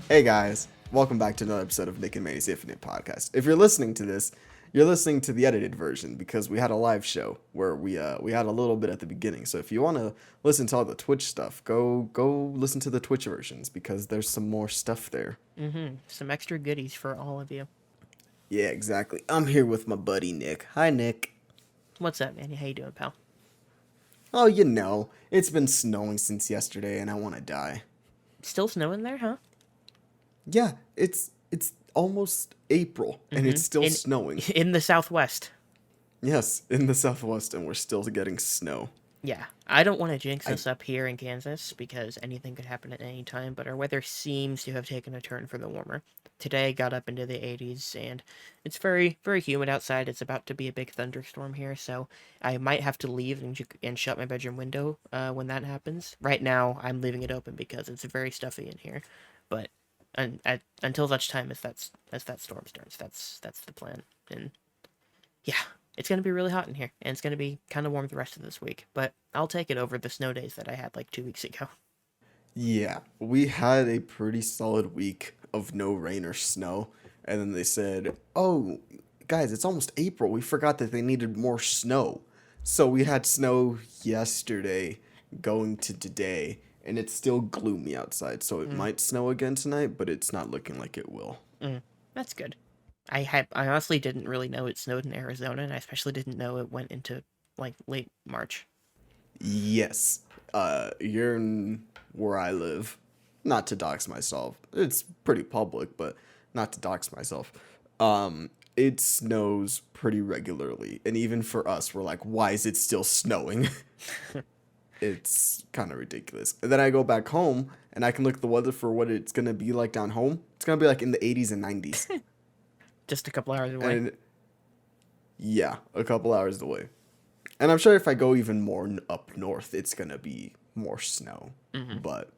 Hey guys, welcome back to another episode of Nick and Manny's Infinite Podcast. If you're listening to this, you're listening to the edited version because we had a live show where we had a little bit at the beginning. So if you want to listen to all the Twitch stuff, go listen to the Twitch versions because there's some more stuff there. Some extra goodies for all of you. Yeah, exactly. I'm here with my buddy Nick. Hi, Nick. What's up, Manny? How you doing, pal? Oh, you know, it's been snowing since yesterday and I want to die. Still snowing there, huh? Yeah, it's almost April and it's still snowing. In the Southwest. Yes, in the Southwest, and we're still getting snow. Yeah, I don't want to jinx us up here in Kansas because anything could happen at any time, but our weather seems to have taken a turn for the warmer. Today got up into the 80s, and it's very, very humid outside. It's about to be a big thunderstorm here, so I might have to leave and shut my bedroom window when that happens. Right now, I'm leaving it open because it's very stuffy in here, but until such time as that storm starts, that's the plan. And yeah, it's gonna be really hot in here, and it's gonna be kind of warm the rest of this week. But I'll take it over the snow days that I had like 2 weeks ago. Yeah, we had a pretty solid week of no rain or snow, and then they said, "Oh, guys, it's almost April. We forgot that they needed more snow." So we had snow yesterday going to today, and it's still gloomy outside, so it might snow again tonight, but it's not looking like it will. That's good. I honestly didn't really know it snowed in Arizona, and I especially didn't know it went into like late March. Yes, you're in where I live. Not to dox myself. It's pretty public, but not to dox myself. It snows pretty regularly, and even for us, we're like, why is it still snowing? It's kind of ridiculous. And then I go back home, and I can look at the weather for what it's gonna be like down home. It's gonna be like in the 80s and 90s. Just a couple hours away. And yeah, a couple hours away. And I'm sure if I go even more up north, it's gonna be more snow. But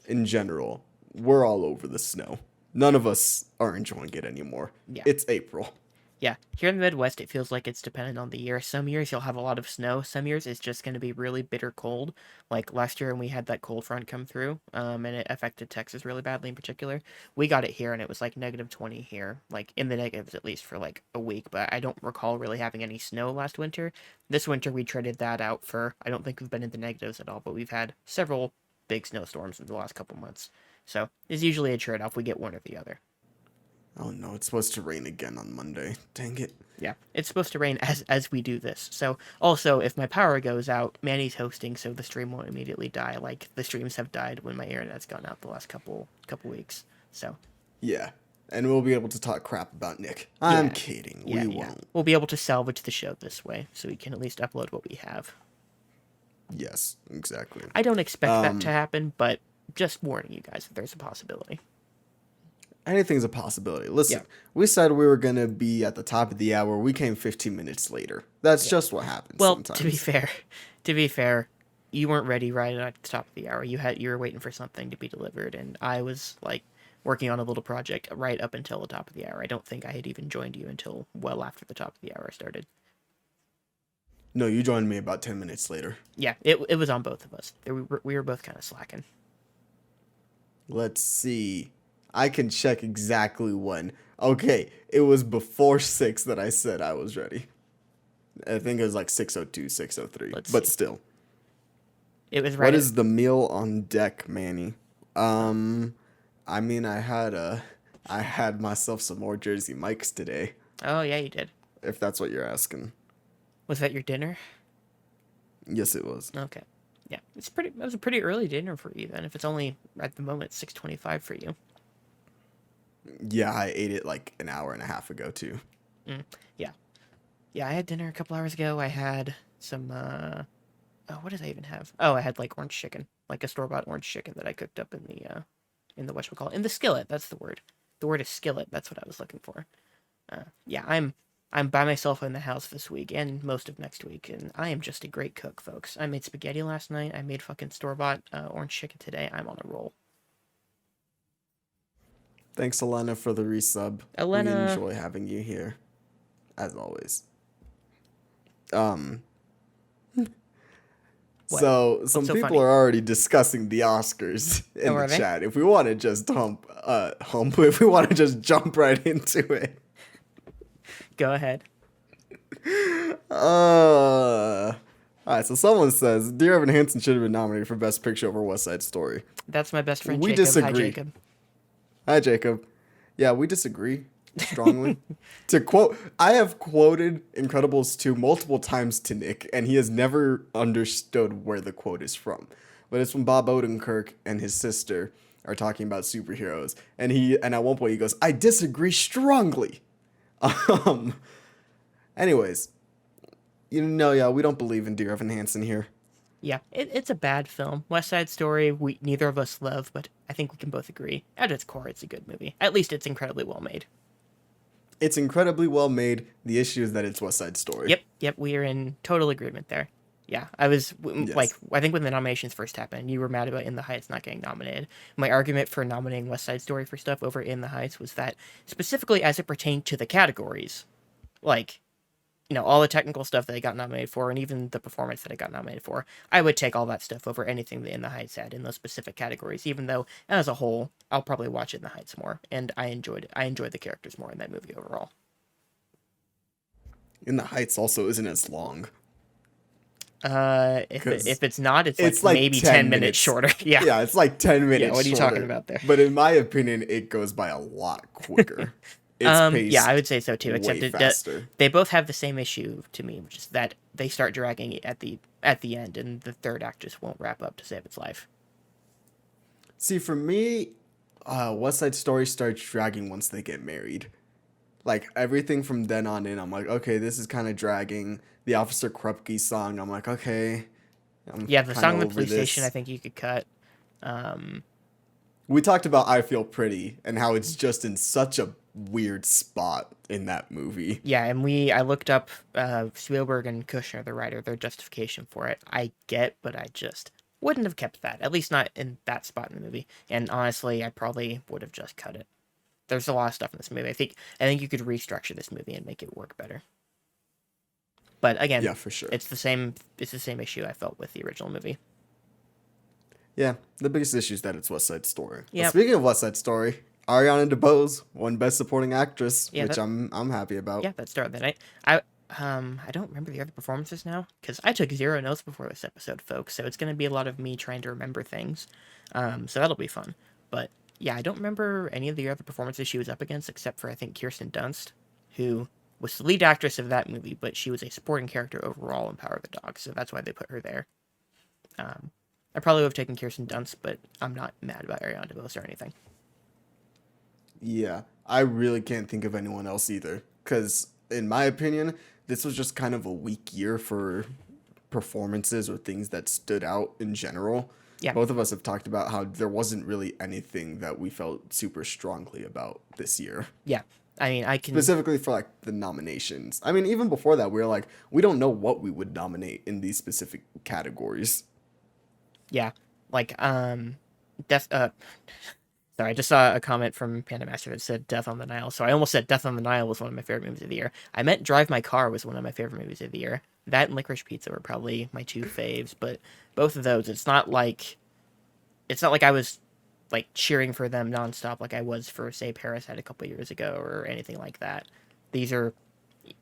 in general, we're all over the snow. None of us are enjoying it anymore. Yeah. It's April. Yeah, here in the Midwest, it feels like it's dependent on the year. Some years you'll have a lot of snow. Some years it's just going to be really bitter cold. Like last year when we had that cold front come through, and it affected Texas really badly in particular. We got it here, and it was like -20 here, like in the negatives at least for like a week. But I don't recall really having any snow last winter. This winter we traded that out for. I don't think we've been in the negatives at all, but we've had several big snowstorms in the last couple months. So it's usually a trade-off. We get one or the other. Oh no, it's supposed to rain again on Monday. Dang it. Yeah, it's supposed to rain as we do this. So also, if my power goes out, Manny's hosting, so the stream won't immediately die. Like the streams have died when my internet's gone out the last couple weeks. So Yeah. And we'll be able to talk crap about Nick. I'm Yeah. kidding. yeah, We yeah, won't. we'll be able to salvage the show this way, so we can at least upload what we have. Yes, exactly. I don't expect that to happen, but just warning you guys that there's a possibility. Anything's a possibility. Listen, Yeah. we said we were going to be at the top of the hour. We came 15 minutes later. That's just what happens Well, sometimes. to be fair, you weren't ready right at the top of the hour. You were waiting for something to be delivered, and I was like working on a little project right up until the top of the hour. I don't think I had even joined you until well after the top of the hour started. No, you joined me about 10 minutes later. Yeah, it was on both of us. We were both kind of slacking. Let's see. I can check exactly when. Okay, it was before 6 that I said I was ready. I think it was like 6:02, 6:03. Let's But see. still. It was right. What is the meal on deck, Manny? I mean, I had myself some more Jersey Mikes today, Oh yeah, you did. if that's what you're asking. Was that your dinner? Yes, it was. Okay. Yeah, it was a pretty early dinner for you then. If it's only at the moment 6:25 for you. Yeah, I ate it like an hour and a half ago, too. Yeah. Yeah, I had dinner a couple hours ago. I had some, oh, what did I even have? Oh, I had like orange chicken, like a store-bought orange chicken that I cooked up in the whatchamacallit, in the skillet. That's the word. The word is skillet. That's what I was looking for. Yeah, I'm by myself in the house this week and most of next week, and I am just a great cook, folks. I made spaghetti last night. I made fucking store-bought orange chicken today. I'm on a roll. Thanks, Elena, for the resub. Elena. We enjoy having you here. as always. Um. What? So What's some so people funny? are already discussing the Oscars in Oh, the are they? chat. If we want to just if we want to just jump right into it. Go ahead. All right. So someone says Dear Evan Hansen should have been nominated for Best Picture over West Side Story. That's my best friend We Jacob. disagree. Hi, Jacob. Hi, Jacob. Yeah, we disagree strongly. To quote, I have quoted Incredibles 2 multiple times to Nick, and he has never understood where the quote is from. But it's when Bob Odenkirk and his sister are talking about superheroes, and at one point he goes, "I disagree strongly." Um. Anyways, yeah, we don't believe in Dear Evan Hansen here. Yeah, it's a bad film. West Side Story, we neither of us love, but I think we can both agree. At its core, it's a good movie. At least it's incredibly well made. It's incredibly well made. The issue is that it's West Side Story. Yep, we are in total agreement there. Yeah, I was like, I think when the nominations first happened, you were mad about In the Heights not getting nominated. My argument for nominating West Side Story for stuff over In the Heights was that, specifically as it pertained to the categories, like, all the technical stuff that it got nominated for, and even the performance that it got nominated for, I would take all that stuff over anything that In the Heights had in those specific categories, even though, as a whole, I'll probably watch In the Heights more, and I enjoyed the characters more in that movie overall. In the Heights also isn't as long. If it's not, it's like like maybe 10 minutes shorter. Yeah. Yeah, it's like 10 minutes Yeah, what are you shorter. talking about there? But in my opinion, it goes by a lot quicker. It's paced yeah, I would say so too. way Except faster. they both have the same issue to me, which is that they start dragging it at the end, and the third act just won't wrap up to save its life. See, for me, West Side Story starts dragging once they get married. Like, everything from then on in, I'm like, okay, this is kind of dragging. The Officer Krupke song, I'm like, okay. Yeah, the song in the police this. station, I think you could cut. We talked about I Feel Pretty and how it's just in such a weird spot in that movie. Yeah, and I looked up Spielberg and Kushner, the writer, their justification for it. I get, but I just wouldn't have kept that, at least not in that spot in the movie. And honestly, I probably would have just cut it. There's a lot of stuff in this movie. I think you could restructure this movie and make it work better. But again, yeah, for sure. It's the same issue I felt with the original movie. Yeah, the biggest issue is that it's West Side Story. Yeah. Speaking of West Side Story, Ariana DeBose won Best Supporting Actress, which I'm happy about. Yeah, that started the night. I don't remember the other performances now because I took 0 notes before this episode, folks. So it's going to be a lot of me trying to remember things. So that'll be fun. But yeah, I don't remember any of the other performances she was up against except for I think Kirsten Dunst, who was the lead actress of that movie, but she was a supporting character overall in Power of the Dog, so that's why they put her there. I probably would have taken Kirsten Dunst, but I'm not mad about Ariana DeBose or anything. Yeah, I really can't think of anyone else either, because in my opinion, this was just kind of a weak year for performances or things that stood out in general. Yeah. Both of us have talked about how there wasn't really anything that we felt super strongly about this year. Yeah. I mean, I can... Specifically for, like, the nominations. I mean, even before that, we were like, we don't know what we would nominate in these specific categories. Yeah. Like, Sorry, I just saw a comment from Panda Master that said Death on the Nile. So I almost said Death on the Nile was one of my favorite movies of the year. I meant Drive My Car was one of my favorite movies of the year. That and Licorice Pizza were probably my two faves, but both of those, it's not like I was like cheering for them nonstop like I was for, say, Parasite a couple years ago or anything like that. These are,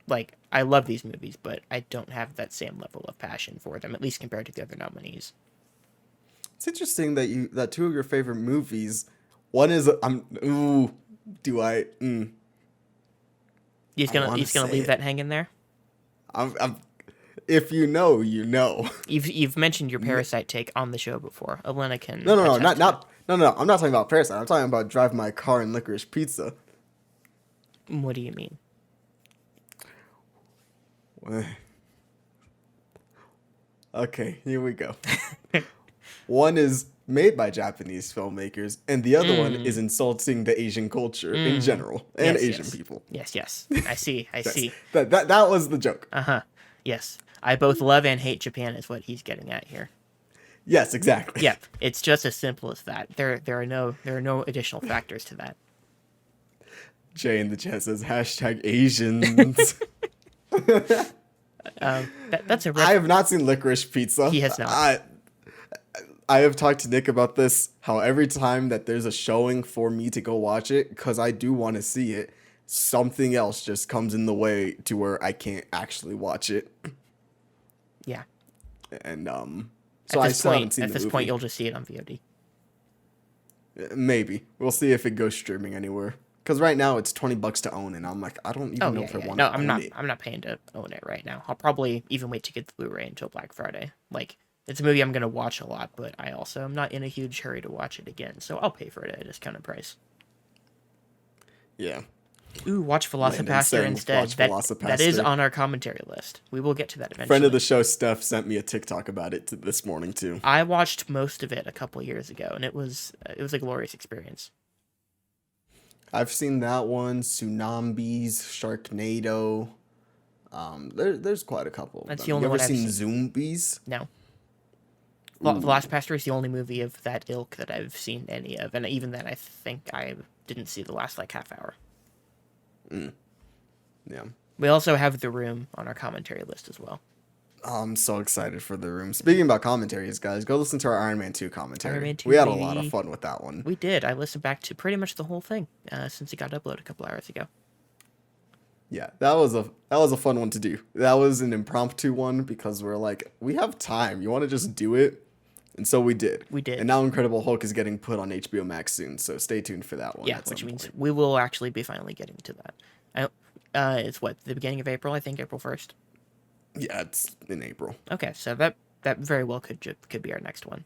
like, I love these movies, but I don't have that same level of passion for them, at least compared to the other nominees. It's interesting that two of your favorite movies, one is He's gonna leave that hanging there. If you know, you know. You've mentioned your Parasite take on the show before. Elena can. No. I'm not talking about Parasite. I'm talking about Drive My Car and Licorice Pizza. What do you mean? Okay, here we go. One is made by Japanese filmmakers, and the other one is insulting the Asian culture in general and Asian people. Yes. I see. That was the joke. Yes. I both love and hate Japan is what he's getting at here. Yes, exactly. Yeah, it's just as simple as that. There are no additional factors to that. Jay in the chat says #Asians. That's a I have not seen Licorice Pizza. He has not. I have talked to Nick about this, how every time that there's a showing for me to go watch it, because I do want to see it, something else just comes in the way to where I can't actually watch it. Yeah. And so I still haven't seen the movie. At this point, you'll just see it on VOD. Maybe. We'll see if it goes streaming anywhere. Because right now it's $20 to own, and I'm like, I don't even know if I want to own it. I'm not paying to own it right now. I'll probably even wait to get the Blu-ray until Black Friday. Like, it's a movie I'm going to watch a lot, but I also am not in a huge hurry to watch it again, so I'll pay for it at a discounted price. Yeah. Ooh, watch Velocipaster instead. That is on our commentary list. We will get to that eventually. Friend of the show, Steph, sent me a TikTok about it this morning, too. I watched most of it a couple years ago, and it was a glorious experience. I've seen that one, Tsunamis, Sharknado. There's quite a couple. That's the only one I've seen. You ever seen Zombies? No. Velocipaster is the only movie of that ilk that I've seen any of, and even then I think I didn't see the last half hour. Yeah. We also have The Room on our commentary list as well. Oh, I'm so excited for The Room. Speaking about commentaries, guys, go listen to our Iron Man 2 commentary. Iron Man 2, we had a lot of fun with that one. We did. I listened back to pretty much the whole thing since it got uploaded a couple hours ago. Yeah, that was a fun one to do. That was an impromptu one because we're like, we have time. You want to just do it? And so we did. We did. And now Incredible Hulk is getting put on HBO Max soon, so stay tuned for that one. Yeah, which means we will actually be finally getting to that. It's the beginning of April, I think, April 1st. Yeah, it's in April. Okay, so that very well could be our next one.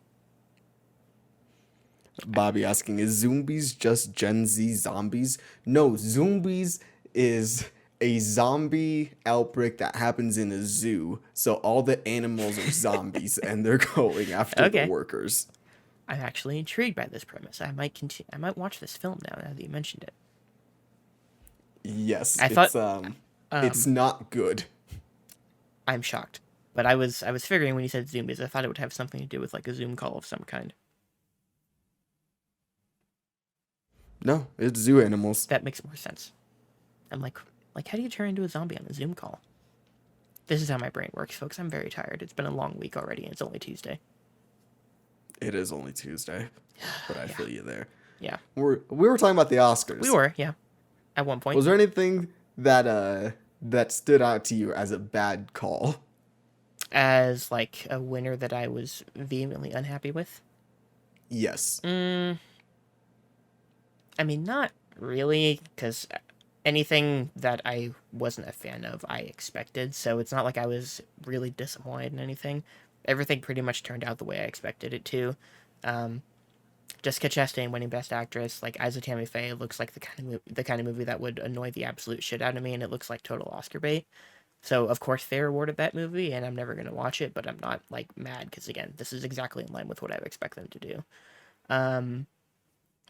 Bobby asking, is Zombies just Gen Z zombies? No, Zombies is a zombie outbreak that happens in a zoo. So all the animals are zombies and they're going after the workers. I'm actually intrigued by this premise. I might watch this film now that you mentioned it. Yes, it's not good. I'm shocked. But I was figuring when you said zombies, I thought it would have something to do with like a Zoom call of some kind. No, it's zoo animals. That makes more sense. I'm like, how do you turn into a zombie on a Zoom call? This is how my brain works, folks. I'm very tired. It's been a long week already, and it's only Tuesday. It is only Tuesday, but I feel you there. Yeah. We were talking about the Oscars. We were, yeah. At one point. Was there anything that stood out to you as a bad call? As like a winner that I was vehemently unhappy with? Yes. I mean, not really, because anything that I wasn't a fan of, I expected. So it's not like I was really disappointed in anything. Everything pretty much turned out the way I expected it to. Jessica Chastain winning Best Actress, like Isa Tammy Faye, looks like the kind of movie that would annoy the absolute shit out of me, and it looks like total Oscar bait. So of course they awarded that movie, and I'm never gonna watch it, but I'm not like mad because again, this is exactly in line with what I would expect them to do.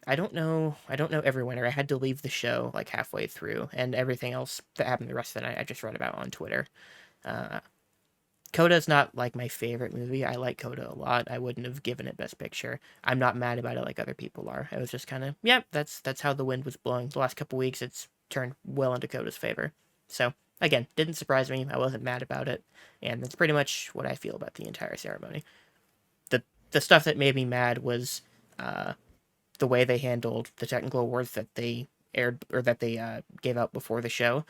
I don't know every winner. I had to leave the show like halfway through, and everything else that happened the rest of the night I just read about on Twitter. Coda's not like my favorite movie. I like Coda a lot. I wouldn't have given it Best Picture. I'm not mad about it like other people are. I was just kind of, that's how the wind was blowing. The last couple weeks, it's turned well into Coda's favor. So again, didn't surprise me. I wasn't mad about it, and that's pretty much what I feel about the entire ceremony. The stuff that made me mad was the way they handled the technical awards that they aired or that they gave out before the show.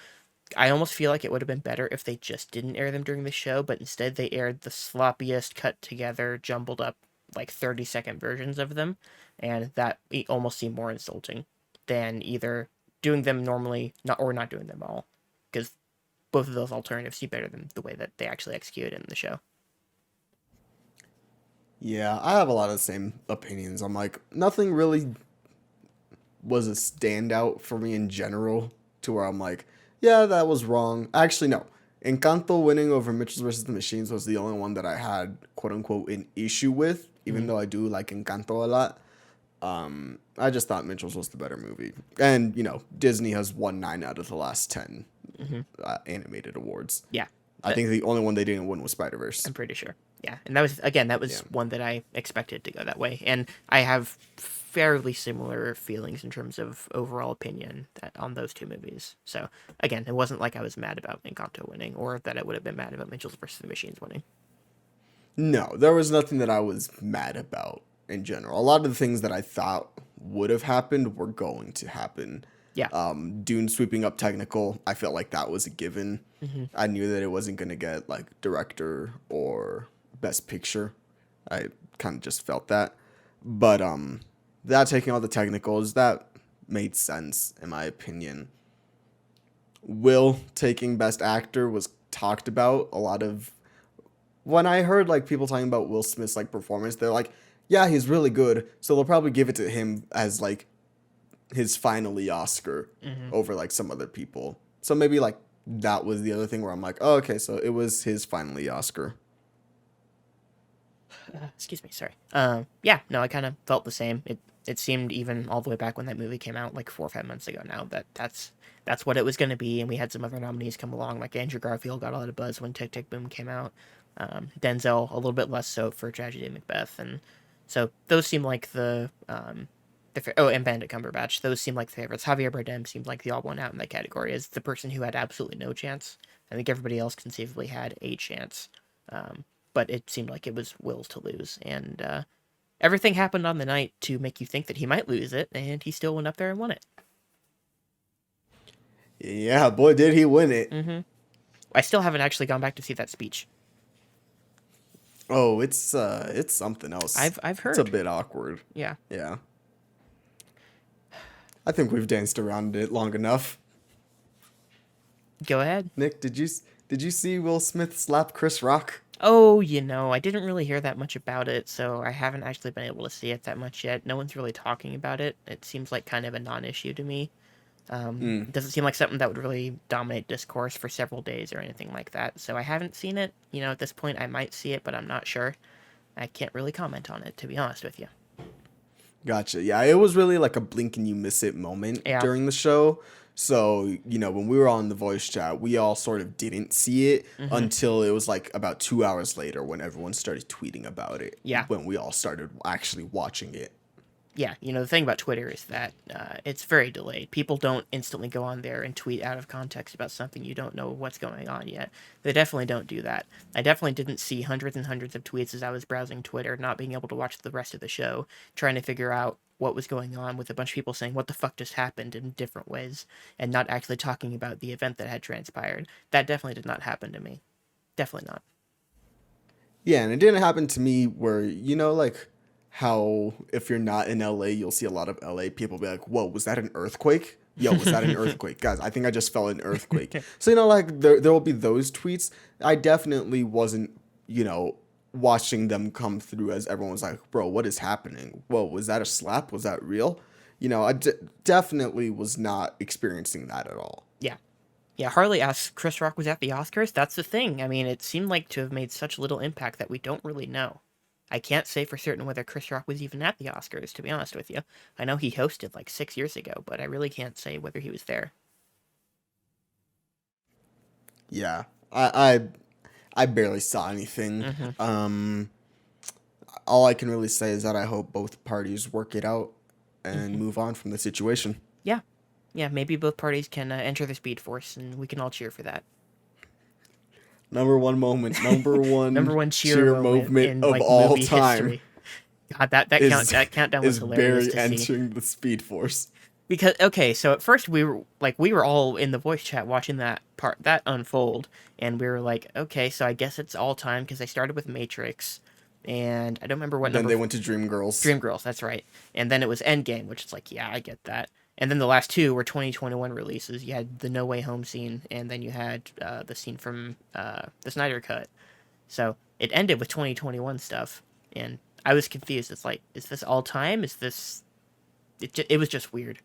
I almost feel like it would have been better if they just didn't air them during the show, but instead they aired the sloppiest, cut together, jumbled up, like 30-second versions of them, and that almost seemed more insulting than either doing them normally or not doing them all, because both of those alternatives seem better than the way that they actually executed in the show. Yeah, I have a lot of the same opinions. I'm like, nothing really was a standout for me in general to where I'm like, yeah, that was wrong. Actually, no. Encanto winning over Mitchell vs. the Machines was the only one that I had, quote-unquote, an issue with, even though I do like Encanto a lot. I just thought Mitchell's was the better movie. And, Disney has won 9 out of the last 10 animated awards. Yeah. I think the only one they didn't win was Spider-Verse. I'm pretty sure. Yeah, and that was Yeah. one that I expected to go that way, and I have fairly similar feelings in terms of overall opinion on those two movies. So again, it wasn't like I was mad about Encanto winning, or that I would have been mad about Mitchell's versus the Machines winning. No, there was nothing that I was mad about in general. A lot of the things that I thought would have happened were going to happen. Yeah. Dune sweeping up technical, I felt like that was a given. Hmm. I knew that it wasn't going to get like director or best picture. I kind of just felt that. But that taking all the technicals, that made sense in my opinion. Will taking best actor was talked about a lot of when I heard like people talking about Will Smith's like performance, they're like, yeah, he's really good, so they'll probably give it to him as like his finally Oscar Hmm. over like some other people. So maybe like that was the other thing where I'm like, oh, okay, so it was his finally Oscar. Excuse me, sorry. Yeah, no, I kind of felt the same. It seemed even all the way back when that movie came out, like 4 or 5 months ago now, that's what it was going to be. And we had some other nominees come along, like Andrew Garfield got a lot of buzz when Tick Tick Boom came out. Denzel a little bit less so for Tragedy Macbeth, and so those seem like and Benedict Cumberbatch. Those seem like favorites. Javier Bardem seemed like the odd one out in that category as the person who had absolutely no chance. I think everybody else conceivably had a chance. But it seemed like it was Will's to lose. And everything happened on the night to make you think that he might lose it, and he still went up there and won it. Yeah, boy, did he win it. Hmm. I still haven't actually gone back to see that speech. Oh, it's something else. I've It's a heard. bit awkward. Yeah. Yeah. I think we've danced around it long enough. Go ahead. Nick, did you see Will Smith slap Chris Rock? Oh, I didn't really hear that much about it, so I haven't actually been able to see it that much yet. No one's really talking about it. It seems like kind of a non-issue to me. Mm, It doesn't seem like something that would really dominate discourse for several days or anything like that. So I haven't seen it. At this point, I might see it, but I'm not sure. I can't really comment on it, to be honest with you. gotcha. Yeah, it was really like a blink and you miss it moment Yeah. during the show. So, when we were on the voice chat, we all sort of didn't see it Hmm. until it was like about 2 hours later when everyone started tweeting about it. Yeah. When we all started actually watching it. Yeah, the thing about Twitter is that it's very delayed. People don't instantly go on there and tweet out of context about something you don't know what's going on yet. They definitely don't do that. I definitely didn't see hundreds and hundreds of tweets as I was browsing Twitter, not being able to watch the rest of the show, trying to figure out what was going on with a bunch of people saying, what the fuck just happened in different ways, and not actually talking about the event that had transpired. That definitely did not happen to me. Definitely not. Yeah, and it didn't happen to me where, like how if you're not in LA, you'll see a lot of LA people be like, whoa, was that an earthquake? Yo, was that an earthquake? Guys, I think I just felt an earthquake. So, like there will be those tweets. I definitely wasn't, watching them come through as everyone was like, bro, what is happening? Whoa, was that a slap? Was that real? Definitely was not experiencing that at all. Yeah. Yeah, Harley asks, Chris Rock was at the Oscars? That's the thing. I mean, it seemed like to have made such little impact that we don't really know. I can't say for certain whether Chris Rock was even at the Oscars, to be honest with you. I know he hosted like 6 years ago, but I really can't say whether he was there. Yeah, I barely saw anything. Hmm. All I can really say is that I hope both parties work it out and Hmm. move on from the situation. Yeah. Yeah, maybe both parties can enter the Speed Force, and we can all cheer for that. Number one moment, number Number one one cheer cheer moment movement in of like all movie time history. God, that countdown was is hilarious Barry to see. entering the Speed Force. Because okay, so at first we were all in the voice chat watching that unfold, and we were like, okay, so I guess it's all time because they started with Matrix, and I don't remember what Then number. they went to Dreamgirls. Dreamgirls, that's right, and then it was Endgame, which is like, yeah, I get that, and then the last two were 2021 releases. You had the No Way Home scene, and then you had the scene from the Snyder Cut. So it ended with 2021 stuff, and I was confused. It's like, is this all time? Is this? It was just weird.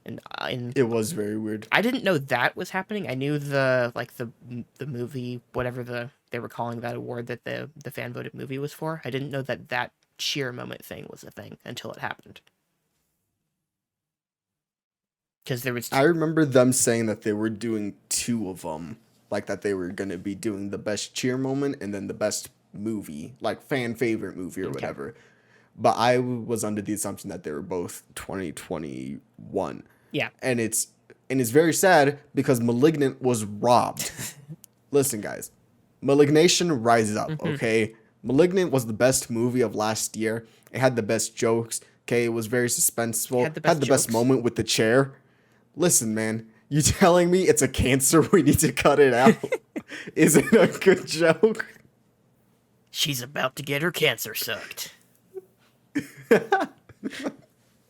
And It was very weird. I didn't know that was happening. I knew the movie, whatever they were calling that award that the fan voted movie was for. I didn't know that cheer moment thing was a thing until it happened. Because there was I remember them saying that they were doing two of them, like that they were gonna be doing the best cheer moment and then the best movie, like fan favorite movie or Okay. whatever. But I was under the assumption that they were both 2021. Yeah. And it's very sad because Malignant was robbed. Listen, guys. Malignation rises up, okay? Malignant was the best movie of last year. It had the best jokes. Okay, it was very suspenseful. Had the best best jokes. moment with the chair. Listen, man, you telling me it's a cancer? We need to cut it out. Is it a good joke? She's about to get her cancer sucked. You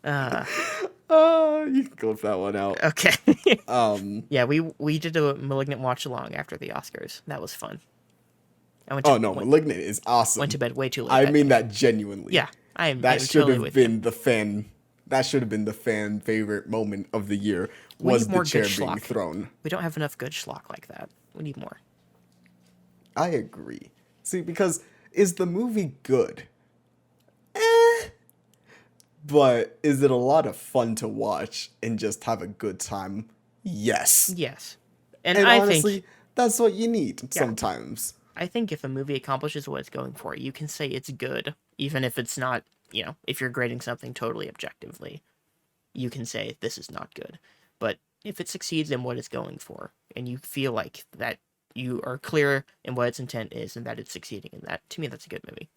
can clip that one out. Okay. Yeah, we did a Malignant watch along after the Oscars. That was fun. I went to, Oh no, Malignant is awesome. went to bed way too late. I that mean day. that genuinely. Yeah, I'm That should totally have with you. been the fan. That should have been the fan favorite moment of the year. We Was need the more chair good being schlock. thrown? We don't have enough good schlock like that. We need more. I agree. See, because is the movie good? Eh. But is it a lot of fun to watch and just have a good time? Yes. Yes, and And I honestly, think that's what you need sometimes. if a movie accomplishes what it's going for, you can say it's good, even if it's not. If you're grading something totally objectively, you can say this is not good. But if it succeeds in what it's going for, and you feel like that you are clear in what its intent is and that it's succeeding in that, to me, that's a good movie.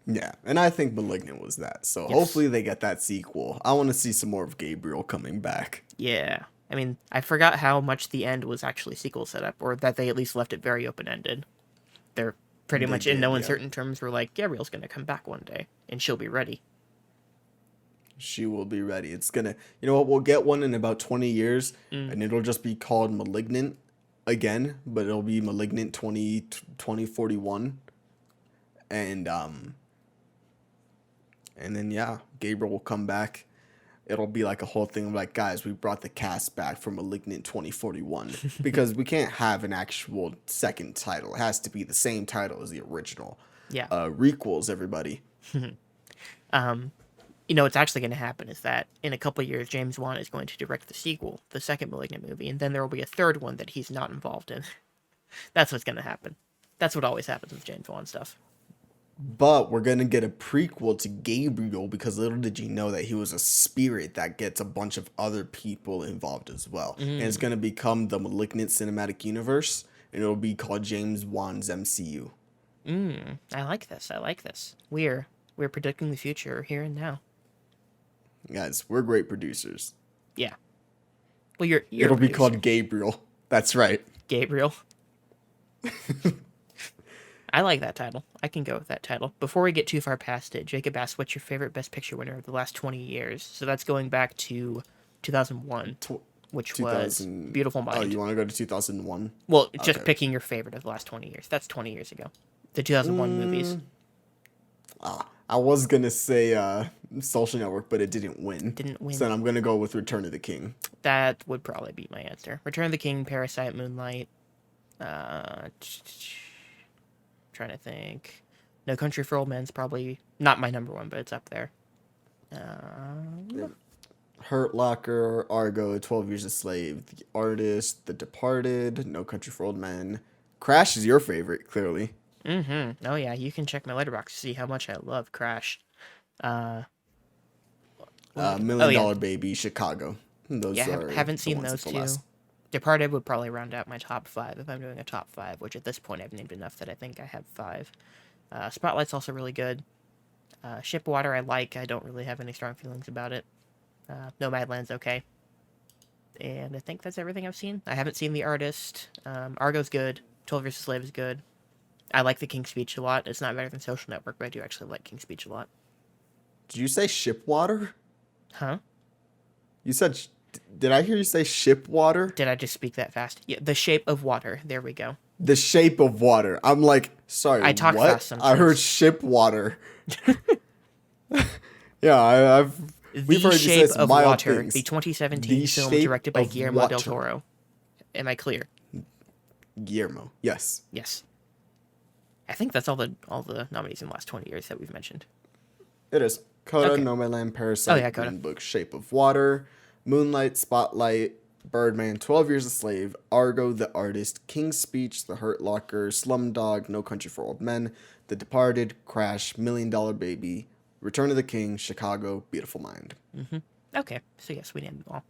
Yeah, and I think Malignant was that. So hopefully they get that sequel. I want to see some more of Gabriel coming back. Yeah. I mean, I forgot how much the end was actually sequel setup, or that they at least left it very open-ended. They're pretty They much in did, no yeah. uncertain terms were like, Gabriel's going to come back one day, and she'll be ready. She will be ready. It's gonna, you know what? We'll get one in about 20 years, and it'll just be called Malignant again, but it'll be Malignant 2041. And then yeah, Gabriel will come back. It'll be like a whole thing of like, guys, we brought the cast back for Malignant 2041 because we can't have an actual second title. It has to be the same title as the original. Yeah. Requels, everybody. What's actually going to happen is that in a couple of years, James Wan is going to direct the sequel, the second Malignant movie, and then there will be a third one that he's not involved in. That's what's going to happen. That's what always happens with James Wan stuff. But we're going to get a prequel to Gabriel because little did you know that he was a spirit that gets a bunch of other people involved as well. And it's going to become the Malignant Cinematic Universe, and it'll be called James Wan's MCU. I like this. We're predicting the future here and now. Guys, we're great producers. Yeah. Well, you're It'll a be producer. called Gabriel. That's right. Gabriel. I like that title. I can go with that title. Before we get too far past it, Jacob asked, what's your favorite Best Picture winner of the last 20 years? So that's going back to 2001, which was Beautiful Mind. Oh, you want to go to 2001? Well, just Okay. picking your favorite of the last 20 years. That's 20 years ago. The 2001 movies. I was going to say Social Network, but it didn't win. Didn't win. So then I'm going to go with Return of the King. That would probably be my answer. Return of the King, Parasite, Moonlight. Trying to think. No Country for Old Men's probably not my number one, but it's up there. Hurt Locker, Argo, 12 Years a Slave, The Artist, The Departed, No Country for Old Men. Crash is your favorite, clearly. Oh yeah, you can check my letterbox to see how much I love Crash. Million Dollar Baby, Chicago. Those Yeah, are haven't the seen ones those that two. last. Departed would probably round out my top 5 if I'm doing a top 5, which at this point I've named enough that I think I have 5. Spotlight's also really good. Shipwater I like. I don't really have any strong feelings about it. Nomadland's okay. And I think that's everything I've seen. I haven't seen The Artist. Argo's good. 12 Years a Slave is good. I like The King's Speech a lot. It's not better than Social Network, but I do actually like King's Speech a lot. Did you say Shipwater? Huh? You said... Did I hear you say Shipwater? Did I just speak that fast? Yeah, The Shape of Water. There we go. The Shape of Water. I'm like, sorry, I talk what? fast sometimes. I heard Shipwater. Yeah, we've heard you say Shape some of mild Water, things. the 2017 The film Shape directed by of Guillermo del Water. Toro. Am I clear? Guillermo, yes. Yes. I think that's all the nominees in the last 20 years that we've mentioned. It is. Coda, Okay. Nomadland, Parasite, yeah, Coda. Green Book, Shape of Water, Moonlight, Spotlight, Birdman, 12 Years a Slave, Argo, The Artist, King's Speech, The Hurt Locker, Slumdog, No Country for Old Men, The Departed, Crash, Million Dollar Baby, Return of the King, Chicago, Beautiful Mind. Okay, so yes, we named them all.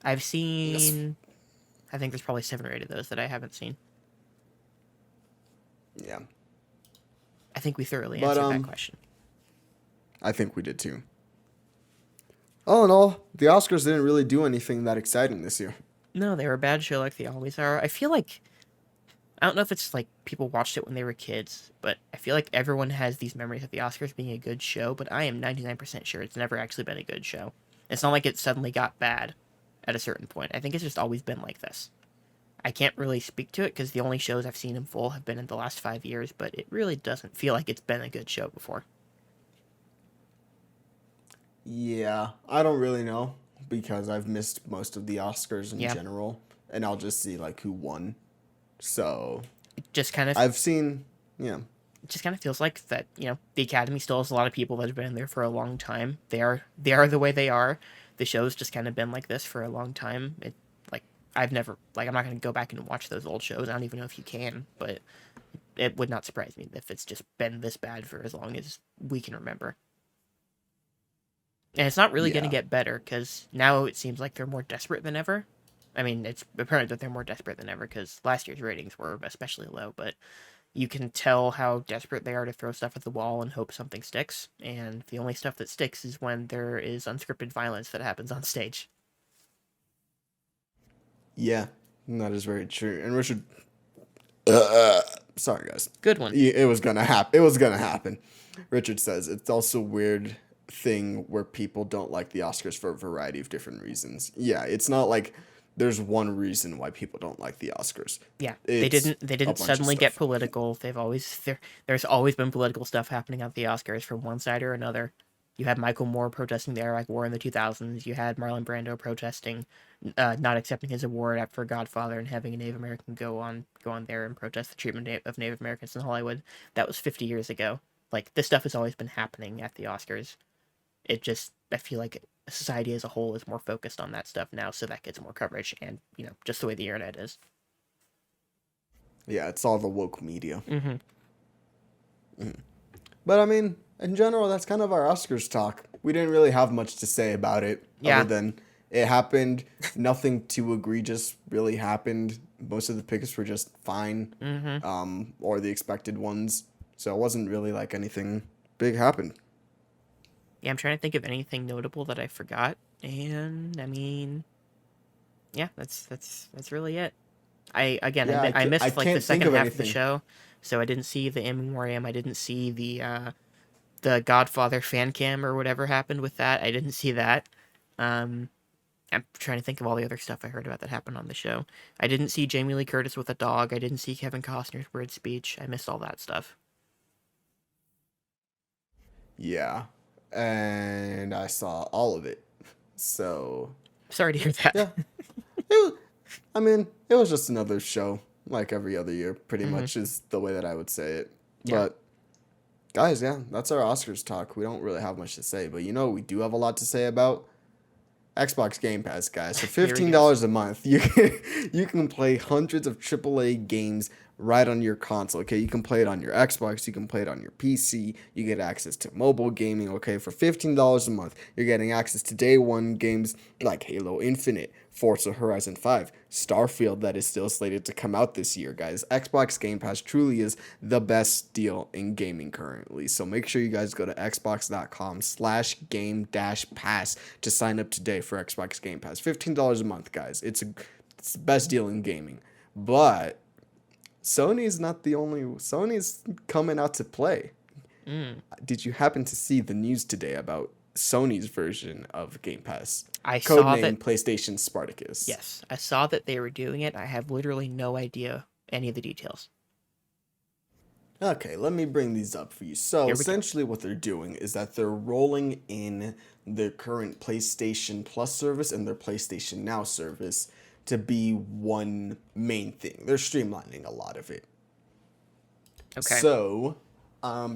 I've Yes. seen. I think there's probably 7 or 8 of those that I haven't seen. Yeah. I think we thoroughly But, answered that question. I think we did too. All in all, the Oscars didn't really do anything that exciting this year. No, they were a bad show like they always are. I feel like I don't know if it's like people watched it when they were kids, but I feel like everyone has these memories of the Oscars being a good show, but I am 99% sure it's never actually been a good show. It's not like it suddenly got bad at a certain point. I think it's just always been like this. I can't really speak to it because the only shows I've seen in full have been in the last 5 years, but it really doesn't feel like it's been a good show before. Yeah, I don't really know because I've missed most of the Oscars in Yeah, general, and I'll just see like who won. So it just kind of I've seen, yeah, it just kind of feels like that, the Academy still has a lot of people that have been in there for a long time. They are the way they are. The show's just kind of been like this for a long time. It like I've never like I'm not going to go back and watch those old shows. I don't even know if you can, but it would not surprise me if it's just been this bad for as long as we can remember. And it's not really going to yeah, get better because now it seems like they're more desperate than ever. I mean, it's apparent that they're more desperate than ever because last year's ratings were especially low, but you can tell how desperate they are to throw stuff at the wall and hope something sticks. And the only stuff that sticks is when there is unscripted violence that happens on stage. yeah, that is very true. And Richard, sorry guys, Good one. it was gonna happen. It was gonna happen. Richard says it's also weird thing where people don't like the Oscars for a variety of different reasons. Yeah, it's not like there's one reason why people don't like the Oscars. Yeah, they It's didn't they a didn't bunch of suddenly get stuff. political. There's always been political stuff happening at the Oscars from one side or another. You had Michael Moore protesting the Iraq War in the 2000s. You had Marlon Brando protesting, not accepting his award for Godfather and having a Native American go on there and protest the treatment of Native Americans in Hollywood. That was 50 years ago. Like this stuff has always been happening at the Oscars. I feel like society as a whole is more focused on that stuff now, so that gets more coverage, and just the way the internet is. Yeah, it's all the woke media. Mm-hmm. But I mean, in general, that's kind of our Oscars talk. We didn't really have much to say about it other Yeah. than it happened. Nothing too egregious really happened. Most of the picks were just fine, Mm-hmm. or the expected ones. So it wasn't really like anything big happened. Yeah, I'm trying to think of anything notable that I forgot, and I mean, yeah, that's really it. Yeah, I I missed like the can't think second of half of the anything. show, so I didn't see the in memoriam. I didn't see the Godfather fan cam or whatever happened with that. I didn't see that. Um, I'm trying to think of all the other stuff I heard about that happened on the show. I didn't see Jamie Lee Curtis with a dog. I didn't see Kevin Costner's weird speech. I missed all that stuff. Yeah, and I saw all of it. So Sorry to hear that. yeah, it was, I mean, it was just another show like every other year. Pretty Mm-hmm. much is the way that I would say it. Yeah. But guys, yeah, that's our Oscars talk. We don't really have much to say, but we do have a lot to say about Xbox Game Pass, guys. For Here we $15 go. a month, you can play hundreds of AAA games right on your console. Okay, you can play it on your Xbox, you can play it on your PC. You get access to mobile gaming. Okay, for $15 a month, you're getting access to day one games like Halo Infinite, Forza Horizon 5, Starfield that is still slated to come out this year, guys. Xbox Game Pass truly is the best deal in gaming currently. So make sure you guys go to xbox.com/game-pass to sign up today for Xbox Game Pass. $15 a month, guys. It's the best deal in gaming. But Sony's not the only. Sony's coming out to play. Mm. Did you happen to see the news today about Sony's version of Game Pass? I saw that. Codename PlayStation Spartacus. Yes, I saw that they were doing it. I have literally no idea any of the details. Okay, let me bring these up for you. So Here we go. essentially what they're doing is that they're rolling in their current PlayStation Plus service and their PlayStation Now service to be one main thing. They're streamlining a lot of it. Okay. So,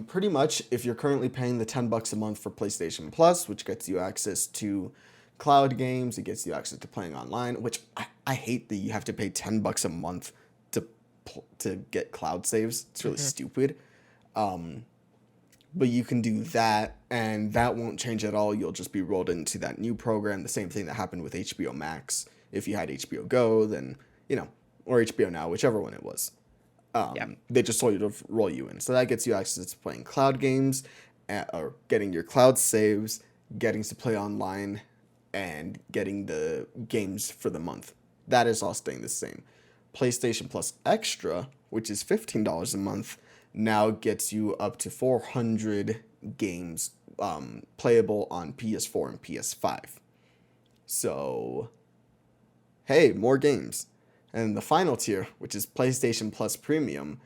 pretty much, if you're currently paying the $10 a month for PlayStation Plus, which gets you access to cloud games. It gets you access to playing online, which I hate that you have to pay $10 a month to get cloud saves. It's really Hmm. stupid. But you can do that, and that won't change at all. You'll just be rolled into that new program. The same thing that happened with HBO Max. If you had HBO Go, then, or HBO Now, whichever one it was. Yeah. They just told you to roll you in. So that gets you access to playing cloud games, or getting your cloud saves, getting to play online, and getting the games for the month. That is all staying the same. PlayStation Plus Extra, which is $15 a month, now gets you up to 400 games playable on PS4 and PS5. So, hey, more games. And the final tier, which is PlayStation Plus Premium,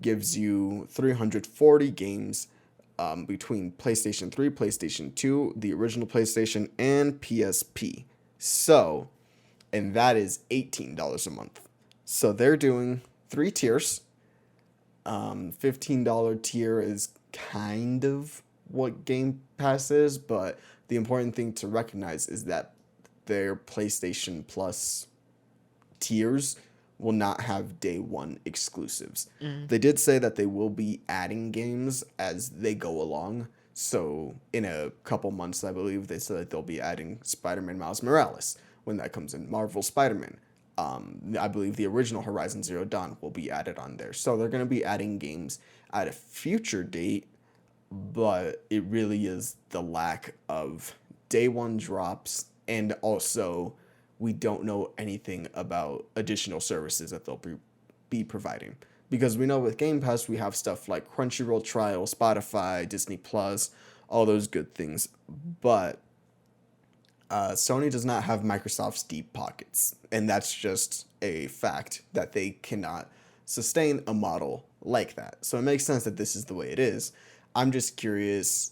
gives you 340 games between PlayStation 3, PlayStation 2, the original PlayStation, and PSP. So, and that is $18 a month. So they're doing 3 tiers. $15 tier is kind of what Game Pass is, but the important thing to recognize is that their PlayStation Plus tiers will not have day one exclusives. Mm. They did say that they will be adding games as they go along. So in a couple months, I believe they said that they'll be adding Spider-Man Miles Morales when that comes in. Marvel Spider-Man. I believe the original Horizon Zero Dawn will be added on there. So they're going to be adding games at a future date, but it really is the lack of day one drops, and also we don't know anything about additional services that they'll be providing. Because we know with Game Pass, we have stuff like Crunchyroll Trial, Spotify, Disney Plus, all those good things. But Sony does not have Microsoft's deep pockets. And that's just a fact that they cannot sustain a model like that. So it makes sense that this is the way it is. I'm just curious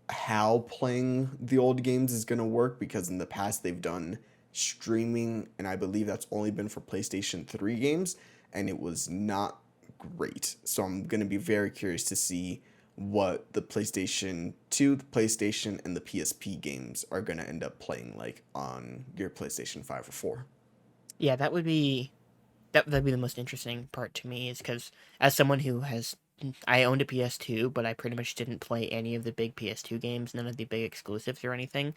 how playing the old games is going to work, because in the past they've done streaming, and I believe that's only been for PlayStation 3 games, and it was not great. So I'm going to be very curious to see what the PlayStation 2, the PlayStation, and the PSP games are going to end up playing like on your PlayStation 5 or 4. Yeah, that'd be the most interesting part to me, is because as someone who has, I owned a PS2, but I pretty much didn't play any of the big PS2 games, none of the big exclusives or anything.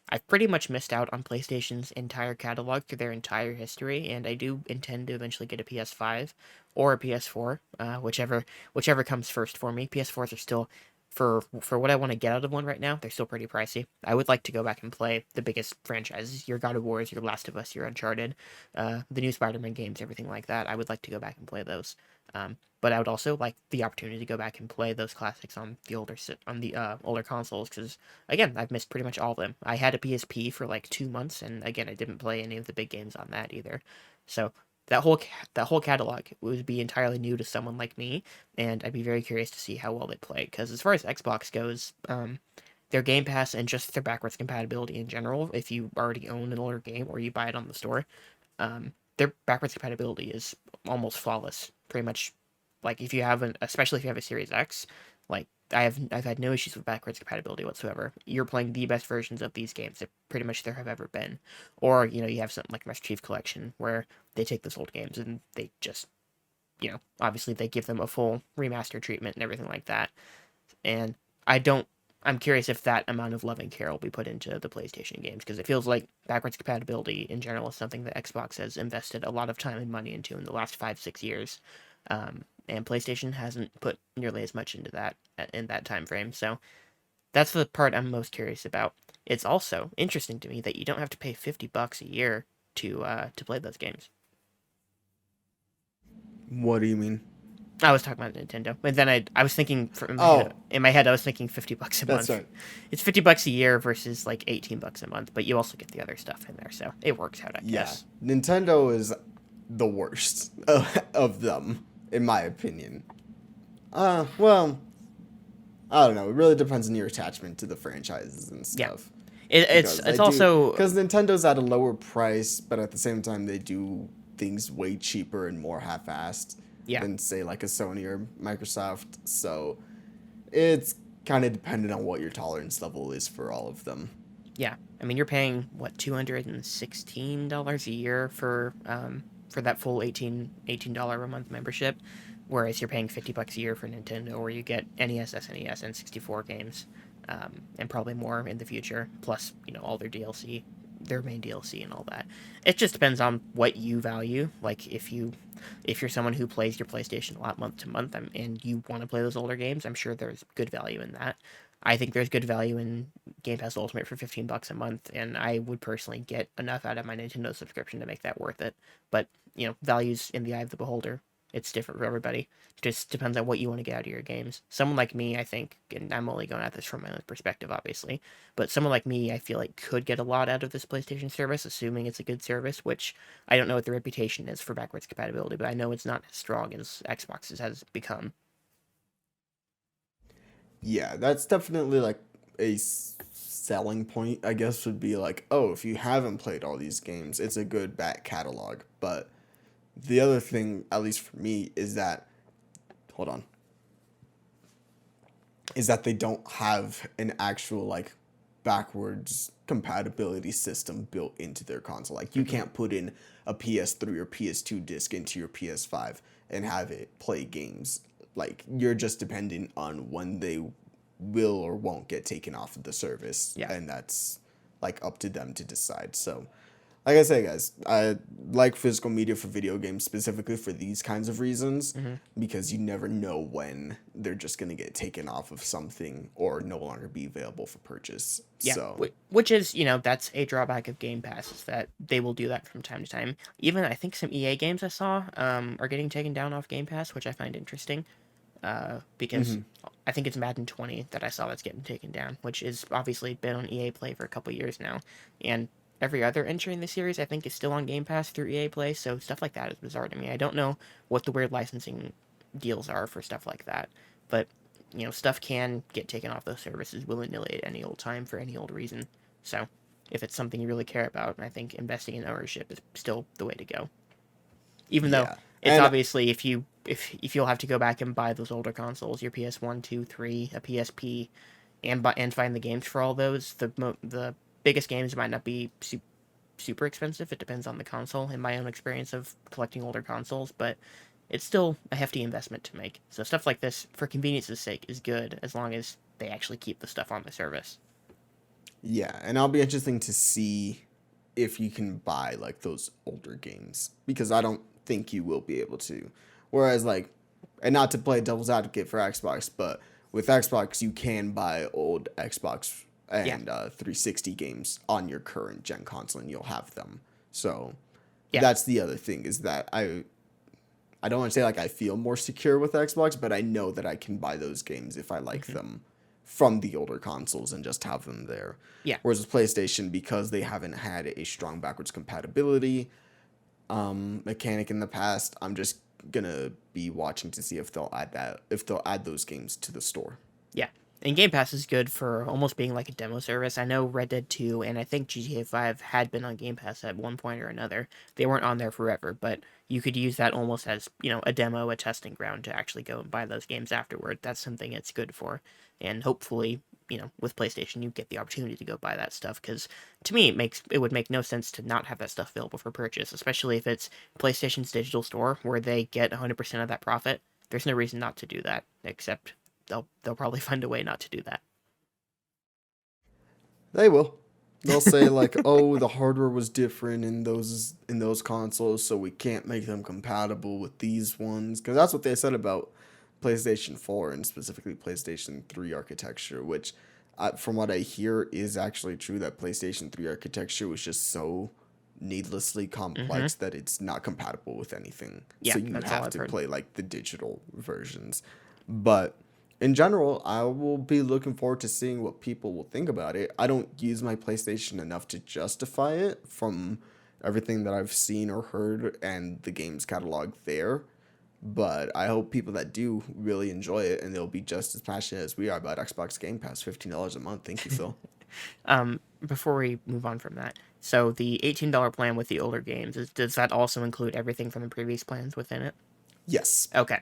I've pretty much missed out on PlayStation's entire catalog through their entire history, and I do intend to eventually get a PS5 or a PS4, whichever comes first for me. PS4s are still, for what I want to get out of one right now, they're still pretty pricey. I would like to go back and play the biggest franchises, your God of Wars, your Last of Us, your Uncharted, the new Spider-Man games, everything like that. I would like to go back and play those. But I would also like the opportunity to go back and play those classics on the older consoles, because again, I've missed pretty much all of them. I had a PSP for like 2 months, and again, I didn't play any of the big games on that either. So that whole catalog would be entirely new to someone like me, and I'd be very curious to see how well they play. Because as far as Xbox goes, their Game Pass and just their backwards compatibility in general, if you already own an older game or you buy it on the store, their backwards compatibility is almost flawless. Pretty much, like if you have especially if you have a Series X, like I've had no issues with backwards compatibility whatsoever. You're playing the best versions of these games that pretty much there have ever been. Or you have something like Master Chief Collection, where they take those old games and they just obviously they give them a full remaster treatment and everything like that. And I don't. I'm curious if that amount of love and care will be put into the PlayStation games, because it feels like backwards compatibility in general is something that Xbox has invested a lot of time and money into in the last 5-6 years, and PlayStation hasn't put nearly as much into that in that time frame. So that's the part I'm most curious about. It's also interesting to me that you don't have to pay $50 a year to play those games. What do you mean? I was talking about Nintendo, and then I was thinking Oh, in my head I was thinking $50 a that's month. right. It's $50 a year versus like $18 a month, but you also get the other stuff in there, so it works out, I Yeah, guess. Nintendo is the worst of them, in my opinion. Well, I don't know. It really depends on your attachment to the franchises and Yeah, stuff. it's Because they it's do, also because Nintendo's at a lower price, but at the same time they do things way cheaper and more half-assed yeah. than say like a Sony or Microsoft. So it's kind of dependent on what your tolerance level is for all of them. Yeah, I mean, you're paying what, $216 a year for that full $18 a month membership, whereas you're paying $50 a year for Nintendo, where you get NES, SNES, and 64 games, and probably more in the future. Plus, all their DLC, their main DLC, and all that. It just depends on what you value. Like if you're someone who plays your PlayStation a lot month to month, and you want to play those older games, I'm sure there's good value in that. I think there's good value in Game Pass Ultimate for $15 a month, and I would personally get enough out of my Nintendo subscription to make that worth it. But value's in the eye of the beholder. It's different for everybody. Just depends on what you want to get out of your games. Someone like me, I think, and I'm only going at this from my own perspective, obviously, but someone like me, I feel like could get a lot out of this PlayStation service, assuming it's a good service. Which I don't know what the reputation is for backwards compatibility, but I know it's not as strong as Xbox's has become. Yeah, that's definitely like a selling point, I guess, would be like, oh, if you haven't played all these games, it's a good back catalog. But the other thing, at least for me, is that, hold on, is that they don't have an actual like backwards compatibility system built into their console. Like you can't put in a PS3 or PS2 disc into your PS5 and have it play games. Like you're just dependent on when they will or won't get taken off of the service, Yeah. and that's like up to them to decide. So like I say, guys, I like physical media for video games specifically for these kinds of reasons, Hmm. because you never know when they're just going to get taken off of something or no longer be available for purchase. Yeah, So, which is, that's a drawback of Game Pass, is that they will do that from time to time. Even I think some EA games I saw are getting taken down off Game Pass, which I find interesting. Because mhm. I think it's Madden 20 that I saw that's getting taken down, which is obviously been on EA Play for a couple years now, and every other entry in the series I think is still on Game Pass through EA Play. So stuff like that is bizarre to me. I don't know what the weird licensing deals are for stuff like that, but stuff can get taken off those services willy nilly at any old time for any old reason. So if it's something you really care about, I think investing in ownership is still the way to go. Even though Yeah. it's And obviously, if you'll have to go back and buy those older consoles, your PS1, 2, 3, a PSP, and find the games for all those, the biggest games might not be super expensive. It depends on the console. In my own experience of collecting older consoles, but it's still a hefty investment to make. So stuff like this, for convenience's sake, is good as long as they actually keep the stuff on the service. yeah, and I'll be interesting to see if you can buy like those older games, because I don't think you will be able to. Whereas like, and not to play devil's advocate for Xbox, but with Xbox you can buy old Xbox Yeah, and 360 games on your current gen console and you'll have them. So yeah. that's the other thing, is that I don't want to say like I feel more secure with Xbox, but I know that I can buy those games if I like Hmm. them from the older consoles and just have them there. Yeah. Whereas with PlayStation, because they haven't had a strong backwards compatibility mechanic in the past, I'm just gonna be watching to see if they'll add those games to the store. Yeah. And Game Pass is good for almost being like a demo service. I know Red Dead 2 and I think GTA 5 had been on Game Pass at one point or another. They weren't on there forever, but you could use that almost as, a demo, a testing ground to actually go and buy those games afterward. That's something it's good for. And hopefully, with PlayStation, you get the opportunity to go buy that stuff, because to me, it would make no sense to not have that stuff available for purchase, especially if it's PlayStation's digital store where they get 100% of that profit. There's no reason not to do that, except they'll probably find a way not to do that. They will. They'll say like, "Oh, the hardware was different in those consoles, so we can't make them compatible with these ones." Because that's what they said about PlayStation 4 and specifically PlayStation 3 architecture, which, from what I hear, is actually true. That PlayStation 3 architecture was just so needlessly Mm-hmm. complex that it's not compatible with anything. Yeah, So you that's all have I've to heard. play like the digital versions. But in general, I will be looking forward to seeing what people will think about it. I don't use my PlayStation enough to justify it from everything that I've seen or heard and the games catalog there. But I hope people that do really enjoy it, and they'll be just as passionate as we are about Xbox Game Pass, $15 a month. Thank you, Phil. Before we move on from that, so the $18 plan with the older games, does that also include everything from the previous plans within it? Yes. Okay.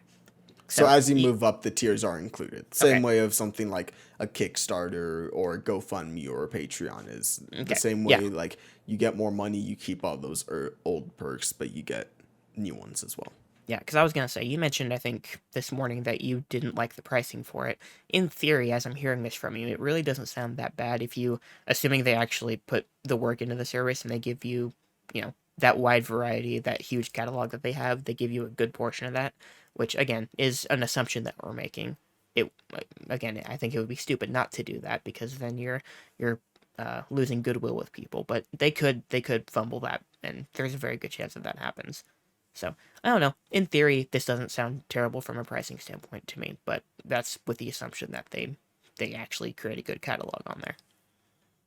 So So, as you move up, the tiers are included. Same okay, way of something like a Kickstarter or a GoFundMe or a Patreon is the okay, same yeah. way. Like you get more money, you keep all those old perks, but you get new ones as well. Yeah, because I was gonna say, you mentioned, I think, this morning that you didn't like the pricing for it. In theory, as I'm hearing this from you, it really doesn't sound that bad if you, assuming they actually put the work into the service and they give you, that wide variety, that huge catalog that they have, they give you a good portion of that, which again is an assumption that we're making. It again, I think it would be stupid not to do that because then you're losing goodwill with people. But they could fumble that, and there's a very good chance that that happens. So I don't know. In theory, this doesn't sound terrible from a pricing standpoint to me, but that's with the assumption that they actually create a good catalog on there,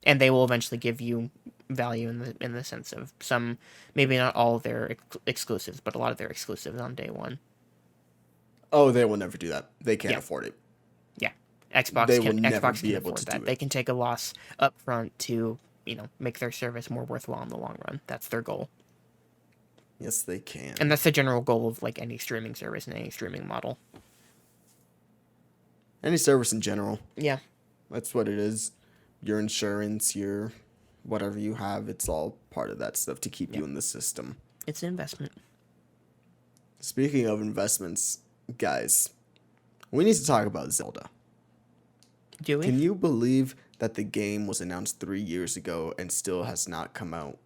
and they will eventually give you value in the sense of some, maybe not all of their exclusives, but a lot of their exclusives on day one. Oh, they will never do that. They can't Yeah, afford it. yeah. They will never Xbox be can able afford to do that. it. They can take a loss up front to make their service more worthwhile in the long run. That's their goal. Yes, they And can. that's the general goal of like any streaming service and any streaming model. Any service in general. Yeah. That's what it is. Your insurance, your whatever you have, it's all part of that stuff to keep Yeah. you in the system. It's an investment. Speaking of investments, guys, we need to talk about Zelda. Do we? Can you believe that the game was announced 3 years ago and still has not come out?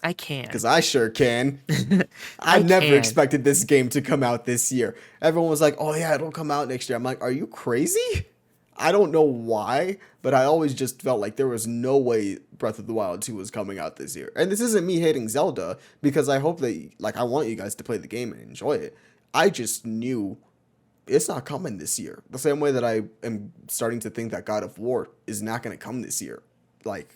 I can. Because I sure can. I I never can. expected this game to come out this year. Everyone was like, oh yeah, it'll come out next year. I'm like, are you crazy? I don't know why, but I always just felt like there was no way Breath of the Wild 2 was coming out this year. And this isn't me hating Zelda, because I hope that, like, I want you guys to play the game and enjoy it. I just knew it's not coming this year. The same way that I am starting to think that God of War is not going to come this year. Like,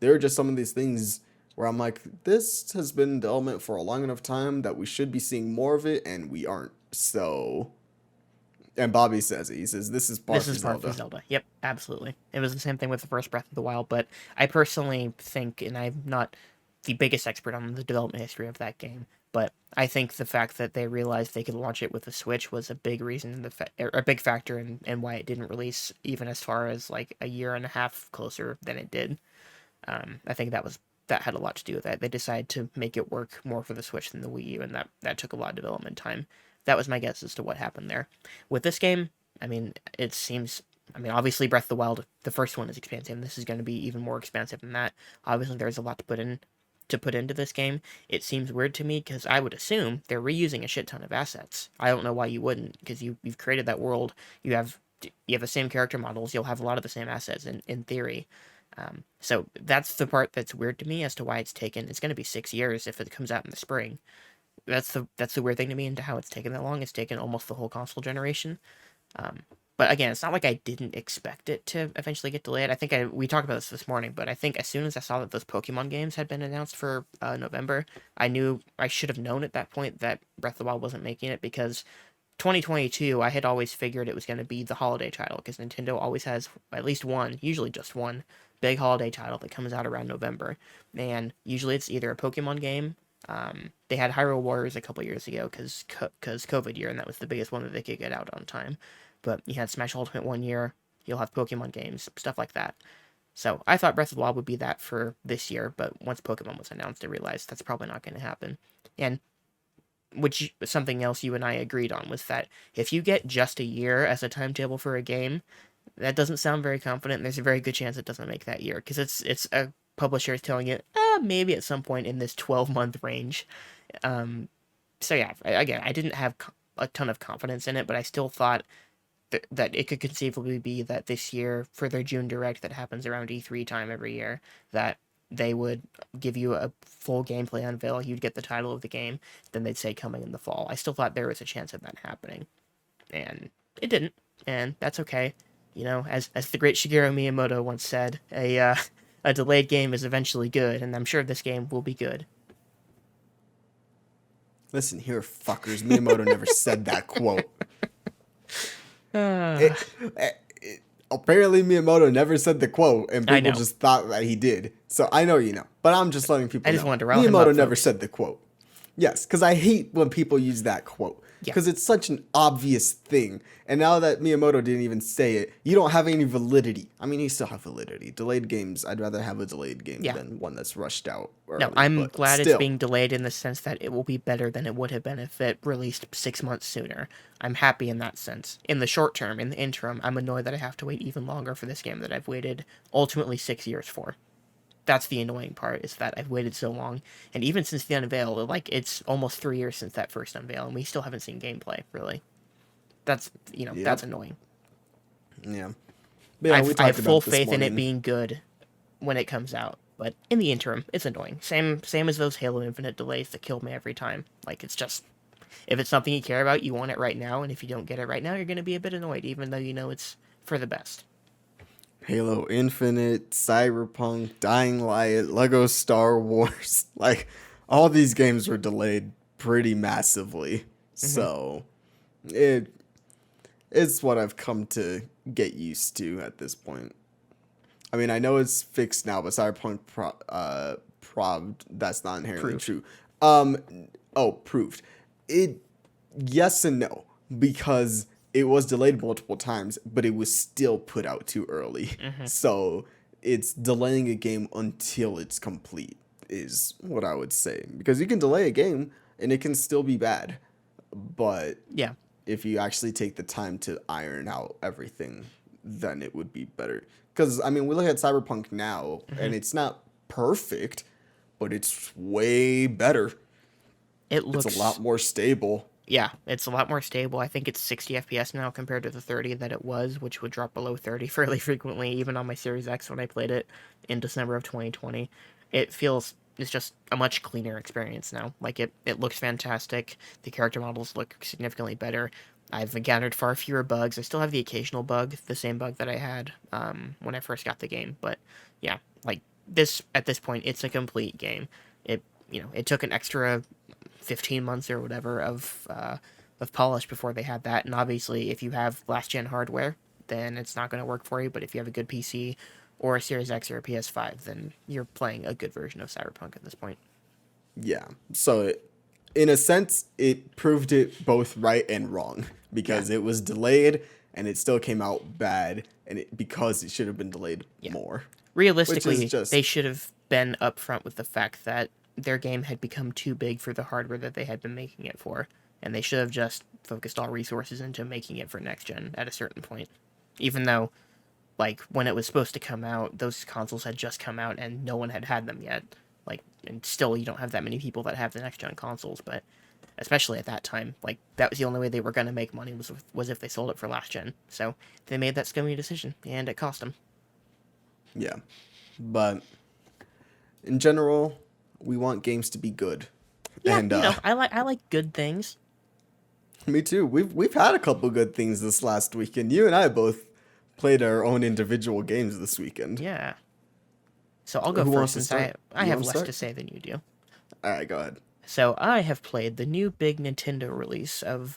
there are just some of these things where I'm like, this has been in development for a long enough time that we should be seeing more of it, and we aren't. So, and Bobby says it. He says, this is part This for is part for Zelda. Zelda. Yep, absolutely. It was the same thing with the first Breath of the Wild, but I personally think, and I'm not the biggest expert on the development history of that game, but I think the fact that they realized they could launch it with the Switch was a big reason, a big factor in why it didn't release even as far as like a year and a half closer than it did. I think that had a lot to do with that. They decided to make it work more for the Switch than the Wii U, and that took a lot of development time. That was my guess as to what happened there. With this game, I mean, it seems. I mean, obviously, Breath of the Wild, the first one is expansive. And this is going to be even more expansive than that. Obviously, there's a lot to put into this game. It seems weird to me because I would assume they're reusing a shit ton of assets. I don't know why you wouldn't, because you've created that world. You have the same character models. You'll have a lot of the same assets in theory. So that's the part that's weird to me as to why it's taken. It's going to be 6 years if it comes out in the spring. That's the weird thing to me into how it's taken that long. It's taken almost the whole console generation. Um, but again, it's not like I didn't expect it to eventually get delayed. I think we talked about this morning, but I think as soon as I saw that those Pokemon games had been announced for November, I knew I should have known at that point that Breath of the Wild wasn't making it, because 2022, I had always figured it was going to be the holiday title, because Nintendo always has at least one, usually just one, big holiday title that comes out around November. And usually it's either a Pokemon game. They had Hyrule Warriors a couple years ago because COVID year, and that was the biggest one that they could get out on time. But you had Smash Ultimate one year. You'll have Pokemon games, stuff like that. So I thought Breath of the Wild would be that for this year, but once Pokemon was announced, I realized that's probably not going to happen. And which something else you and I agreed on was that if you get just a year as a timetable for a game, that doesn't sound very confident. And there's a very good chance it doesn't make that year, because it's a publisher is telling it maybe at some point in this 12-month range. So yeah, again, I didn't have a ton of confidence in it, but I still thought that it could conceivably be that this year, for their June Direct that happens around E3 time every year, that they would give you a full gameplay unveil, you'd get the title of the game, then they'd say coming in the fall. I still thought there was a chance of that happening, and it didn't, and that's okay. As the great Shigeru Miyamoto once said, a delayed game is eventually good, and I'm sure this game will be good. Listen here, fuckers. Miyamoto never said that quote. Uh, Apparently, Miyamoto never said the quote, and I people know. just thought that he did. So I know you know, but I'm just letting I people just know. wanted to rile him Miyamoto up, never folks. said the quote. Yes, because I hate when people use that quote Yeah. because it's such an obvious thing. And now that Miyamoto didn't even say it, you don't have any validity. I mean, you still have validity. Delayed games, I'd rather have a delayed game Yeah. than one that's rushed out No, early. I'm But glad it's still, being delayed in the sense that it will be better than it would have been if it released 6 months sooner. I'm happy in that sense. In the short term, in the interim, I'm annoyed that I have to wait even longer for this game that I've waited ultimately 6 years for. That's the annoying part, is that I've waited so long. And even since the unveil, like, it's almost 3 years since that first unveil, and we still haven't seen gameplay, really. That's yep, annoying. yeah. But yeah, we I have talked full about this faith in it morning. being good when it comes out. But in the interim, it's annoying. Same as those Halo Infinite delays that kill me every time. Like, it's just, if it's something you care about, you want it right now, and if you don't get it right now, you're going to be a bit annoyed, even though you know it's for the best. Halo Infinite, Cyberpunk, Dying Light, Lego Star Wars. Like, all these games were delayed pretty massively. Hmm. So, it it's what I've come to get used to at this point. I mean, I know it's fixed now, but that's not inherently Proved. true. Um, proved. It, yes and no, because it was delayed multiple times, but it was still put out too early. Hmm. So it's delaying a game until it's complete, is what I would say. Because you can delay a game and it can still be bad. But Yeah. if you actually take the time to iron out everything, then it would be better. Because, I mean, we look at Cyberpunk now, Hmm. and it's not perfect, but it's way better. It It's a looks, lot more stable. yeah, it's a lot more stable. I think it's 60 FPS now compared to the 30 that it was, which would drop below 30 fairly frequently, even on my Series X when I played it in December of 2020. It's just a much cleaner experience now. Like, it looks fantastic. The character models look significantly better. I've encountered far fewer bugs. I still have the occasional bug, the same bug that I had when I first got the game. But yeah, like, this at this point, it's a complete game. It it took an extra 15 months or whatever of polish before they had that. And obviously, if you have last gen hardware, then it's not going to work for you. But if you have a good PC or a Series X or a PS5, then you're playing a good version of Cyberpunk at this point. Yeah. So, in a sense, it proved it both right and wrong Yeah, because it was delayed and it still came out bad, and because it should have been delayed yeah. more, which is Realistically, they just, should have been upfront with the fact that their game had become too big for the hardware that they had been making it for, and they should have just focused all resources into making it for next gen at a certain point. Even though, like, when it was supposed to come out, those consoles had just come out and no one had them yet. Like, and still you don't have that many people that have the next gen consoles, but especially at that time, like, that was the only way they were going to make money was if they sold it for last gen. So they made that scummy decision, and it cost them. yeah. But in general, we want games to be good. Yeah, And I like good things. me too. We've had a couple good things this last weekend. You and I both played our own individual games this weekend. Yeah. So I'll go Who first wants to since start? I You have want to less to start? say than you do. All right, go ahead. So I have played the new big Nintendo release of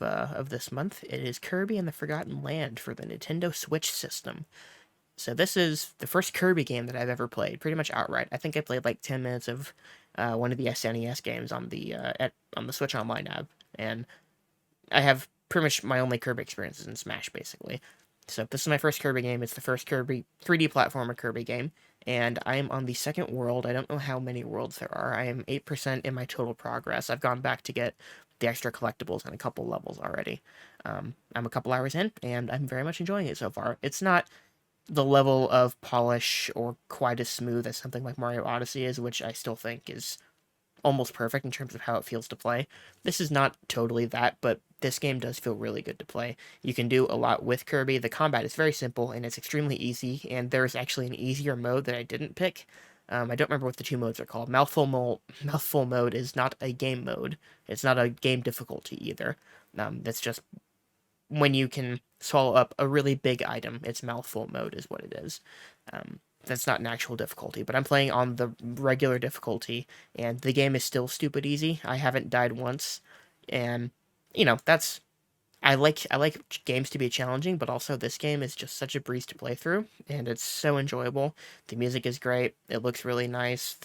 this month. It is Kirby and the Forgotten Land for the Nintendo Switch system. So this is the first Kirby game that I've ever played, pretty much outright. I think I played like 10 minutes of one of the SNES games on the Switch Online app, and I have pretty much my only Kirby experiences in Smash, basically. So this is my first Kirby game. It's the first Kirby 3D platformer Kirby game, and I am on the second world. I don't know how many worlds there are. I am 8% in my total progress. I've gone back to get the extra collectibles and a couple levels already. I'm a couple hours in, and I'm very much enjoying it so far. It's not the level of polish or quite as smooth as something like Mario Odyssey is, which I still think is almost perfect in terms of how it feels to play. This is not totally that, but this game does feel really good to play. You can do a lot with Kirby. The combat is very simple and it's extremely easy, and there's actually an easier mode that I didn't pick. I don't remember what the two modes are called. Mouthful mode is not a game mode. It's not a game difficulty either. That's just when you can swallow up a really big item. It's mouthful mode is what it is. That's not an actual difficulty, but I'm playing on the regular difficulty, and the game is still stupid easy. I haven't died once, and that's I like games to be challenging, but also this game is just such a breeze to play through, and it's so enjoyable. The music is great. It looks really nice.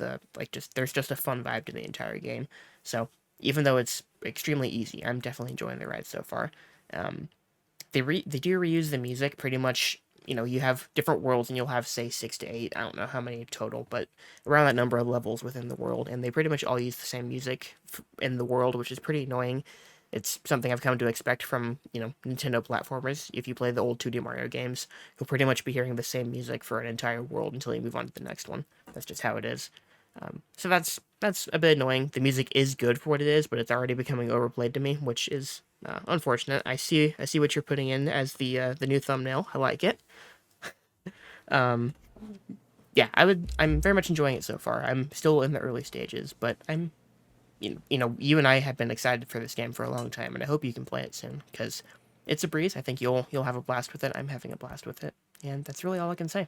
There's just a fun vibe to the entire game. So even though it's extremely easy. I'm definitely enjoying the ride so far. Um, they do reuse the music pretty much. You know, you have different worlds, and you'll have say 6 to 8. I don't know how many total, but around that number of levels within the world, and they pretty much all use the same music in the world, which is pretty annoying. It's something I've come to expect from, Nintendo platformers. If you play the old 2D Mario games, you'll pretty much be hearing the same music for an entire world until you move on to the next one. That's just how it is. So that's a bit annoying. The music is good for what it is, but it's already becoming overplayed to me, which is unfortunate. I see what you're putting in as the new thumbnail. I like it. Um, yeah, I'm very much enjoying it so far. I'm still in the early stages, but you and I have been excited for this game for a long time, and I hope you can play it soon because it's a breeze. I think you'll have a blast with it. I'm having a blast with it, and that's really all I can say.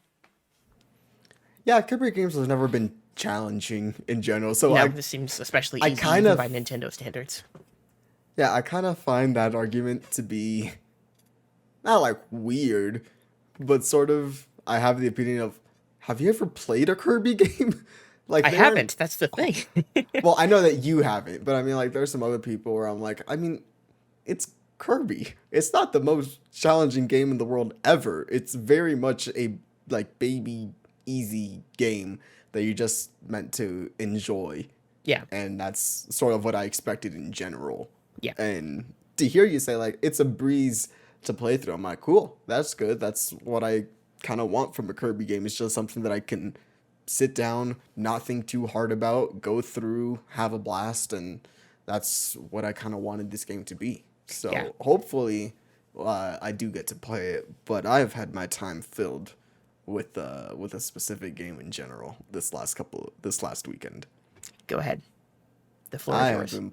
Yeah, Kirby games has never been challenging in general. So No, this seems especially I easy kind even of by Nintendo standards. yeah, I kind of find that argument to be not like weird, but sort of I have the opinion of, have you ever played a Kirby game? Like I they aren't. haven't. That's the thing. Well, I know that you haven't, but I mean, like, there's some other people where I'm like, I mean, it's Kirby. It's not the most challenging game in the world ever. It's very much a like baby easy game that you just meant to enjoy, Yeah, and that's sort of what I expected in general. yeah, And to hear you say like it's a breeze to play through, I'm like, cool, that's good. That's what I kind of want from a Kirby game. It's just something that I can sit down, not think too hard about, go through, have a blast, and that's what I kind of wanted this game to be. yeah. So hopefully, I do get to play it. But I've had my time filled with a specific game in general this last weekend. Go ahead. The floor I is have yours. been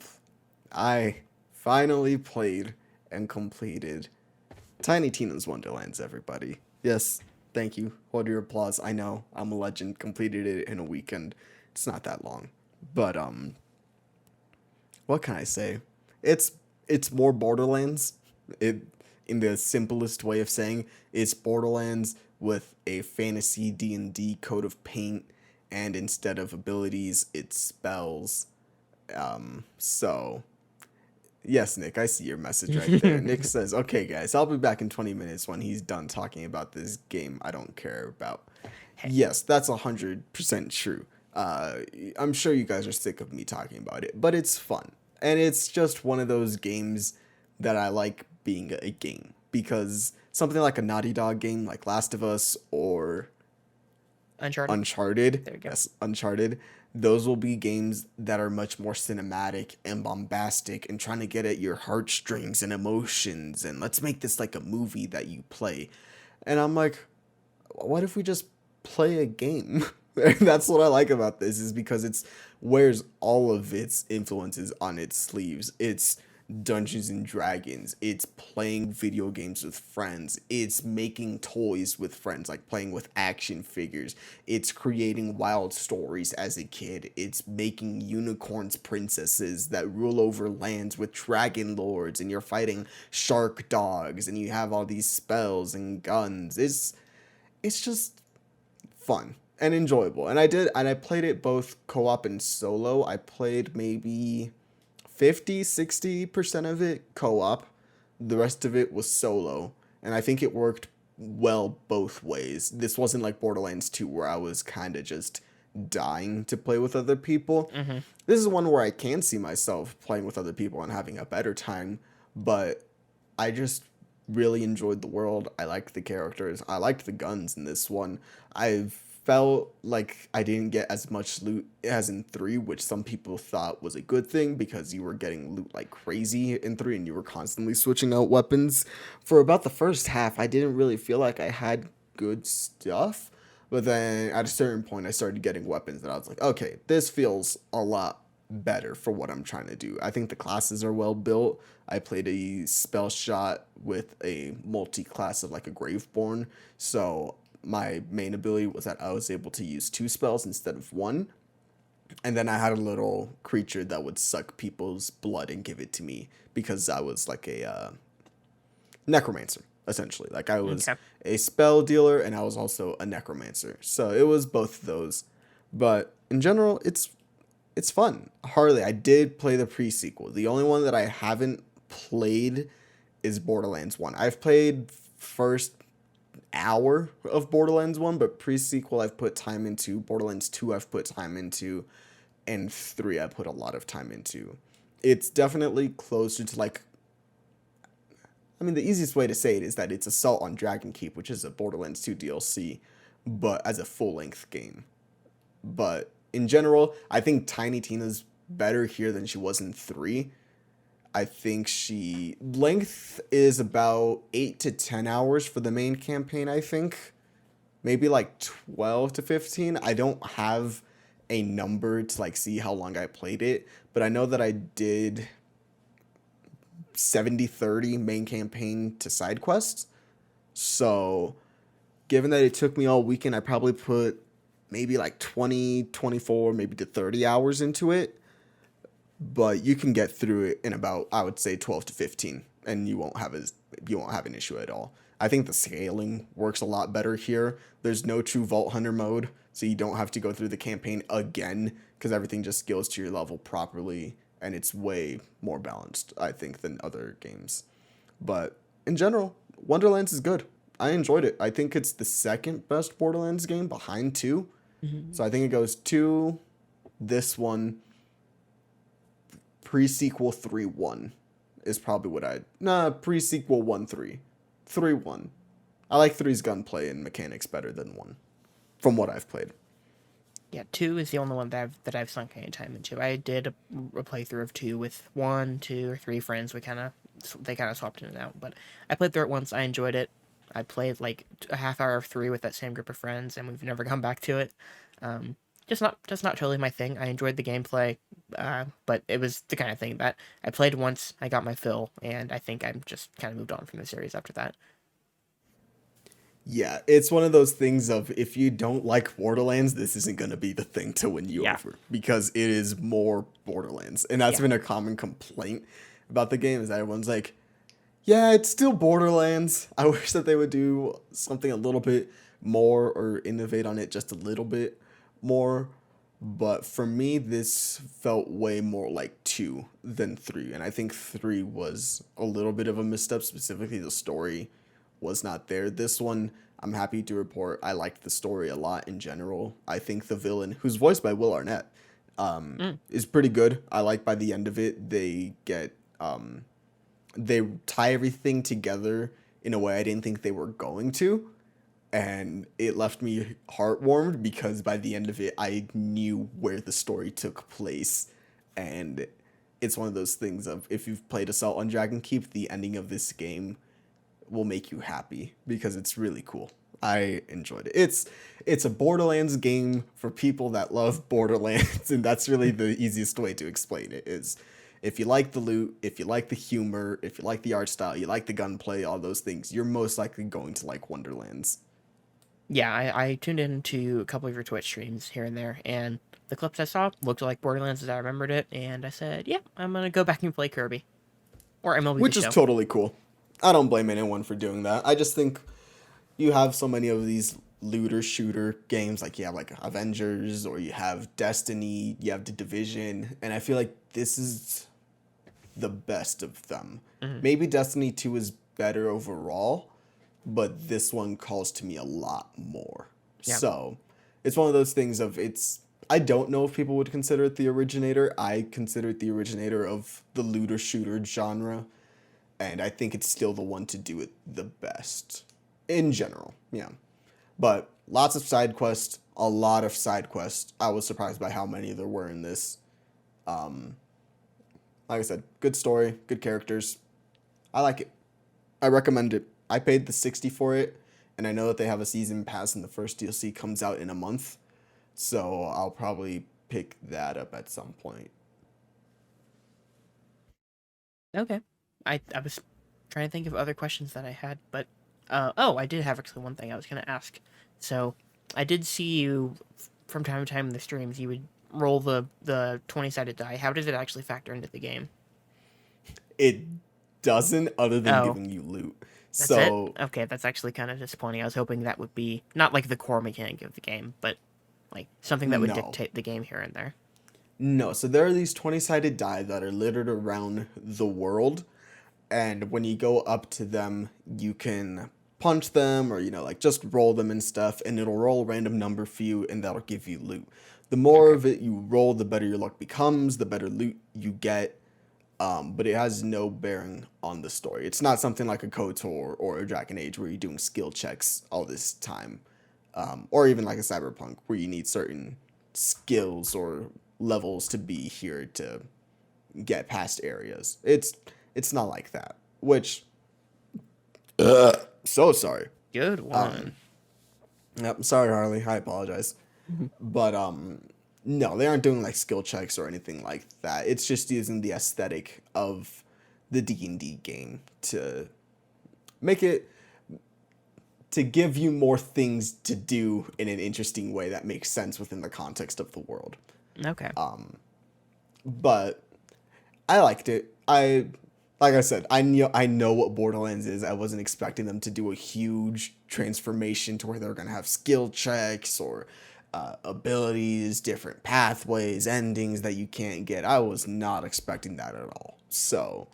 I finally played and completed Tiny Tina's Wonderlands, everybody. Yes, thank you. Hold your applause. I know, I'm a legend. Completed it in a weekend. It's not that long. But what can I say? It's more Borderlands. It in the simplest way of saying, it's Borderlands with a fantasy D&D coat of paint, and instead of abilities, it's spells. So yes, Nick, I see your message right there. Nick says, okay, guys, I'll be back in 20 minutes when he's done talking about this game I don't care about. Hey, Yes, that's 100% true. I'm sure you guys are sick of me talking about it, but it's fun. And it's just one of those games that I like being a game. Because something like a Naughty Dog game like Last of Us or Uncharted. Uncharted, There you go. yes, Uncharted, those will be games that are much more cinematic and bombastic and trying to get at your heartstrings and emotions and let's make this like a movie that you play. And I'm like, what if we just play a game? That's what I like about this, is because it's wears all of its influences on its sleeves. It's Dungeons and Dragons. It's playing video games with friends. It's making toys with friends, like playing with action figures. It's creating wild stories as a kid. It's making unicorns princesses that rule over lands with dragon lords, and you're fighting shark dogs, and you have all these spells and guns. It's just fun and enjoyable. And I played it both co-op and solo. I played maybe 50-60% of it co-op. The rest of it was solo. And I think it worked well both ways. This wasn't like Borderlands 2 where I was kind of just dying to play with other people. Mm-hmm. This is one where I can see myself playing with other people and having a better time, but I just really enjoyed the world. I liked the characters. I liked the guns in this one. I felt like I didn't get as much loot as in 3, which some people thought was a good thing because you were getting loot like crazy in 3 and you were constantly switching out weapons. For about the first half, I didn't really feel like I had good stuff. But then at a certain point, I started getting weapons that I was like, okay, this feels a lot better for what I'm trying to do. I think the classes are well built. I played a spell shot with a multi-class of like a Graveborn. So my main ability was that I was able to use 2 spells instead of 1. And then I had a little creature that would suck people's blood and give it to me because I was like a necromancer, essentially. Like I was Okay. a spell dealer and I was also a necromancer. So it was both of those. But in general, It's fun. Harley, I did play the pre-sequel. The only one that I haven't played is Borderlands 1. I've played first hour of Borderlands 1, but pre-sequel I've put time into. Borderlands 2 I've put time into, and 3 I put a lot of time into. It's definitely closer to like, I mean, the easiest way to say it is that it's Assault on Dragon Keep, which is a Borderlands 2 DLC, but as a full-length game. But in general, I think Tiny Tina's better here than she was in 3. I think she length is about 8 to 10 hours for the main campaign, I think. Maybe like 12 to 15. I don't have a number to like see how long I played it, but I know that I did 70-30 main campaign to side quests. So, given that it took me all weekend, I probably put maybe like 20, 24, maybe to 30 hours into it. But you can get through it in about, I would say, 12 to 15, and you won't have an issue at all. I think the scaling works a lot better here. There's no true Vault Hunter mode, so you don't have to go through the campaign again because everything just scales to your level properly, and it's way more balanced, I think, than other games. But in general, Wonderlands is good. I enjoyed it. I think it's the second best Borderlands game behind 2. Mm-hmm. So I think it goes 2, this one, pre-sequel 3-1 is probably what pre-sequel 1-3. 3-1. I like 3's gunplay and mechanics better than 1, from what I've played. Yeah, 2 is the only one that I've sunk any time into. I did a playthrough of 2 with 1, 2, or 3 friends. They kind of swapped in and out, but I played through it once. I enjoyed it. I played like a half hour of 3 with that same group of friends, and we've never come back to it. Just not totally my thing. I enjoyed the gameplay, but it was the kind of thing that I played once, I got my fill, and I think I'm just kind of moved on from the series after that. Yeah, it's one of those things of if you don't like Borderlands, this isn't going to be the thing to win you Yeah. over because it is more Borderlands. And that's Yeah. been a common complaint about the game is that everyone's like, yeah, it's still Borderlands. I wish that they would do something a little bit more or innovate on it just a little bit more. But for me, this felt way more like 2 than 3. And I think 3 was a little bit of a misstep, specifically the story was not there. This one, I'm happy to report, I liked the story a lot in general. I think the villain, who's voiced by Will Arnett, is pretty good. I like by the end of it, they tie everything together in a way I didn't think they were going to. And it left me heartwarmed because by the end of it, I knew where the story took place. And it's one of those things of if you've played Assault on Dragon Keep, the ending of this game will make you happy because it's really cool. I enjoyed it. It's a Borderlands game for people that love Borderlands, and that's really the easiest way to explain it is if you like the loot, if you like the humor, if you like the art style, you like the gunplay, all those things, you're most likely going to like Wonderlands. Yeah, I tuned into a couple of your Twitch streams here and there, and the clips I saw looked like Borderlands as I remembered it, and I said, yeah, I'm going to go back and play Kirby. Or MLB Which The is Show. totally cool. I don't blame anyone for doing that. I just think you have so many of these looter shooter games, like you have like Avengers or you have Destiny, you have The Division, and I feel like this is the best of them. Mhm. Maybe Destiny 2 is better overall, but this one calls to me a lot more. Yeah. So it's one of those things of I don't know if people would consider it the originator. I consider it the originator of the looter shooter genre. And I think it's still the one to do it the best in general. Yeah. But lots of side quests, a lot of side quests. I was surprised by how many there were in this. Like I said, good story, good characters. I like it. I recommend it. I paid the 60 for it, and I know that they have a season pass and the first DLC comes out in a month. So I'll probably pick that up at some point. Okay. I was trying to think of other questions that I had, but I did have actually one thing I was going to ask. So I did see you from time to time in the streams. You would roll the 20-sided die. How did it actually factor into the game? It doesn't, other than Oh. giving you loot. That's So it? Okay, that's actually kind of disappointing. I was hoping that would be not like the core mechanic of the game, but like something that would No. dictate the game here and there. No, so there are these 20-sided die that are littered around the world, and when you go up to them, you can punch them or, like just roll them and stuff, and it'll roll a random number for you, and that'll give you loot. The more Okay. of it you roll, the better your luck becomes, the better loot you get, but it has no bearing on the story. It's not something like a KOTOR or a Dragon Age where you're doing skill checks all this time, or even like a Cyberpunk where you need certain skills or levels to be here to get past areas. It's not like that. Which, so sorry. Good one. Yep, sorry, Harley. I apologize. Mhm. But no, they aren't doing like skill checks or anything like that. It's just using the aesthetic of the D&D game to make it to give you more things to do in an interesting way that makes sense within the context of the world. Okay. But I liked it. Like I said, I know what Borderlands is. I wasn't expecting them to do a huge transformation to where they're gonna have skill checks or abilities, different pathways, endings that you can't get. I was not expecting that at all. So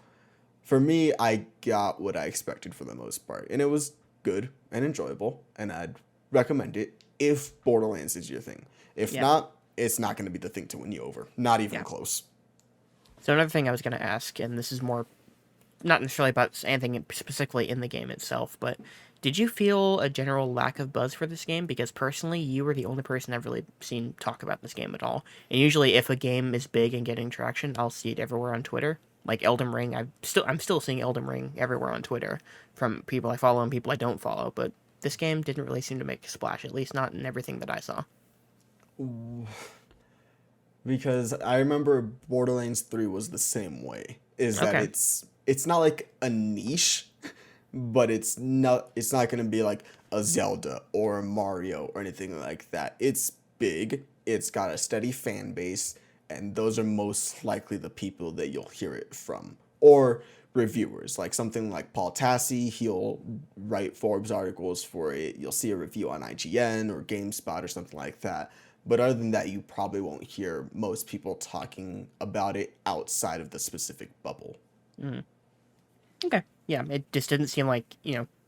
for me, I got what I expected for the most part, and it was good and enjoyable, and I'd recommend it if Borderlands is your thing. If Yeah. not, it's not going to be the thing to win you over. Not even Yeah. close. So another thing I was going to ask, and this is more not necessarily about anything specifically in the game itself, but did you feel a general lack of buzz for this game? Because personally, you were the only person I've really seen talk about this game at all. And usually, if a game is big and getting traction, I'll see it everywhere on Twitter. Like Elden Ring, I'm still seeing Elden Ring everywhere on Twitter from people I follow and people I don't follow. But this game didn't really seem to make a splash, at least not in everything that I saw. Because I remember Borderlands 3 was the same way. Is that Okay. it's not like a niche, but it's not going to be like a Zelda or a Mario or anything like that. It's big, it's got a steady fan base, and those are most likely the people that you'll hear it from. Or reviewers, like something like Paul Tassi, he'll write Forbes articles for it. You'll see a review on IGN or GameSpot or something like that. But other than that, you probably won't hear most people talking about it outside of the specific bubble. Okay. Yeah, it just didn't seem like,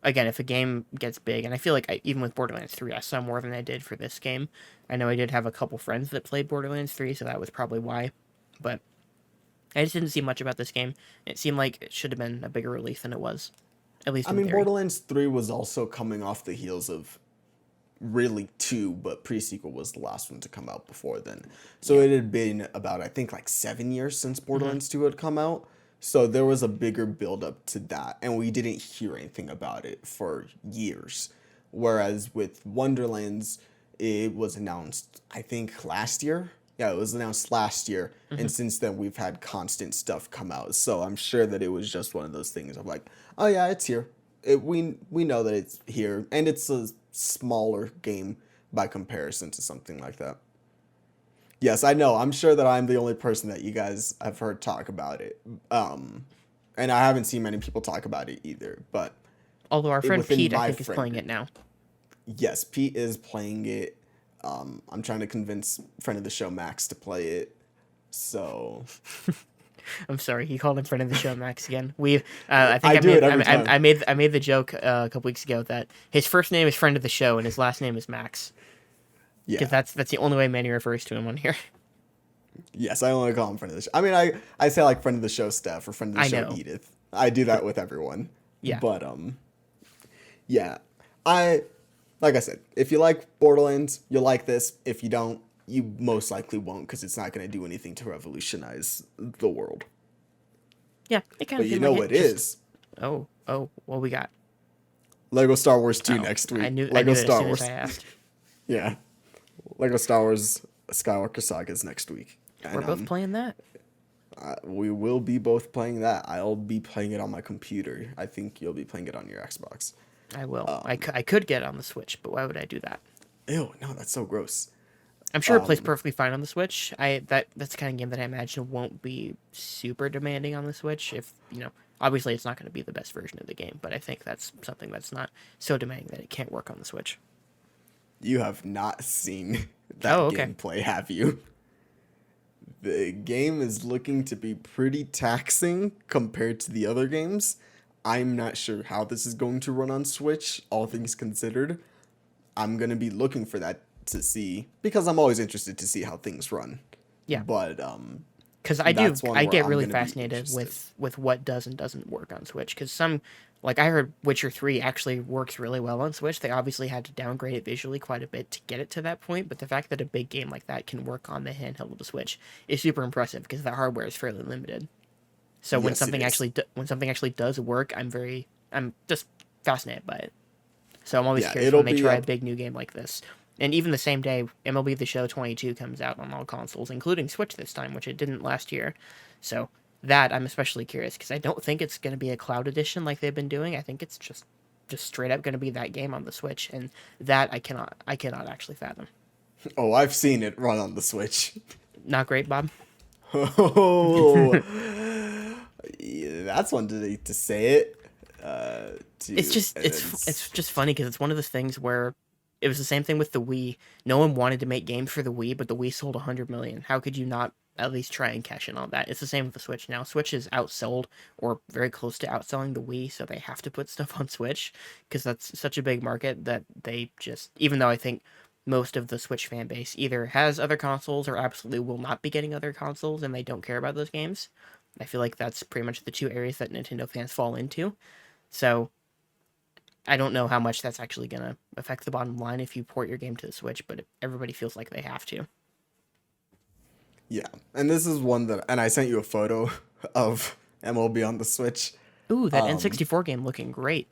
again, if a game gets big, and I feel like even with Borderlands 3, I saw more than I did for this game. I know I did have a couple friends that played Borderlands 3, so that was probably why. But I just didn't see much about this game. It seemed like it should have been a bigger release than it was, at least I in mean, theory. Borderlands 3 was also coming off the heels of really 2, but pre-sequel was the last one to come out before then. So Yeah. it had been about, I think, like 7 years since Hmm. Borderlands 2 had come out. So there was a bigger build up to that, and we didn't hear anything about it for years. Whereas with Wonderlands, it was announced, I think, last year. Yeah, it was announced last year, Hmm. and since then we've had constant stuff come out. So I'm sure that it was just one of those things of like, oh yeah, it's here. We know that it's here, and it's a smaller game by comparison to something like that. Yes, I know. I'm sure that I'm the only person that you guys have heard talk about it. And I haven't seen many people talk about it either. But Although our friend within Pete, I my think, is friend playing it group, now. yes, Pete is playing it. I'm trying to convince friend of the show Max to play it. So I'm sorry, he called him friend of the show Max again. I think I I do it made every time. I made the joke a couple weeks ago that his first name is friend of the show and his last name is Max, because Yeah. that's the only way Manny refers to him on here. Yes, I only call him friend of the show. I mean, I say like friend of the show Steph or friend of the I show know. Edith. I do that with everyone. Yeah. But yeah. I like I said, if you like Borderlands, you'll like this. If you don't, you most likely won't because it's not going to do anything to revolutionize the world. Yeah, it kind But of you seemed know like what it just. is? What we got? Lego Star Wars 2 Oh, next I week. knew Lego it as Star soon as Wars. I asked. Yeah. Lego Star Wars Skywalker Saga is next week. We're And both playing that. we will be both playing that. I'll be playing it on my computer. I think you'll be playing it on your Xbox. I will. I could get it on the Switch, but why would I do that? Ew, no, that's so gross. I'm sure it plays perfectly fine on the Switch. That's the kind of game that I imagine won't be super demanding on the Switch. If obviously it's not going to be the best version of the game, but I think that's something that's not so demanding that it can't work on the Switch. You have not seen that Oh, okay. gameplay, have you? The game is looking to be pretty taxing compared to the other games. I'm not sure how this is going to run on Switch, all things considered. I'm going to be looking for that to see because I'm always interested to see how things run. Yeah, But because that's one I where get I'm really going to be fascinated interested. with what does and doesn't work on Switch. Because some, like I heard, Witcher 3 actually works really well on Switch. They obviously had to downgrade it visually quite a bit to get it to that point, but the fact that a big game like that can work on the handheld of the Switch is super impressive because the hardware is fairly limited. So Yes, it is. when something actually does work, I'm just fascinated by it. So I'm always Yeah, curious it'll when they be try a up. big new game like this. And even the same day, MLB The Show 22 comes out on all consoles, including Switch this time, which it didn't last year. So that I'm especially curious because I don't think it's going to be a cloud edition like they've been doing. I think it's just straight up going to be that game on the Switch, and that I cannot actually fathom. Oh, I've seen it run on the Switch. Not great, Bob. Oh, yeah, that's one to say it. It's To just it's just funny because it's one of those things where it was the same thing with the Wii. No one wanted to make games for the Wii, but the Wii sold 100 million. How could you not at least try and cash in on that? It's the same with the Switch now. Switch is outsold or very close to outselling the Wii, so they have to put stuff on Switch because that's such a big market that they just, even though I think most of the Switch fan base either has other consoles or absolutely will not be getting other consoles and they don't care about those games. I feel like that's pretty much the two areas that Nintendo fans fall into. So I don't know how much that's actually going to affect the bottom line if you port your game to the Switch, but everybody feels like they have to. Yeah, and this is one that, and I sent you a photo of MLB on the Switch. Ooh, that N64 game looking great.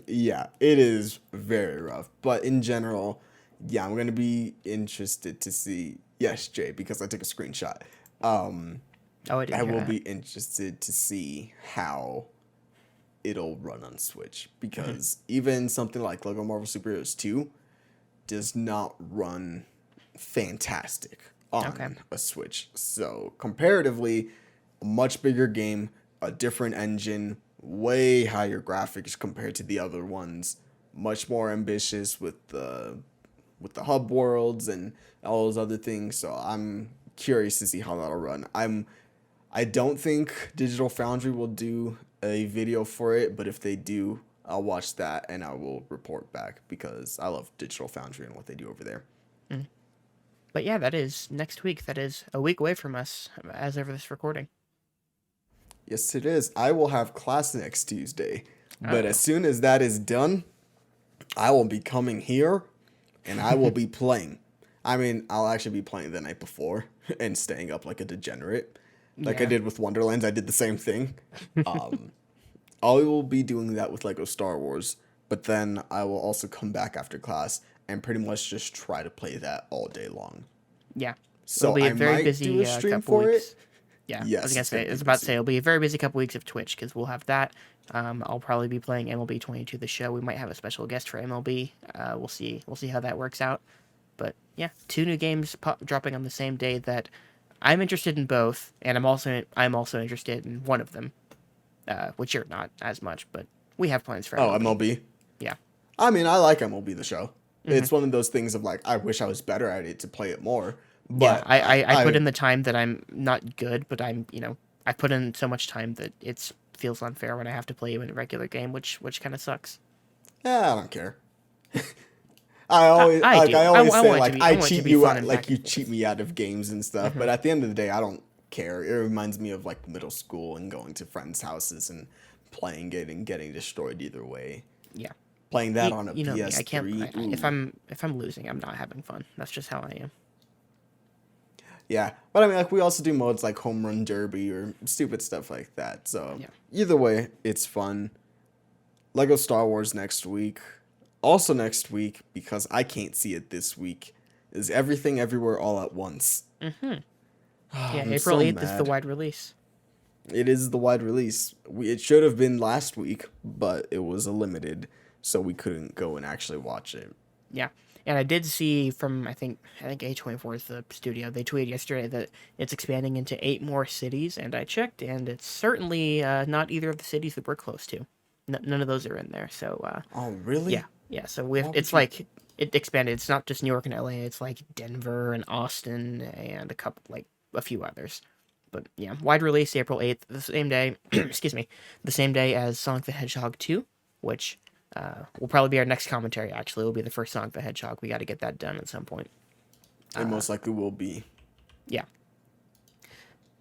Yeah, it is very rough, but in general, yeah, I'm gonna be interested to see. Yes, Jay, because I took a screenshot. Um, Oh, I didn't I hear will that. be interested to see how it'll run on Switch because even something like Lego Marvel Superheroes 2 does not run fantastic Okay. on a Switch. So, comparatively, a much bigger game, a different engine, way higher graphics compared to the other ones, much more ambitious with the hub worlds and all those other things. So, I'm curious to see how that'll run. I don't think Digital Foundry will do a video for it, but if they do, I'll watch that and I will report back because I love Digital Foundry and what they do over there. Mm. But yeah, that is next week. That is a week away from us as of this recording. Yes, it is. I will have class next Tuesday, but as Oh. soon as that is done, I will be coming here and I will be playing. I mean, I'll actually be playing the night before and staying up like a degenerate. Like I Yeah. did with Wonderlands, I did the same thing. I will be doing that with Lego Star Wars, but then I will also come back after class and pretty much just try to play that all day long. Yeah. It'll So be a I very might do busy a stream couple for it. weeks. Yeah, I was Yes, gonna it's say, gonna I be was about to say busy. it'll be a very busy couple weeks of Twitch because we'll have that. I'll probably be playing MLB 22 the show. We might have a special guest for MLB. We'll see. We'll see how that works out. But yeah, two new games dropping on the same day that I'm interested in both, and I'm also interested in one of them, which you're not as much, but we have plans for Oh, MLB. MLB. Yeah. I mean, I like MLB the show. Hmm. It's one of those things of like, I wish I was better at it to play it more. Yeah, But I put in the time that I'm not good, but I put in so much time that it feels unfair when I have to play you in a regular game, which kind of sucks. yeah, I don't care. I always I do. I always I say want it to like be I to cheat be you fun out, and back like you and cheat forth. me out of games and stuff. But at the end of the day, I don't care. It reminds me of like middle school and going to friends' houses and playing it and getting destroyed either way. Yeah, Playing that on a you know me. I can't. PS3. If Ooh. I'm losing, I'm not having fun. That's just how I am. Yeah, but I mean, like we also do modes like home run derby or stupid stuff like that. So Yeah. either way, it's fun. Lego Star Wars next week. Also next week, because I can't see it this week, is Everything Everywhere All at Once. Mm-hmm. Yeah, I'm April so 8th is the mad. wide release. It is the wide release. It should have been last week, but it was a limited, so we couldn't go and actually watch it. Yeah. And I did see from I think A24 is the studio. They tweeted yesterday that it's expanding into 8 more cities, and I checked, and it's certainly not either of the cities that we're close to. None of those are in there. So Oh, yeah, really? yeah. So Why would it's you? like it expanded. It's not just New York and LA. It's like Denver and Austin and a couple like a few others. But yeah, wide release April 8th, the same day, excuse me, the same day as Sonic the Hedgehog 2, which will probably be our next commentary, actually. It will be the first Sonic the Hedgehog. We got to get that done at some point. It most likely will be. Yeah.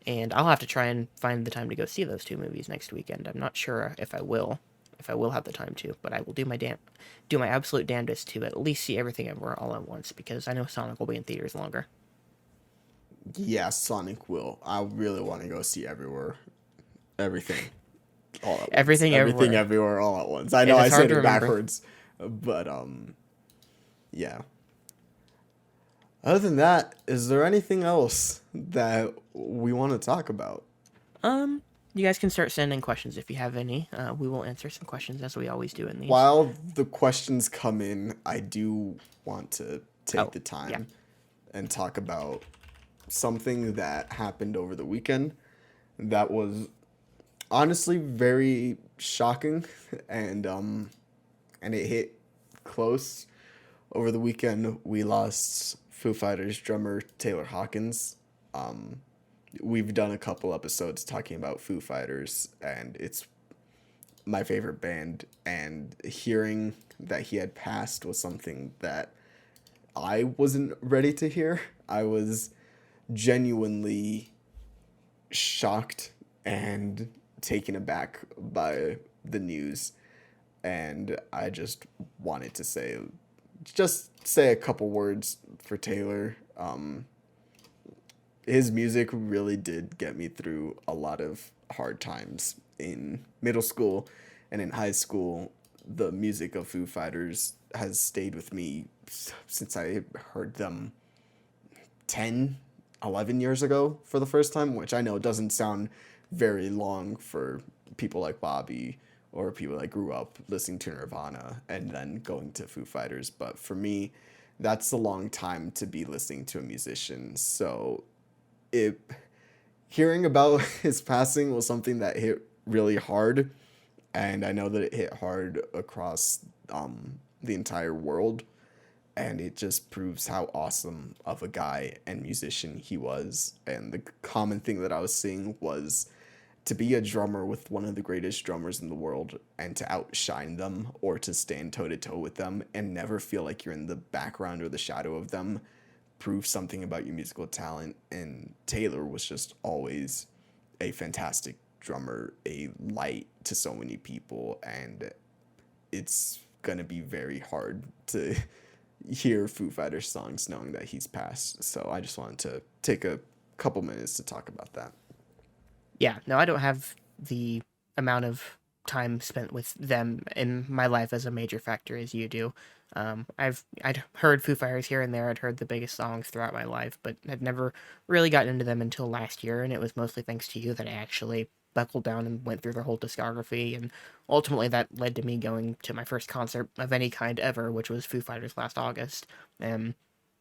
And I'll have to try and find the time to go see those two movies next weekend. I'm not sure if I will have the time to, but I will do my absolute damnedest to at least see everything everywhere all at once, because I know Sonic will be in theaters longer. Yeah, Sonic will. I really want to go see everything, all at once. Everything everywhere. Everywhere, all at once. I know I said it backwards, but yeah. Other than that, is there anything else that we want to talk about? You guys can start sending questions if you have any. We will answer some questions as we always do in these. While the questions come in, I do want to take the time and talk about something that happened over the weekend that was honestly very shocking, and it hit close. Over the weekend, we lost Foo Fighters drummer Taylor Hawkins. We've done a couple episodes talking about Foo Fighters, and it's my favorite band, and hearing that he had passed was something that I wasn't ready to hear. I was genuinely shocked and taken aback by the news, and I just wanted to say a couple words for Taylor. His music really did get me through a lot of hard times in middle school and in high school. The music of Foo Fighters has stayed with me since I heard them 10, 11 years ago for the first time, which I know doesn't sound very long for people like Bobby or people that grew up listening to Nirvana and then going to Foo Fighters. But for me, that's a long time to be listening to a musician. So hearing about his passing was something that hit really hard, and I know that it hit hard across the entire world, and it just proves how awesome of a guy and musician he was. And the common thing that I was seeing was to be a drummer with one of the greatest drummers in the world and to outshine them or to stand toe to toe with them and never feel like you're in the background or the shadow of them proves something about your musical talent. And Taylor was just always a fantastic drummer, a light to so many people, and it's gonna be very hard to hear Foo Fighters songs knowing that he's passed. So I just wanted to take a couple minutes to talk about that. Yeah, no, I don't have the amount of time spent with them in my life as a major factor as you do. I'd heard Foo Fighters here and there. I'd heard the biggest songs throughout my life, but had never really gotten into them until last year, and it was mostly thanks to you that I actually buckled down and went through their whole discography, and ultimately that led to me going to my first concert of any kind ever, which was Foo Fighters last August. And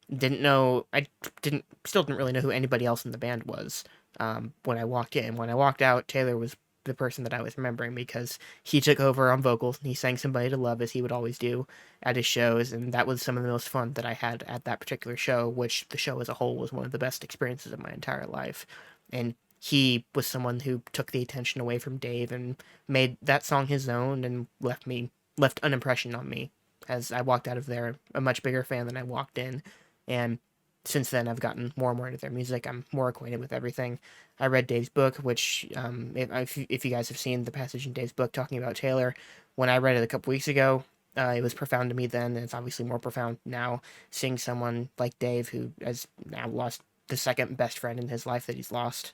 still didn't really know who anybody else in the band was when I walked in. When I walked out, Taylor was the person that I was remembering because he took over on vocals and he sang Somebody to Love as he would always do at his shows, and that was some of the most fun that I had at that particular show, which the show as a whole was one of the best experiences of my entire life. And he was someone who took the attention away from Dave and made that song his own and left an impression on me as I walked out of there a much bigger fan than I walked in. And since then, I've gotten more and more into their music. I'm more acquainted with everything. I read Dave's book, which, if you guys have seen the passage in Dave's book talking about Taylor, when I read it a couple weeks ago, it was profound to me then, and it's obviously more profound now, seeing someone like Dave, who has now lost the second best friend in his life that he's lost.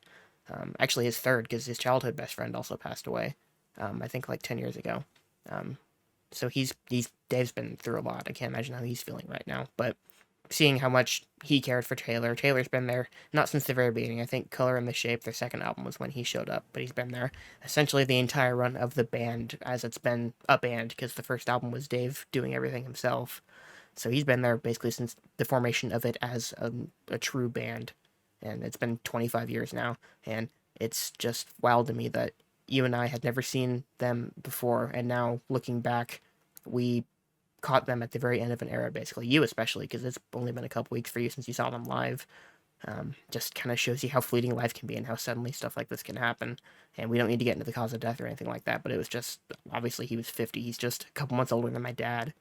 Actually, his third, because his childhood best friend also passed away, I think like 10 years ago. So Dave's been through a lot. I can't imagine how he's feeling right now, but seeing how much he cared for Taylor. Taylor's been there, not since the very beginning. I think Color and the Shape, their second album, was when he showed up, but he's been there essentially the entire run of the band, as it's been a band, because the first album was Dave doing everything himself. So he's been there basically since the formation of it as a true band, and it's been 25 years now, and it's just wild to me that you and I had never seen them before, and now, looking back, we caught them at the very end of an era, basically. You especially, because it's only been a couple weeks for you since you saw them live. Just kind of shows you how fleeting life can be and how suddenly stuff like this can happen. And we don't need to get into the cause of death or anything like that, but it was just, obviously he was 50. He's just a couple months older than my dad.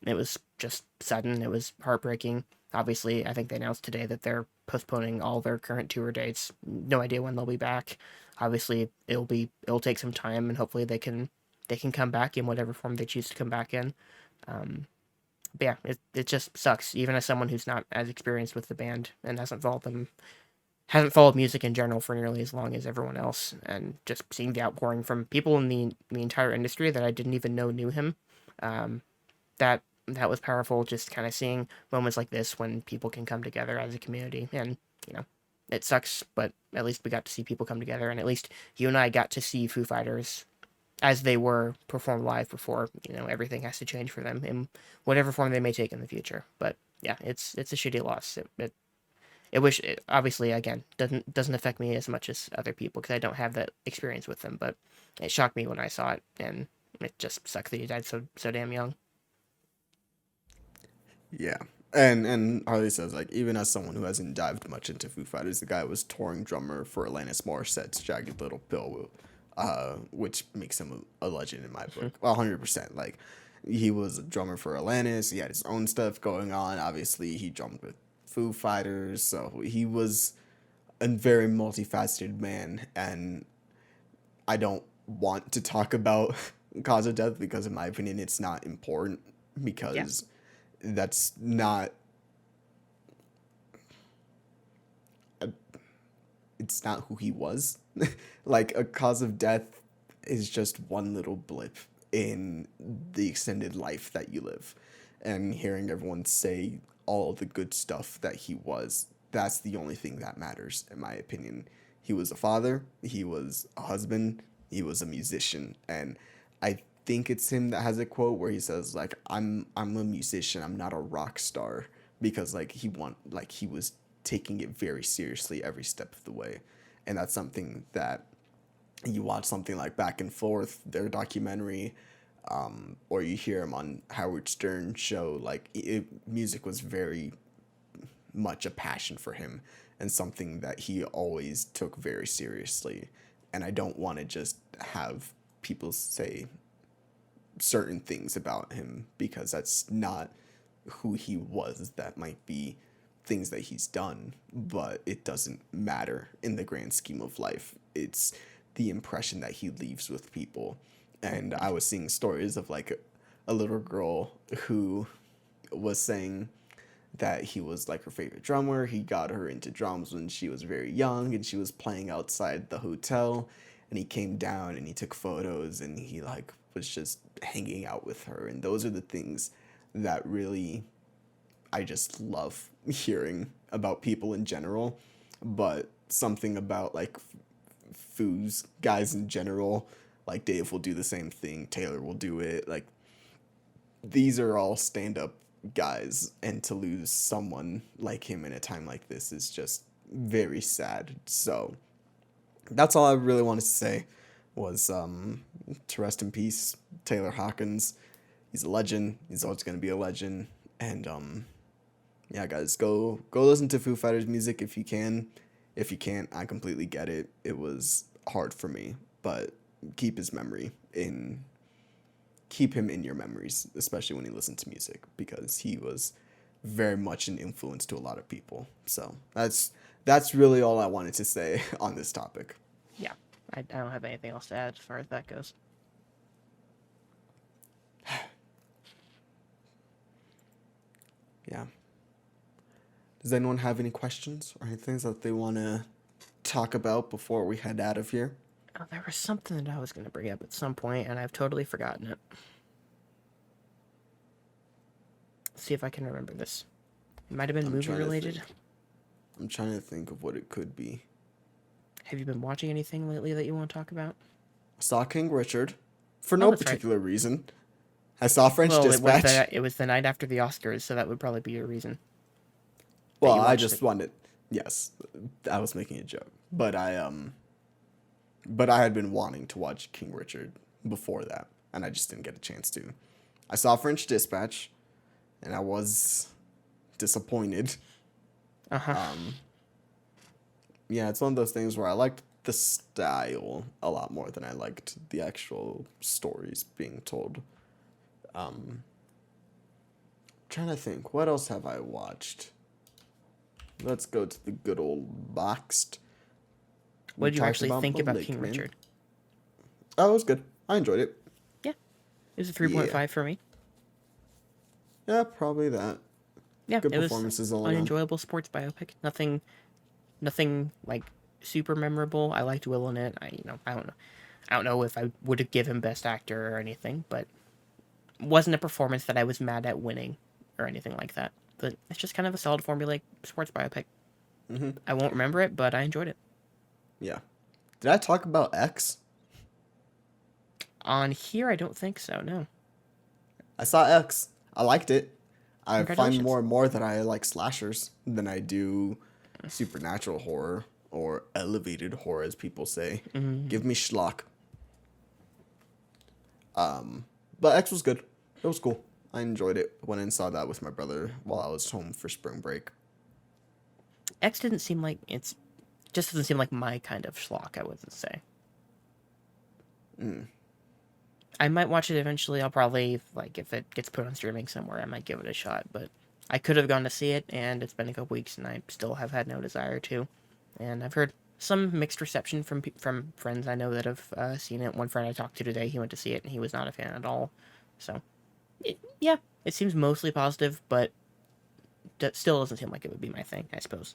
It was just sudden. It was heartbreaking. Obviously, I think they announced today that they're postponing all their current tour dates. No idea when they'll be back. Obviously, it'll take some time, and hopefully they can come back in whatever form they choose to come back in. Um, but yeah, it just sucks. Even as someone who's not as experienced with the band and hasn't followed music in general for nearly as long as everyone else, and just seeing the outpouring from people in the entire industry that I didn't even know knew him. Um, that was powerful. Just kind of seeing moments like this when people can come together as a community, and you know, it sucks, but at least we got to see people come together, and at least you and I got to see Foo Fighters as they were perform live before. Everything has to change for them in whatever form they may take in the future. But yeah, it's a shitty loss. Obviously, again, doesn't affect me as much as other people because I don't have that experience with them. But it shocked me when I saw it, and it just sucks that he died so damn young. Yeah. And Harley says, like, even as someone who hasn't dived much into Foo Fighters, the guy was touring drummer for Alanis Morissette's Jagged Little Pill, which makes him a legend in my book. 100%. Like, he was a drummer for Alanis. He had his own stuff going on. Obviously, he drummed with Foo Fighters. So he was a very multifaceted man. And I don't want to talk about cause of death because, in my opinion, it's not important Yeah. because that's not it's not who he was. Like, a cause of death is just one little blip in the extended life that you live. And hearing everyone say all the good stuff that he was, that's the only thing that matters, in my opinion. He was a father, he was a husband, he was a musician. And I think it's him that has a quote where he says, like, I'm a musician, I'm not a rock star. Because he was taking it very seriously every step of the way. And that's something that you watch something like Back and Forth, their documentary, or you hear him on Howard Stern's show. Like, music was very much a passion for him and something that he always took very seriously. And I don't want to just have people say certain things about him because that's not who he was. That might be things that he's done, but it doesn't matter in the grand scheme of life. It's the impression that he leaves with people. And I was seeing stories of, like, a little girl who was saying that he was, like, her favorite drummer. He got her into drums when she was very young and she was playing outside the hotel, and he came down and he took photos and he, like, was just hanging out with her. And those are the things that really I just love hearing about people in general. But something about, like, Foo's guys in general, like, Dave will do the same thing, Taylor will do it. Like, these are all stand-up guys, and to lose someone like him in a time like this is just very sad. So that's all I really wanted to say was to rest in peace, Taylor Hawkins. He's a legend. He's always gonna be a legend. And yeah, guys, go listen to Foo Fighters music if you can. If you can't, I completely get it. It was hard for me, but keep him in your memories, especially when you listen to music, because he was very much an influence to a lot of people. So that's really all I wanted to say on this topic. Yeah, I don't have anything else to add as far as that goes. Yeah. Does anyone have any questions or anything that they want to talk about before we head out of here? Oh, there was something that I was going to bring up at some point, and I've totally forgotten it. Let's see if I can remember this. It might have been movie related. I'm trying to think of what it could be. Have you been watching anything lately that you want to talk about? I saw King Richard for no particular reason. I saw French Dispatch. It was the night after the Oscars, so that would probably be your reason. Well, I just wanted. Yes, I was making a joke, but I had been wanting to watch King Richard before that, and I just didn't get a chance to. I saw French Dispatch, and I was disappointed. Yeah, it's one of those things where I liked the style a lot more than I liked the actual stories being told. Trying to think, what else have I watched? Let's go to the good old boxed. What We did you talked actually about think about King Malignant. Richard? Oh, it was good. I enjoyed it. Yeah, it was a Yeah. 3.5 for me. Yeah, probably that. Yeah, Good it was performances all around. unenjoyable sports biopic. Nothing like super memorable. I liked Will in it. I don't know if I would have given Best Actor or anything, but it wasn't a performance that I was mad at winning or anything like that. But it's just kind of a solid formulaic sports biopic. Mm-hmm. I won't remember it, but I enjoyed it. Yeah. Did I talk about X? On here, I don't think so. No. I saw X. I liked it. I find Congratulations. more and more that I like slashers than I do supernatural horror or elevated horror, as people say. Mm-hmm. Give me schlock. But X was good. It was cool. I enjoyed it. Went and saw that with my brother while I was home for spring break. X didn't seem like just doesn't seem like my kind of schlock. I would say. I might watch it eventually. I'll probably like if it gets put on streaming somewhere, I might give it a shot. But I could have gone to see it, and it's been a couple weeks, and I still have had no desire to. And I've heard some mixed reception from friends I know that have seen it. One friend I talked to today, he went to see it, and he was not a fan at all. So, yeah, it seems mostly positive, but that still doesn't seem like it would be my thing. I suppose.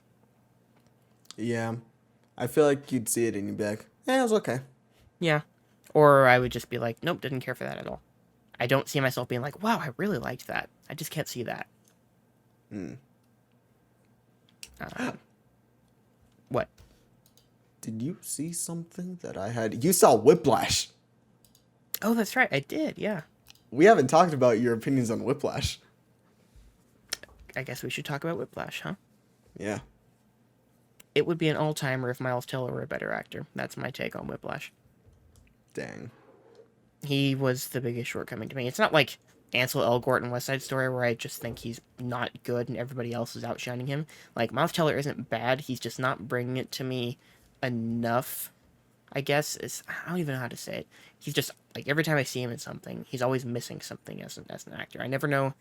Yeah. I feel like you'd see it and you'd be like, yeah, it was okay. Yeah, or I would just be like, nope, didn't care for that at all. I don't see myself being like, wow, I really liked that. I just can't see that. What? Did you see something that I had? You saw Whiplash. Oh, that's right. I did. Yeah. We haven't talked about your opinions on Whiplash. I guess we should talk about Whiplash, huh? Yeah. It would be an all-timer if Miles Teller were a better actor. That's my take on Whiplash. Dang. He was the biggest shortcoming to me. It's not like Ansel Elgort in West Side Story where I just think he's not good and everybody else is outshining him. Like, Miles Teller isn't bad. He's just not bringing it to me enough, I guess. I don't even know how to say it. He's just, like, every time I see him in something, he's always missing something as an actor. I never know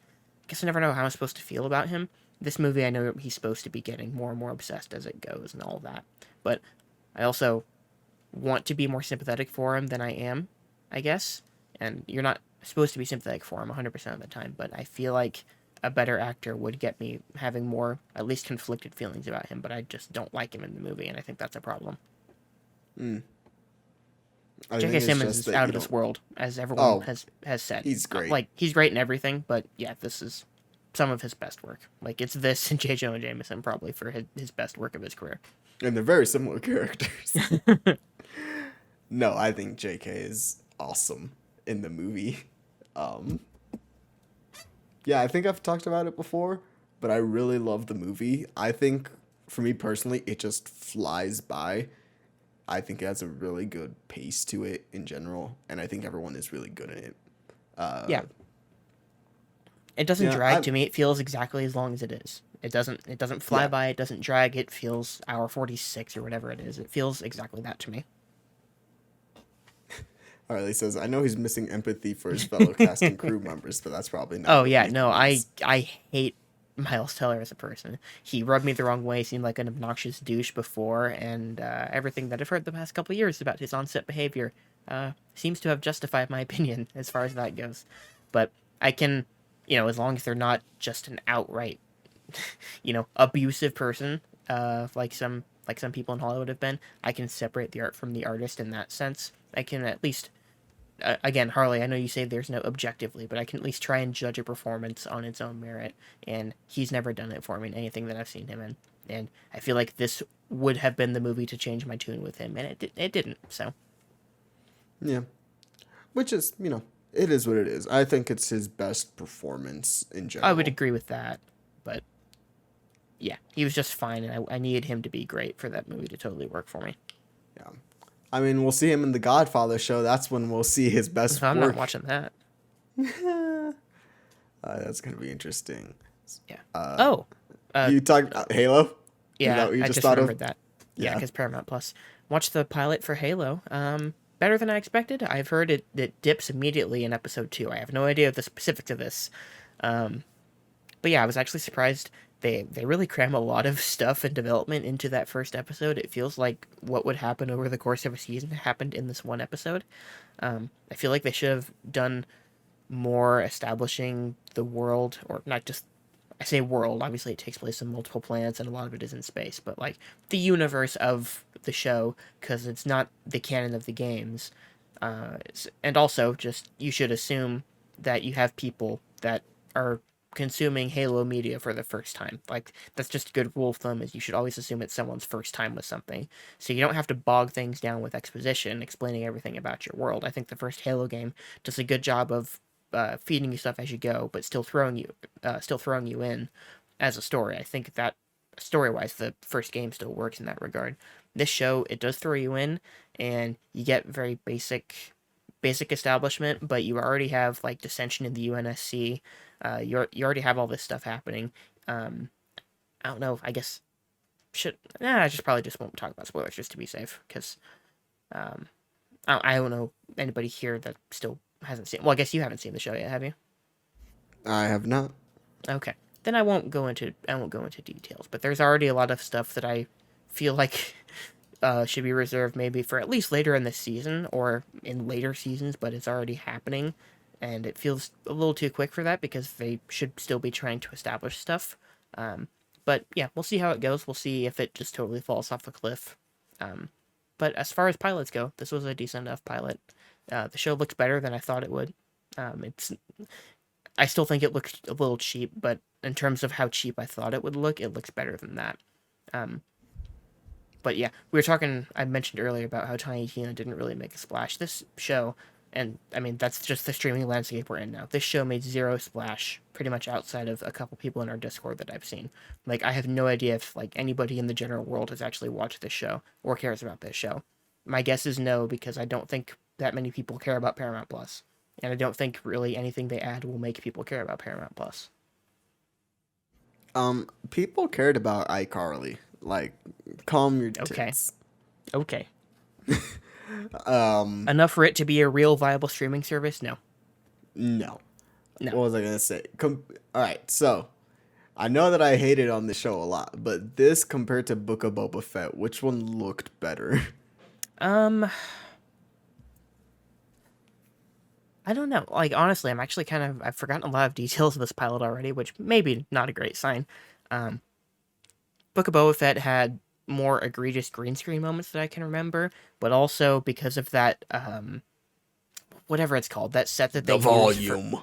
how I'm supposed to feel about him. This movie, I know he's supposed to be getting more and more obsessed as it goes and all that. But I also want to be more sympathetic for him than I am, I guess. And you're not supposed to be sympathetic for him 100% of the time, but I feel like a better actor would get me having more, at least conflicted feelings about him, but I just don't like him in the movie, and I think that's a problem. J.K. Simmons is out of this world, as everyone has said. He's great. Like, he's great in everything, but yeah, this is some of his best work. Like, it's this and J. Jonah Jameson probably for his best work of his career. And they're very similar characters. No, I think J.K. is awesome in the movie. Yeah, I think I've talked about it before, but I really love the movie. I think, for me personally, it just flies by. I think it has a really good pace to it in general, and I think everyone is really good in it. Yeah. It doesn't drag to me. It feels exactly as long as it is. It doesn't fly by. It doesn't drag. It feels hour 46 or whatever it is. It feels exactly that to me. Harley says, I know he's missing empathy for his fellow cast and crew members, but that's probably not. Oh, yeah. No, I hate Miles Teller as a person. He rubbed me the wrong way, seemed like an obnoxious douche before, and everything that I've heard the past couple of years about his on-set behavior seems to have justified my opinion as far as that goes. But I can, as long as they're not just an outright, abusive person, like some people in Hollywood have been, I can separate the art from the artist in that sense. I can at least, again, Harley, I know you say there's no objectively, but I can at least try and judge a performance on its own merit, and he's never done it for me in anything that I've seen him in. And I feel like this would have been the movie to change my tune with him, and it didn't, so. Yeah. Which is, it is what it is. I think it's his best performance in general. I would agree with that, but yeah, he was just fine, and I needed him to be great for that movie to totally work for me. Yeah. I mean, we'll see him in the Godfather show. That's when we'll see his best work. I'm not watching that. That's going to be interesting. Yeah. You talked about Halo? Yeah, Is that what you I just thought remembered of? that. Yeah, Yeah. because Paramount Plus. Watched the pilot for Halo. Better than I expected. I've heard it dips immediately in episode 2. I have no idea of the specifics of this. Um, but yeah, I was actually surprised. They really cram a lot of stuff and development into that first episode. It feels like what would happen over the course of a season happened in this one episode. I feel like they should have done more establishing the world, or not just, I say world, obviously it takes place in multiple planets and a lot of it is in space, but like the universe of the show, because it's not the canon of the games. And also, just you should assume that you have people that are consuming Halo media for the first time. Like that's just a good rule of thumb is you should always assume it's someone's first time with something. So you don't have to bog things down with exposition, explaining everything about your world. I think the first Halo game does a good job of feeding you stuff as you go, but still throwing you in as a story. I think that story wise, the first game still works in that regard. This show, it does throw you in, and you get very basic establishment, but you already have like dissension in the UNSC. You already have all this stuff happening. Um, I don't know. I guess I just probably just won't talk about spoilers just to be safe because um, I don't know anybody here that still hasn't seen. Well, I guess you haven't seen the show yet, have you? I have not. Okay, then I won't go into details. But there's already a lot of stuff that I feel like should be reserved maybe for at least later in the season or in later seasons, but it's already happening, and it feels a little too quick for that because they should still be trying to establish stuff. Um, but yeah, we'll see how it goes. We'll see if it just totally falls off the cliff. Um, but as far as pilots go, this was a decent enough pilot. The show looks better than I thought it would. It's I still think it looks a little cheap, but in terms of how cheap I thought it would look, it looks better than that. Um, but yeah, we were talking. I mentioned earlier about how Tiny Tina didn't really make a splash. This show, and I mean that's just the streaming landscape we're in now. This show made zero splash, pretty much outside of a couple people in our Discord that I've seen. Like I have no idea if like anybody in the general world has actually watched this show or cares about this show. My guess is no, because I don't think that many people care about Paramount Plus, and I don't think really anything they add will make people care about Paramount Plus. People cared about iCarly. Like, calm your Okay, tits. okay, Um, enough for it to be a real viable streaming service? No, no. no. What was I gonna say? All right, so I know that I hated on the show a lot, but this compared to Book of Boba Fett, which one looked better? Um, I don't know. Like honestly, I'm actually I've forgotten a lot of details of this pilot already, which maybe not a great sign. Um, Book of Boba Fett had more egregious green screen moments that I can remember, but also because of that whatever it's called, that set that they The used for, volume.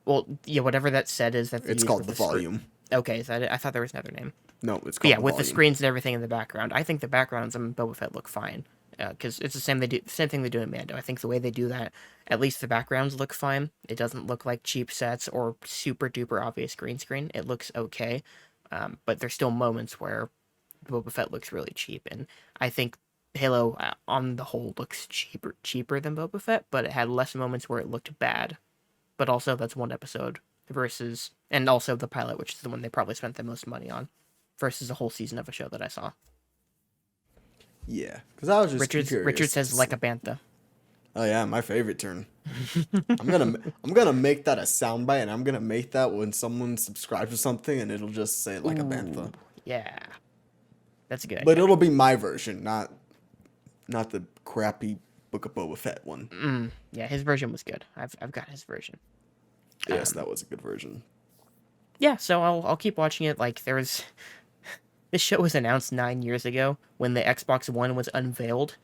well, yeah, whatever that set is that they It's use called with the the screen. volume. Okay, is that it? I thought there was another name. No, it's But called yeah, the with the volume. screens and everything in the background, I think the backgrounds on Boba Fett look fine because it's the same thing they do in Mando. I think the way they do that, at least the backgrounds look fine. It doesn't look like cheap sets or super duper obvious green screen. It looks okay, but there's still moments where Boba Fett looks really cheap, and I think Halo on the whole looks cheaper than Boba Fett, but it had less moments where it looked bad. But also that's one episode versus, and also the pilot, which is the one they probably spent the most money on, versus a whole season of a show that I saw. Yeah, because I was just Richard curious. says like a bantha. Oh yeah, my favorite turn. I'm gonna make that a soundbite, and I'm gonna make that when someone subscribes to something, and it'll just say like a bantha. Yeah, that's a good But idea. it'll be my version, not the crappy Book of Boba Fett one. Yeah, his version was good. I've got his version. Yes, that was a good version. Yeah, so I'll keep watching it. Like there was this show was announced 9 years ago when the Xbox One was unveiled.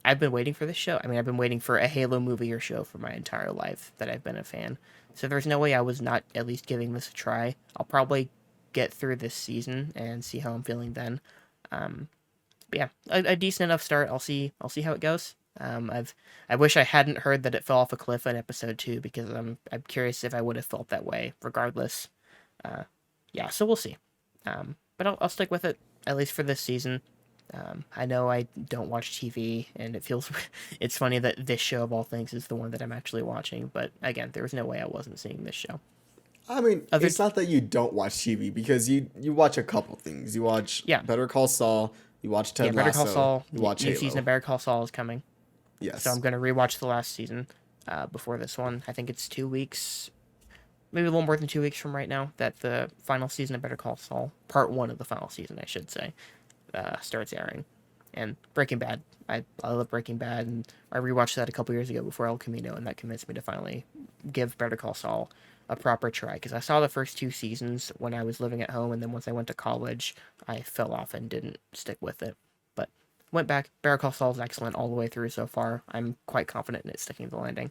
I've been waiting for this show. I mean, I've been waiting for a Halo movie or show for my entire life that I've been a fan. So there's no way I was not at least giving this a try. I'll probably get through this season and see how I'm feeling then. But yeah, a decent enough start. I'll see how it goes. I wish I hadn't heard that it fell off a cliff in episode 2 because I'm curious if I would have felt that way regardless. Yeah, so we'll see. But I'll stick with it at least for this season. I know I don't watch TV, and it feels it's funny that this show of all things is the one that I'm actually watching. But again, there was no way I wasn't seeing this show. I mean, it's not that you don't watch TV because you watch a couple things. You watch Yeah. Better Call Saul, You watch Yeah, Ted Better Call Lasso. Saul. You watch New season Halo. of Better Call Saul is coming. So Yes. I'm going to rewatch the last season before this one. I think it's 2 weeks, maybe a little more than 2 weeks from right now, that the final season of Better Call Saul, part one of the final season, I should say, starts airing. And Breaking Bad. I love Breaking Bad, and I rewatched that a couple years ago before El Camino, and that convinced me to finally give Better Call Saul a proper try. Because I saw the first 2 seasons when I was living at home, and then once I went to college, I fell off and didn't stick with it. But went back. Better Call Saul is excellent all the way through so far. I'm quite confident in it sticking the landing.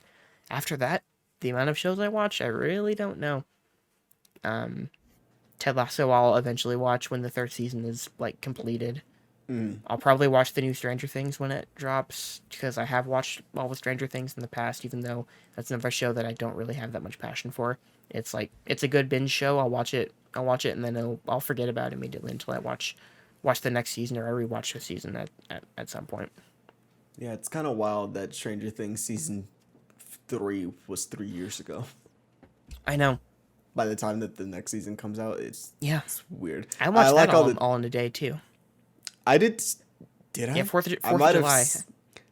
After that, the amount of shows I watch, I really don't know. Ted Lasso I'll eventually watch when the third season is like completed. I'll probably watch the new Stranger Things when it drops, because I have watched all the Stranger Things in the past, even though that's another show that I don't really have that much passion for. It's like, it's a good binge show. I'll watch it, and then I'll forget about it immediately until I watch the next season, or I rewatch the season at some point. Yeah, it's kind of wild that Stranger Things season 3 was 3 years ago. I know. By the time that the next season comes out, Yeah. it's weird. I watched like that all in a day too. I did. Did I? Yeah, 4th I of might July.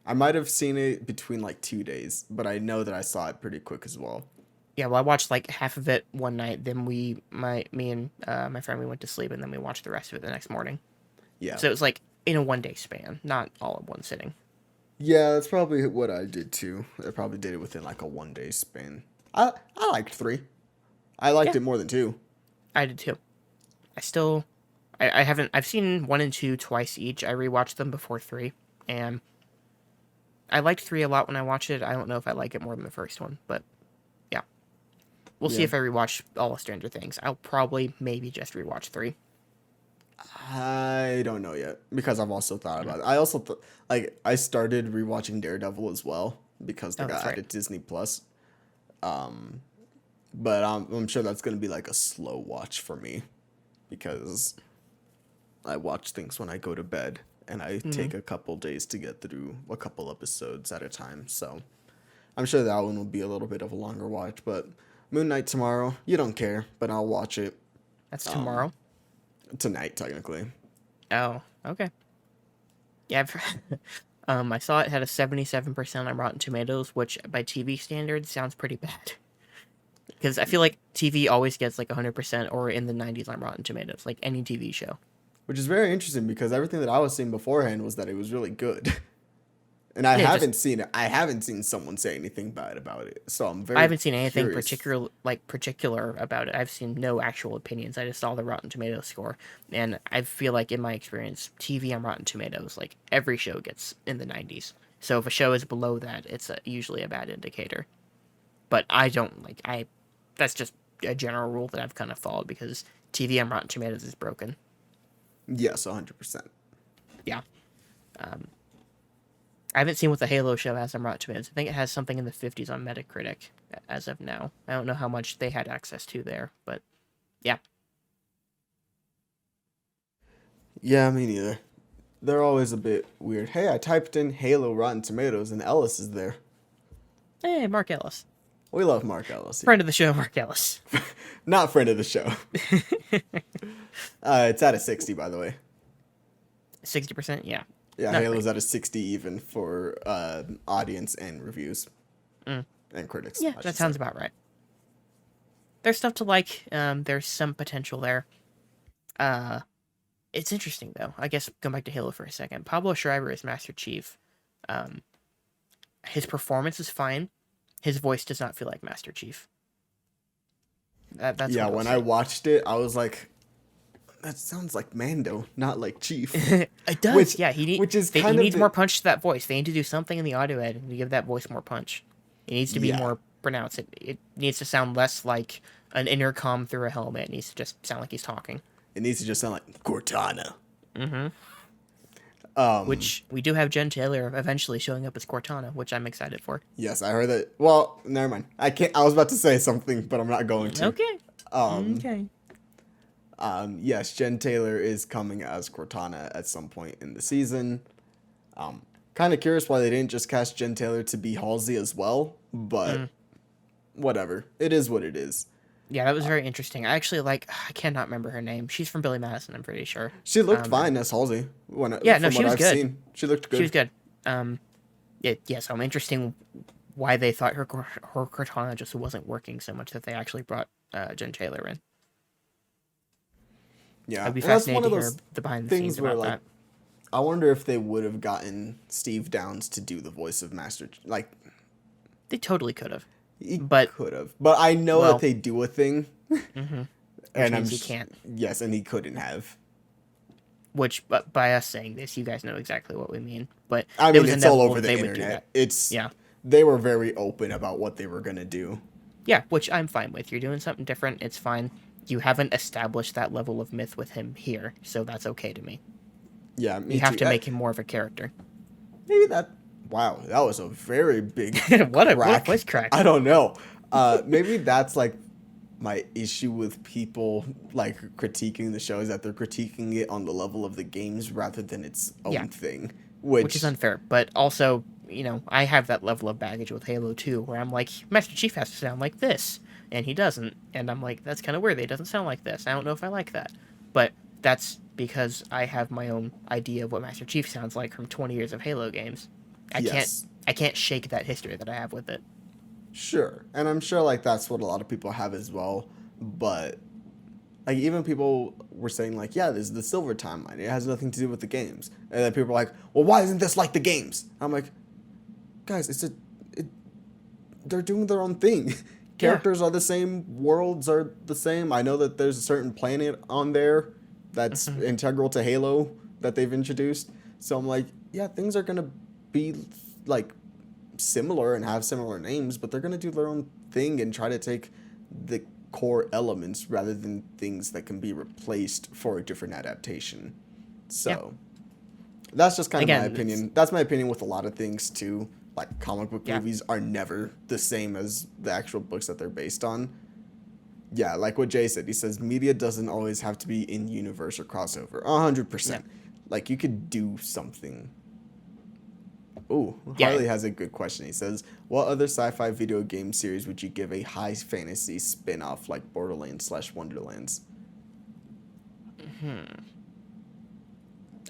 I might have seen it between like 2 days, but I know that I saw it pretty quick as well. Yeah, well, I watched like half of it one night. Then me and my friend, we went to sleep, and then we watched the rest of it the next morning. Yeah. So it was like in a 1 day span, not all at one sitting. Yeah, that's probably what I did too. I probably did it within like a 1 day span. I liked 3. I liked it more than 2. I did too. I haven't. I've seen 1 and 2 twice each. I rewatched them before 3, and I liked 3 a lot when I watched it. I don't know if I like it more than the first one, but yeah, we'll see if I rewatch all of Stranger Things. I'll probably maybe just rewatch 3. I don't know yet because I've also thought about it. I also I started rewatching Daredevil as well because they got added to Disney Plus. But I'm sure that's gonna be like a slow watch for me because I watch things when I go to bed and I take a couple days to get through a couple episodes at a time. So I'm sure that one will be a little bit of a longer watch. But Moon Knight tomorrow, you don't care, but I'll watch it. That's tomorrow. Tonight, technically. Oh, okay. Yeah, I saw it had a 77% on Rotten Tomatoes, which by TV standards sounds pretty bad. Because I feel like TV always gets like 100% or in the 90s on Rotten Tomatoes, like any TV show. Which is very interesting because everything that I was seeing beforehand was that it was really good. And I haven't seen someone say anything bad about it. So I'm very I haven't seen anything curious. particular about it. I've seen no actual opinions. I just saw the Rotten Tomatoes score. And I feel like in my experience, TV on Rotten Tomatoes, like every show gets in the 90s. So if a show is below that, it's usually a bad indicator. But I don't that's just a general rule that I've kind of followed because TV on Rotten Tomatoes is broken. Yes, 100%. Yeah. I haven't seen what the Halo show has on Rotten Tomatoes. I think it has something in the 50s on Metacritic as of now. I don't know how much they had access to there, but yeah. Yeah, me neither. They're always a bit weird. Hey, I typed in Halo Rotten Tomatoes and Ellis is there. Hey, Mark Ellis. We love Mark Ellis. Friend of the show, Mark Ellis. Not friend of the show. It's at a 60, by the way. 60%? Yeah. Yeah, Not Halo's great. at a 60 even for audience and reviews. And critics. Yeah, that sounds about right. There's stuff to like. There's some potential there. It's interesting, though. I guess going back to Halo for a second. Pablo Schreiber is Master Chief. His performance is fine. His voice does not feel like Master Chief. That's yeah, what I'll when say. I watched it, I was like, that sounds like Mando, not like Chief. It does. Which- yeah, he which is he kind of needs the- more punch to that voice. They need to do something in the audio editing to give that voice more punch. It needs to be Yeah. more pronounced. It needs to sound less like an intercom through a helmet. It needs to just sound like he's talking. It needs to just sound like Cortana. Which we do have Jen Taylor eventually showing up as Cortana, which I'm excited for. Yes, I heard that. Well, never mind. I was about to say something, but I'm not going to. Okay. Okay. Yes, Jen Taylor is coming as Cortana at some point in the season. Kind of curious why they didn't just cast Jen Taylor to be Halsey as well, but whatever. It is what it is. Yeah, that was very interesting. I actually I cannot remember her name. She's from Billy Madison, I'm pretty sure. She looked Um, fine as Halsey yeah, no, from she what was I've good. seen. She looked She was good. good. Um, yeah, so I'm interesting why they thought her Cortana just wasn't working so much that they actually brought Jen Taylor in. Yeah, I'd be and that's one fascinated of to hear those the behind the scenes things where about like that. I wonder if they would have gotten Steve Downes to do the voice of Master. Like They totally could have, he but could have, but I know that well, they do a thing, hmm which and means he can't. yes, and he couldn't have. Which, but by us saying this, you guys know exactly what we mean. But I it mean, was it's all inevitable over that the they would do that. internet. It's Yeah, they were very open about what they were gonna do. yeah, which I'm fine with. You're doing something different. It's fine. You haven't established that level of myth with him here, so that's okay to me. Yeah, You me have too. to make him more of a character. Maybe that. Wow, that was a very big What a crack. voice crack. I don't know. Maybe that's like my issue with people like critiquing the show is that they're critiquing it on the level of the games rather than its Yeah, own thing. which is Which, unfair. But also, I have that level of baggage with Halo 2 where I'm like, Master Chief has to sound like this, and he doesn't. And I'm like, that's kind of weird. He doesn't sound like this. I don't know if I like that. But that's because I have my own idea of what Master Chief sounds like from 20 years of Halo games. I can't yes, I can't shake that history that I have with it. sure, and I'm sure like that's what a lot of people have as well. But like even people were saying like, yeah, this is the silver timeline. It has nothing to do with the games. And then people are like, well, why isn't this like the games? I'm like, guys, they're doing their own thing. Yeah. Characters are the same, worlds are the same. I know that there's a certain planet on there that's Mhm. integral to Halo that they've introduced. So I'm like, yeah, things are gonna be like similar and have similar names, but they're gonna do their own thing and try to take the core elements rather than things that can be replaced for a different adaptation. Yeah. So that's just kind of my Again, it's opinion. That's my opinion with a lot of things too. Like comic book yeah. movies are never the same as the actual books that they're based on. Yeah, like what Jay said. He says media doesn't always have to be in universe or crossover. 100%. Yeah. Like you could do something. Ooh, Yeah. Harley has a good question. He says, "What other sci-fi video game series would you give a high fantasy spin-off like Borderlands/Wonderlands?"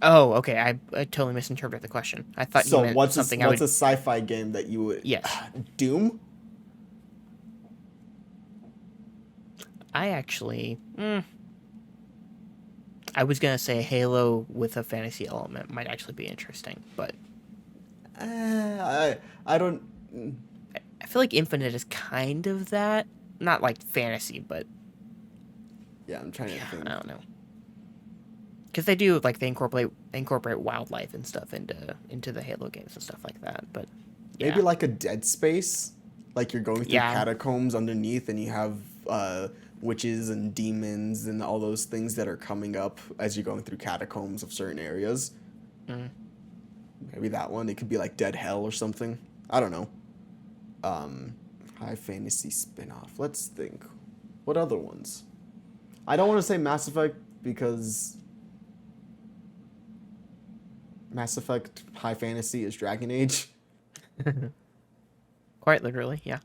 Oh, okay. I totally misinterpreted the question. I thought you So meant what's something what's a sci-fi game that you would Yes. Doom? I actually I was gonna say Halo with a fantasy element might actually be interesting, but I don't. I feel like Infinite is kind of that. Not like fantasy, but Yeah, I'm trying to yeah, think. I don't know. Because they do like they incorporate wildlife and stuff into the Halo games and stuff like that. But yeah, Maybe like a Dead Space, like you're going through Yeah. catacombs underneath, and you have witches and demons and all those things that are coming up as you're going through catacombs of certain areas. Mm. Maybe that one. It could be like Dead Hell or something. I don't know. High fantasy spin-off. Let's think. What other ones? I don't want to say Mass Effect because Mass Effect high fantasy is Dragon Age. quite literally, yeah.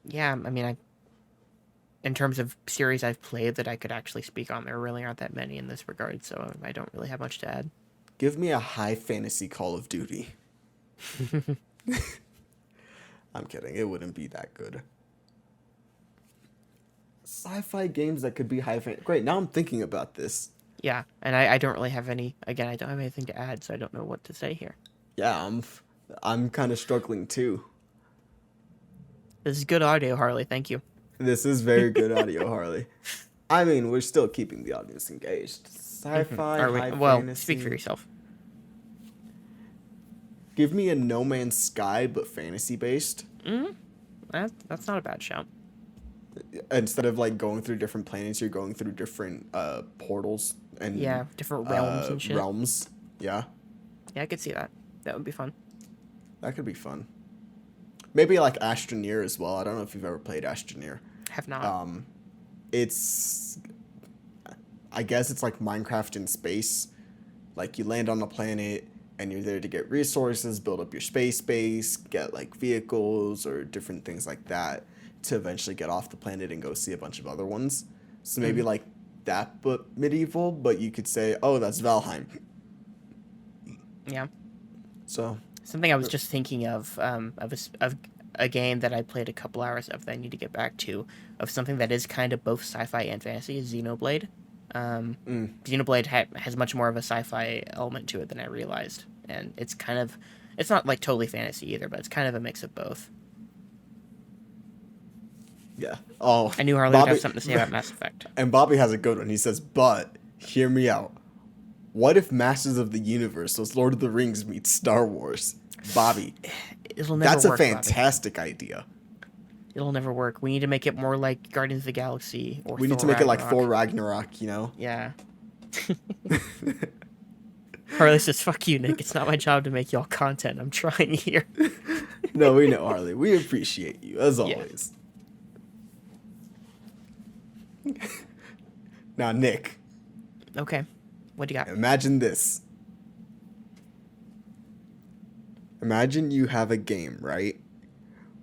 Yeah, I mean, in terms of series I've played that I could actually speak on, there really aren't that many in this regard, so I don't really have much to add. Give me a high fantasy Call of Duty. I'm kidding. It wouldn't be that good. Sci-fi games that could be high fantasy. Great. Now I'm thinking about this. Yeah, and I don't really have any. Again, I don't have anything to add, so I don't know what to say here. Yeah, I'm kind of struggling too. This is good audio, Harley. Thank you. This is very good audio, Harley. I mean, we're still keeping the audience engaged. Sci-fi, Are we, high well, fantasy. speak for yourself. Give me a No Man's Sky, but fantasy based. That's not a bad shout. Instead of like going through different planets, you're going through different portals and Yeah, different realms and shit. realms. Yeah, Yeah, I could see that. That would be fun. that could be fun. Maybe like Astroneer as well. I don't know if you've ever played Astroneer. Have not. It's, I guess it's like Minecraft in space. Like you land on a planet and you're there to get resources, build up your space base, get like vehicles or different things like that. to eventually get off the planet and go see a bunch of other ones. So maybe like that, but medieval. But you could say, oh, that's Valheim. Yeah. So Something I was just thinking of a game that I played a couple hours of that I need to get back to, of something that is kind of both sci-fi and fantasy, is Xenoblade. Xenoblade has much more of a sci-fi element to it than I realized, and it's not like totally fantasy either, but it's kind of a mix of both. yeah. Oh, I knew Harley would have something to say about Mass Effect. And Bobby has a good one. He says, but hear me out. What if Masters of the Universe was Lord of the Rings meets Star Wars? Bobby, It'll never that's a work, fantastic idea. It'll never work. We need to make it more like Guardians of the Galaxy or We need to Thor make it like Ragnarok. Thor Ragnarok, you know? Yeah. Harley says, fuck you, Nick. It's not my job to make y'all content. I'm trying here. No, we know, Harley. We appreciate you, as always. Now, Nick, Okay. What do you got? imagine this. Imagine you have a game, right?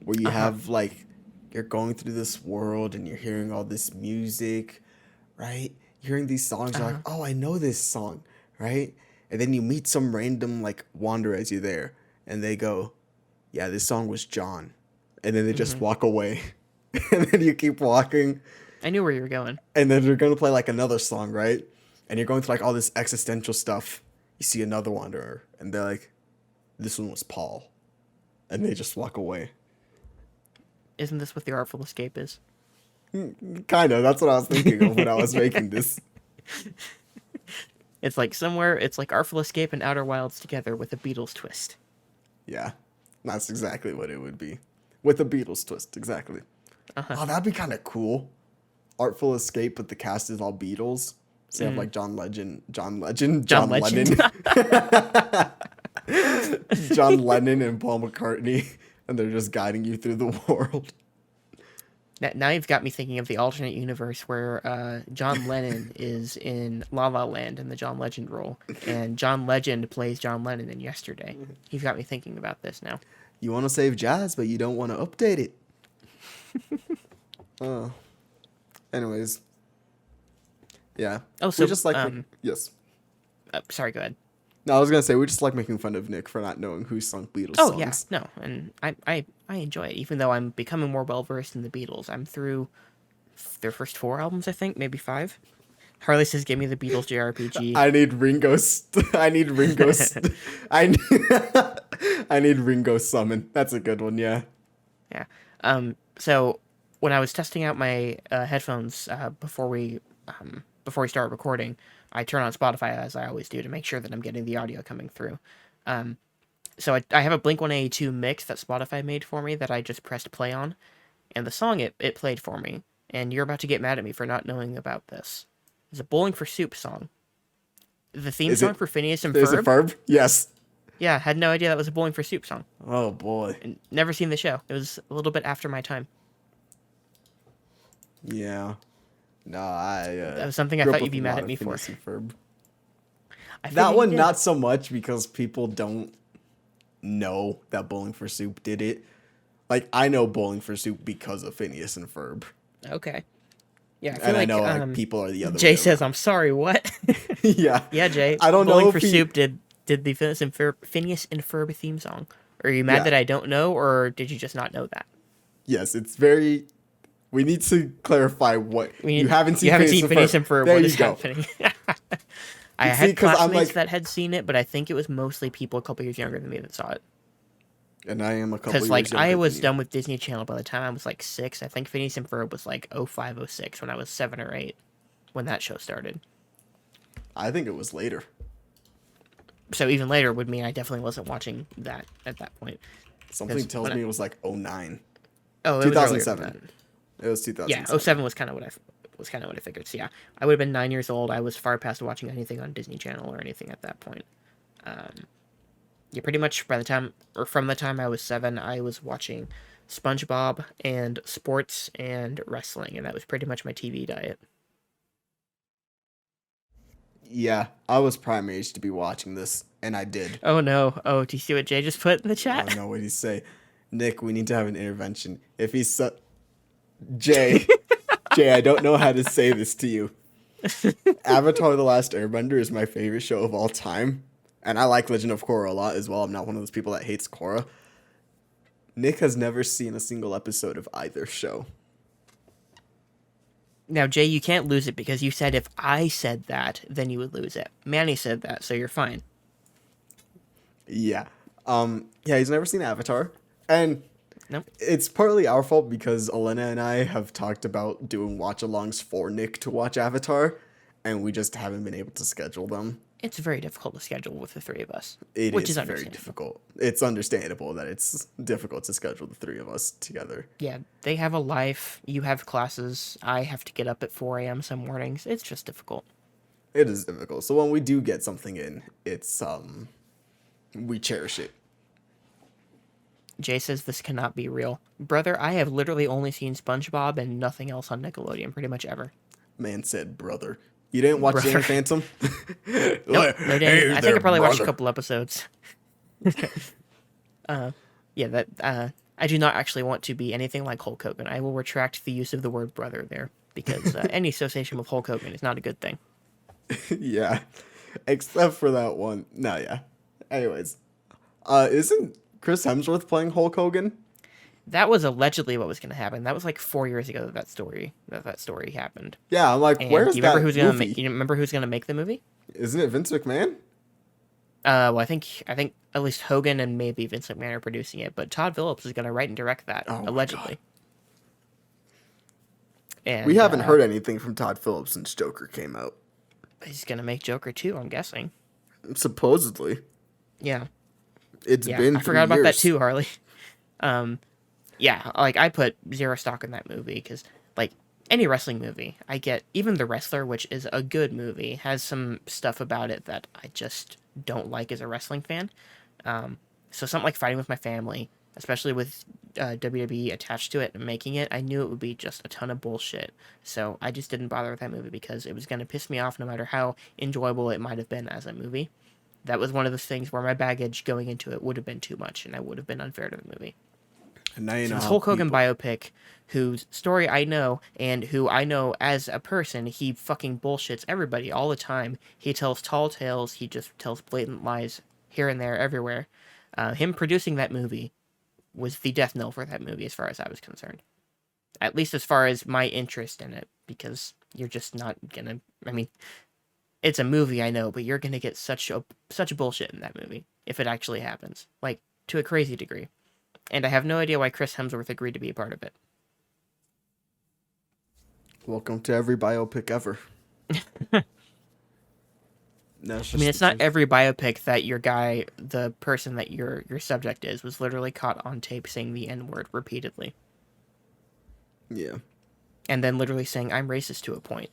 Where you have, like, you're going through this world and you're hearing all this music, right? You're hearing these songs, you're like, oh, I know this song, right? And then you meet some random, like, wanderer as you're there. And they go, yeah, this song was John. And then they just walk away. And then you keep walking. I knew where you were going. And then they're going to play, like, another song, right? And you're going through, like, all this existential stuff. You see another wanderer. And they're like, this one was Paul. And they just walk away. Isn't this what the Artful Escape is? Kind of. That's what I was thinking of when I was making this. It's like Artful Escape and Outer Wilds together with a Beatles twist. Yeah. That's exactly what it would be. With a Beatles twist. Exactly. Oh, that'd be kind of cool. Artful Escape, but the cast is all Beatles. So you have like John Lennon. John Lennon and Paul McCartney. And they're just guiding you through the world. Now you've got me thinking of the alternate universe where John Lennon is in La La Land in the John Legend role, and John Legend plays John Lennon in Yesterday. You've got me thinking about this now. You want to save jazz, but you don't want to update it. Oh. Anyways. Yeah. Oh, so we just like yes. Sorry, go ahead. No, I was gonna say we just like making fun of Nick for not knowing who sung Beatles Oh songs. yeah, no, and I enjoy it, even though I'm becoming more well versed in the Beatles. I'm through their first 4 albums, I think, maybe 5. Harley says, "Give me the Beatles JRPG." I need Ringo. I need Ringo. I need Ringo Summon. That's a good one. Yeah. Yeah. So when I was testing out my headphones before we start recording, I turn on Spotify, as I always do, to make sure that I'm getting the audio coming through. So I have a Blink-182 mix that Spotify made for me that I just pressed play on, and the song it played for me, and you're about to get mad at me for not knowing about this. It's a Bowling for Soup song. The theme song for Phineas and Ferb. Is it Ferb? Yes. Yeah, had no idea that was a Bowling for Soup song. Oh, boy. And never seen the show. It was a little bit after my time. Yeah. No, that was something I thought you'd be mad at me for. That one, not so much, because people don't know that Bowling for Soup did it. Like, I know Bowling for Soup because of Phineas and Ferb. Okay. Yeah, I know like people are the other way Jay says, I'm sorry, what? Yeah. Yeah, Jay. I don't Bowling know for Soup did the Phineas and Ferb theme song. Are you mad that I don't know, or did you just not know that? Yes, it's very... We need to clarify what... You haven't seen Phineas and Ferb. What is happening? I had classmates that had seen it, but I think it was mostly people a couple years younger than me that saw it. And I am a couple years younger. Because, I was done with Disney Channel by the time I was, 6. I think Phineas and Ferb was, 05, 06, when I was 7 or 8, when that show started. I think it was later. So even later would mean I definitely wasn't watching that at that point. Something tells me it was, 09. Oh, it 2007. It was 2007. Yeah, 07 was kind of what I figured. So yeah, I would have been 9 years old. I was far past watching anything on Disney Channel or anything at that point. Yeah, pretty much from the time I was 7, I was watching SpongeBob and sports and wrestling, and that was pretty much my TV diet. Yeah, I was prime age to be watching this, and I did. Oh no! Oh, do you see what Jay just put in the chat? Oh no! What did he say? Nick, we need to have an intervention. If he's Jay, Jay, I don't know how to say this to you. Avatar: The Last Airbender is my favorite show of all time, and I like Legend of Korra a lot as well. I'm not one of those people that hates Korra. Nick has never seen a single episode of either show. Now, Jay, you can't lose it because you said if I said that, then you would lose it. Manny said that, so you're fine. Yeah. Yeah, he's never seen Avatar. And Nope. it's partly our fault because Elena and I have talked about doing watch-alongs for Nick to watch Avatar, and we just haven't been able to schedule them. It's very difficult to schedule with the three of us. It which is very understandable. difficult. It's understandable that it's difficult to schedule the three of us together. Yeah, they have a life. You have classes. I have to get up at 4 a.m. some mornings. It's just difficult. It is difficult. So when we do get something in, it's we cherish it. Jay says this cannot be real. Brother, I have literally only seen SpongeBob and nothing else on Nickelodeon pretty much ever. Man said, brother. You didn't watch Brother. Jane Phantom? Nope, no dang. Hey I think there, I probably watched a brother. couple episodes. Yeah, that I do not actually want to be anything like Hulk Hogan. I will retract the use of the word brother there because any association with Hulk Hogan is not a good thing. Yeah. Except for that one. No, yeah. Anyways. Isn't Chris Hemsworth playing Hulk Hogan? That was allegedly what was going to happen. That was like 4 years ago that story happened. Yeah, I'm like, And where's do you remember that who's gonna movie? you remember who's gonna make the movie? Isn't it Vince McMahon? Well, I think at least Hogan and maybe Vince McMahon are producing it, but Todd Phillips is gonna write and direct that Oh my allegedly. And We haven't heard anything from Todd Phillips since Joker came out. he's gonna make Joker 2, I'm guessing. Supposedly. Yeah, It's yeah. been I 3 forgot about that years. too, Harley. Yeah, like I put zero stock in that movie because like any wrestling movie, I get even The Wrestler, which is a good movie, has some stuff about it that I just don't like as a wrestling fan. So something like Fighting with My Family, especially with WWE attached to it and making it, I knew it would be just a ton of bullshit. So I just didn't bother with that movie because it was going to piss me off no matter how enjoyable it might have been as a movie. That was one of those things where my baggage going into it would have been too much and I would have been unfair to the movie. And now you know This how Hulk Hogan people- biopic, whose story I know, and who I know as a person, he fucking bullshits everybody all the time. He tells tall tales, he just tells blatant lies here and there, everywhere. Him producing that movie was the death knell for that movie as far as I was concerned. At least as far as my interest in it, because you're just not gonna, I mean, it's a movie, I know, but you're gonna get such bullshit in that movie, if it actually happens. Like, to a crazy degree. And I have no idea why Chris Hemsworth agreed to be a part of it. Welcome to every biopic ever. No, I mean, it's not every biopic that the person that your subject was literally caught on tape saying the N-word repeatedly. Yeah. And then literally saying, I'm racist to a point.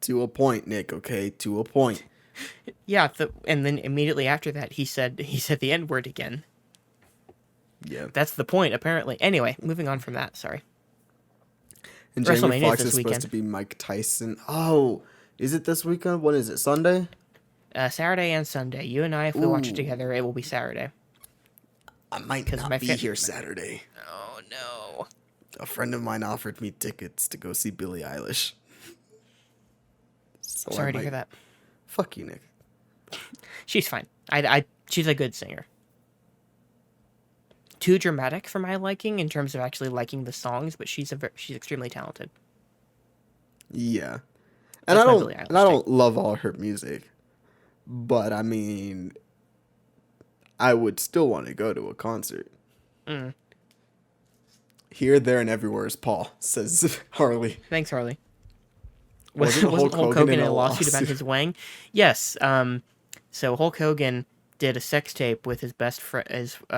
To a point, Nick, okay? To a point. Yeah, and then immediately after that, he said the N-word again. Yeah. That's the point, apparently. Anyway, moving on from that, sorry. And WrestleMania Jamie is Foxx this is supposed weekend. to be Mike Tyson. Oh, is it this weekend? What is it, Sunday? Saturday and Sunday. You and I, if we watch it Ooh. together, it will be Saturday. I might 'Cause not my be fa- here Saturday. Oh, no. A friend of mine offered me tickets to go see Billie Eilish. So Sorry to hear that. Fuck you, Nick. She's fine. She's a good singer. Too dramatic for my liking in terms of actually liking the songs, but she's extremely talented. Yeah. That's And my I Billie Eilish don't love all her music. But I mean, I would still want to go to a concert. Mm. Here, there, and everywhere is Paul, says Harley. Thanks, Harley. Wasn't Wasn't Hulk Hulk Hogan Hogan in in a a lawsuit about lawsuit? his wang? Yes. So Hulk Hogan did a sex tape with his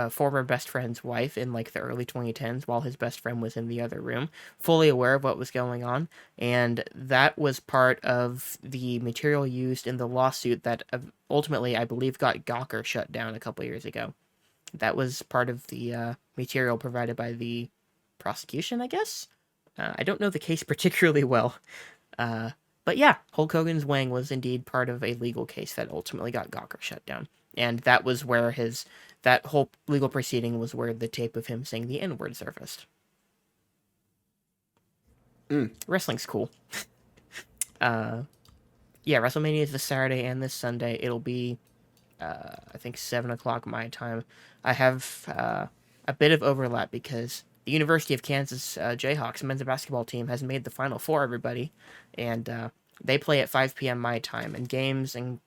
former best friend's wife in like the early 2010s while his best friend was in the other room, fully aware of what was going on, and that was part of the material used in the lawsuit that ultimately I believe got Gawker shut down a couple years ago. That was part of the material provided by the prosecution, I guess. I don't know the case particularly well. But yeah, Hulk Hogan's wang was indeed part of a legal case that ultimately got Gawker shut down. And that was where that whole legal proceeding was where the tape of him saying the N-word surfaced. Wrestling's cool. Yeah, WrestleMania is this Saturday and this Sunday. It'll be, I think, 7 o'clock my time. I have a bit of overlap because the University of Kansas Jayhawks men's basketball team has made the Final Four, everybody. And they play at 5 p.m. my time. And games in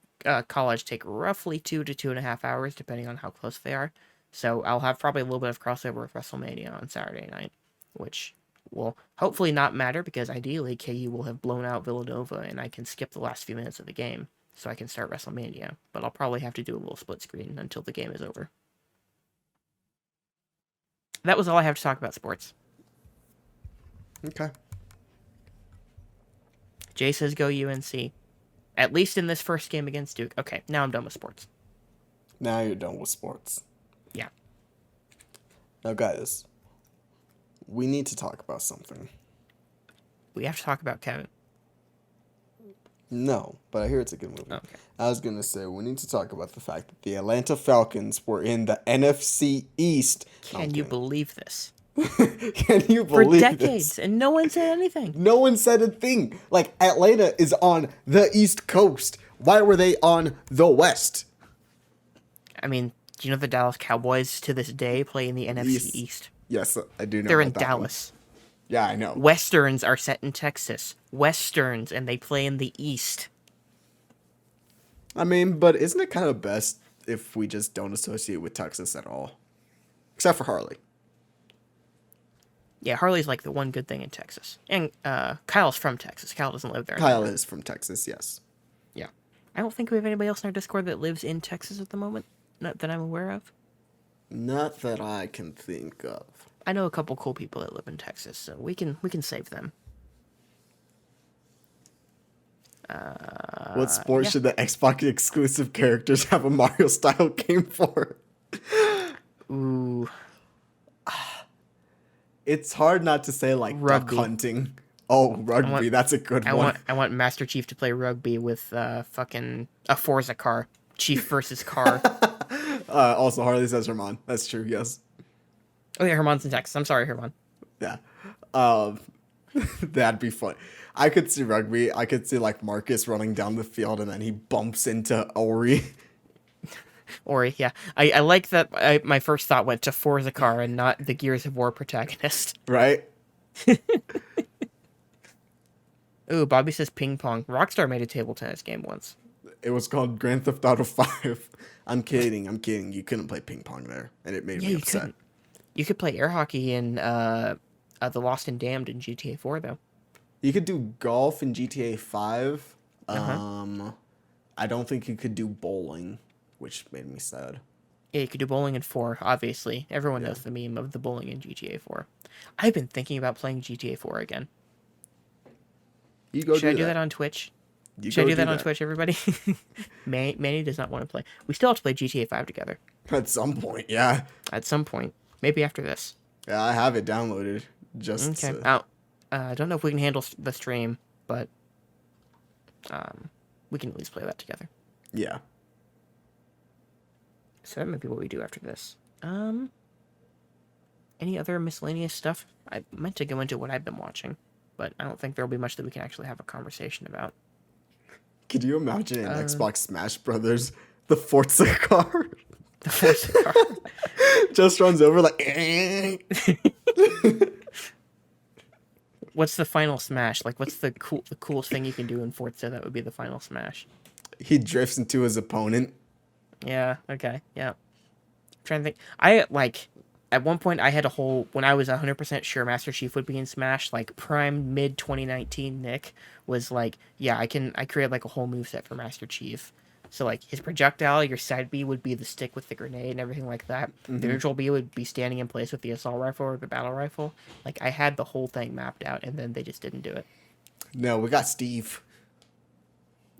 college take roughly 2 to 2.5 hours, depending on how close they are. So I'll have probably a little bit of crossover with WrestleMania on Saturday night, which will hopefully not matter because ideally KU will have blown out Villanova and I can skip the last few minutes of the game so I can start WrestleMania. But I'll probably have to do a little split screen until the game is over. That was all I have to talk about sports. Okay. Jay says go UNC. At least in this first game against Duke. Okay, now I'm done with sports. Now you're done with sports. Yeah. Now, guys, we need to talk about something. We have to talk about Kevin. No, but I hear it's a good movie. Okay. I was going to say, we need to talk about the fact that the Atlanta Falcons were in the NFC East. Can you believe this? Can you believe For decades, this? and no one said anything. No one said a thing. Like, Atlanta is on the East Coast. Why were they on the West? I mean, do you know the Dallas Cowboys to this day play in the NFC East? Yes, I do know. They're in Dallas. Yeah, I know. Westerns are set in Texas. Westerns, and they play in the East. I mean, but isn't it kind of best if we just don't associate with Texas at all? Except for Harley. Yeah, Harley's like the one good thing in Texas. And Kyle's from Texas. Kyle doesn't live there Kyle anymore. is from Texas, yes. Yeah. I don't think we have anybody else in our Discord that lives in Texas at the moment. Not that I'm aware of. Not that I can think of. I know a couple cool people that live in Texas, so we can save them. What sport should the Xbox exclusive characters have a Mario style game for? Ooh. It's hard not to say like Rugby. duck hunting. Oh, rugby, that's a good one. I want Master Chief to play rugby with fucking a Forza car. Chief versus car. Also, Harley says Herman. That's true, yes. Oh yeah, Herman's in Texas. I'm sorry, Herman. Yeah. That'd be fun. I could see rugby. I could see like Marcus running down the field and then he bumps into Ori. Ori, yeah. I like that my first thought went to Forza car and not the Gears of War protagonist. Right? Ooh, Bobby says ping pong. Rockstar made a table tennis game once. It was called Grand Theft Auto 5. I'm kidding. You couldn't play ping pong there. And it made me upset. Couldn't. You could play air hockey in The Lost and Damned in GTA 4, though. You could do golf in GTA 5. Uh-huh. I don't think you could do bowling, which made me sad. Yeah, you could do bowling in 4, obviously. Everyone knows the meme of the bowling in GTA 4. I've been thinking about playing GTA 4 again. You go. Should I do that on Twitch? Should I do that on Twitch, everybody? Manny does not want to play. We still have to play GTA 5 together. At some point, yeah. At some point. Maybe after this. Yeah, I have it downloaded. Just okay. I don't know if we can handle the stream, but we can at least play that together. Yeah. So that might be what we do after this. Any other miscellaneous stuff? I meant to go into what I've been watching, but I don't think there'll be much that we can actually have a conversation about. Could you imagine in Xbox Smash Brothers, the Forza car? The Forza car. Just runs over like... What's the final smash? Like, what's the coolest thing you can do in Forza that would be the final smash? He drifts into his opponent. Yeah, okay, yeah. I'm trying to think. At one point, I had when I was 100% sure Master Chief would be in Smash, like, prime mid-2019 Nick was like, yeah, I created, like, a whole moveset for Master Chief. So, like, his projectile, your side B would be the stick with the grenade and everything like that. Mm-hmm. The neutral B would be standing in place with the assault rifle or the battle rifle. Like, I had the whole thing mapped out, and then they just didn't do it. No, we got Steve.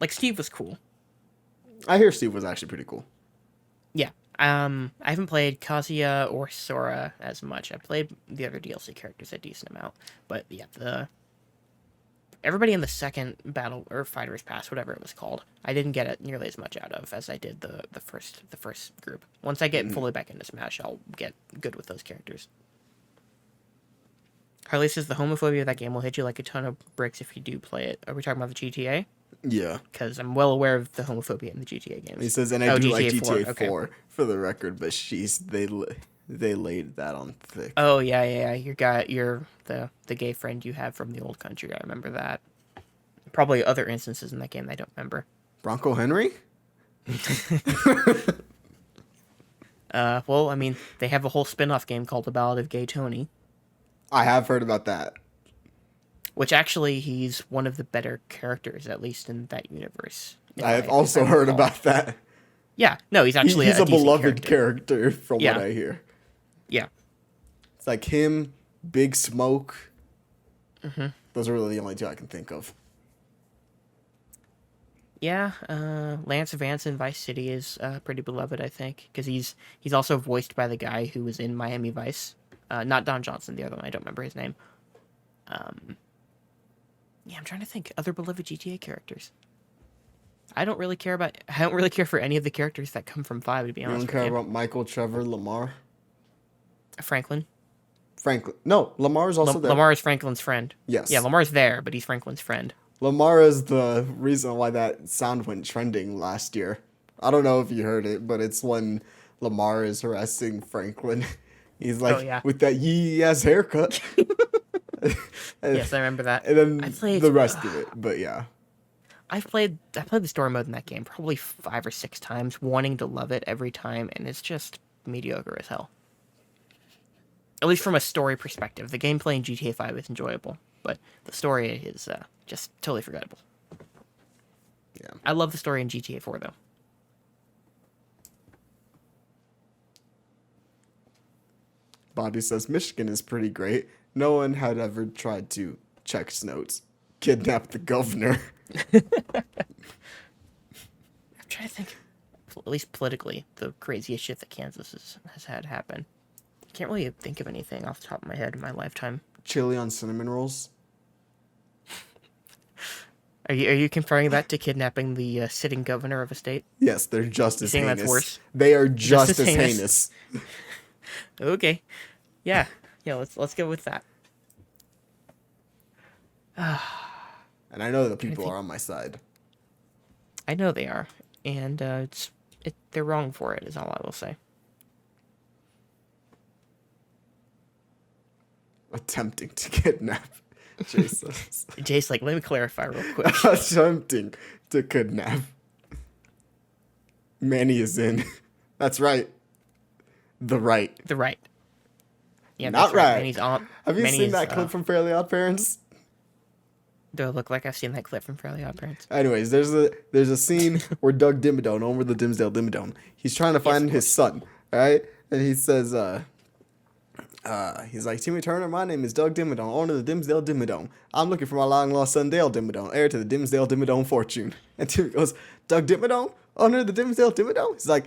Like, Steve was cool. I hear Steve was actually pretty cool. Yeah. I haven't played Kazuya or Sora as much. I played the other DLC characters a decent amount. But, yeah, everybody in the second battle or fighters pass, whatever it was called, I didn't get it nearly as much out of as I did the first group. Once I get fully back into Smash, I'll get good with those characters. Harley says the homophobia of that game will hit you like a ton of bricks if you do play it. Are we talking about the GTA? Yeah. Because I'm well aware of the homophobia in the GTA games. He says, and I do like GTA 4 Okay. for the record, but they laid that on thick. Oh yeah. You're the gay friend you have from the old country. I remember that. Probably other instances in that game I don't remember. Bronco Henry? Well, I mean, they have a whole spin-off game called The Ballad of Gay Tony. I have heard about that. Which actually, he's one of the better characters, at least in that universe. I have also heard about that. Yeah, no, he's actually he's a decent beloved character from what I hear. Yeah. It's like him, Big Smoke. Mm-hmm. Those are really the only two I can think of. Yeah, Lance Vance in Vice City is pretty beloved, I think, because he's also voiced by the guy who was in Miami Vice. Not Don Johnson, the other one. I don't remember his name. Yeah, I'm trying to think other beloved GTA characters. I don't really care for any of the characters that come from 5, to be honest. You don't care about Michael, Trevor, Lamar? Franklin. No, Lamar is also there. Lamar is Franklin's friend. Yes. Yeah, Lamar's there, but he's Franklin's friend. Lamar is the reason why that sound went trending last year. I don't know if you heard it, but it's when Lamar is harassing Franklin. He's like, with that yee-ass haircut. Yes, I remember that. And then the rest of it, but yeah. I played the story mode in that game probably 5 or 6 times, wanting to love it every time, and it's just mediocre as hell. At least from a story perspective. The gameplay in GTA 5 is enjoyable, but the story is just totally forgettable. Yeah. I love the story in GTA 4, though. Bobby says, Michigan is pretty great. No one had ever tried to check notes. Kidnap the governor. I'm trying to think, at least politically, the craziest shit that Kansas has had happen. I can't really think of anything off the top of my head in my lifetime. Chili on cinnamon rolls. Are you comparing that to kidnapping the sitting governor of a state? Yes, they're just as heinous. That's worse? They are just as heinous. Okay. Yeah, let's go with that. And I know the people are on my side. I know they are, and they're wrong for it, is all I will say. Attempting to kidnap. Jesus. Jace, let me clarify real quick. Attempting to kidnap. Manny is in. That's right. The right. The right. Yeah, not right. Manny's on. Have you seen that clip from Fairly Odd Parents? Do I look like I've seen that clip from Fairly Odd Parents? Anyways, there's a scene where Doug Dimmadome, over the Dimsdale Dimmadome, he's trying to find his son, right? And he says, he's like, Timmy Turner, my name is Doug Dimmadome, owner of the Dimsdale Dimmadome. I'm looking for my long-lost son, Dale Dimmadome, heir to the Dimsdale Dimmadome fortune. And Timmy goes, Doug Dimmadome, owner of the Dimsdale Dimmadome? He's like,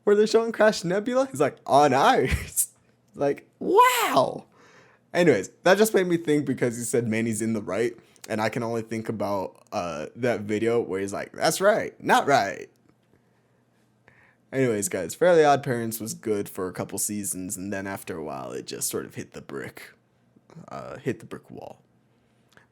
were they showing Crash Nebula? He's like, on ice. Like, wow. Anyways, that just made me think because he said Manny's in the right. And I can only think about that video where he's like, that's right, not right. Anyways, guys, Fairly Odd Parents was good for a couple seasons. And then after a while, it just sort of hit the brick wall.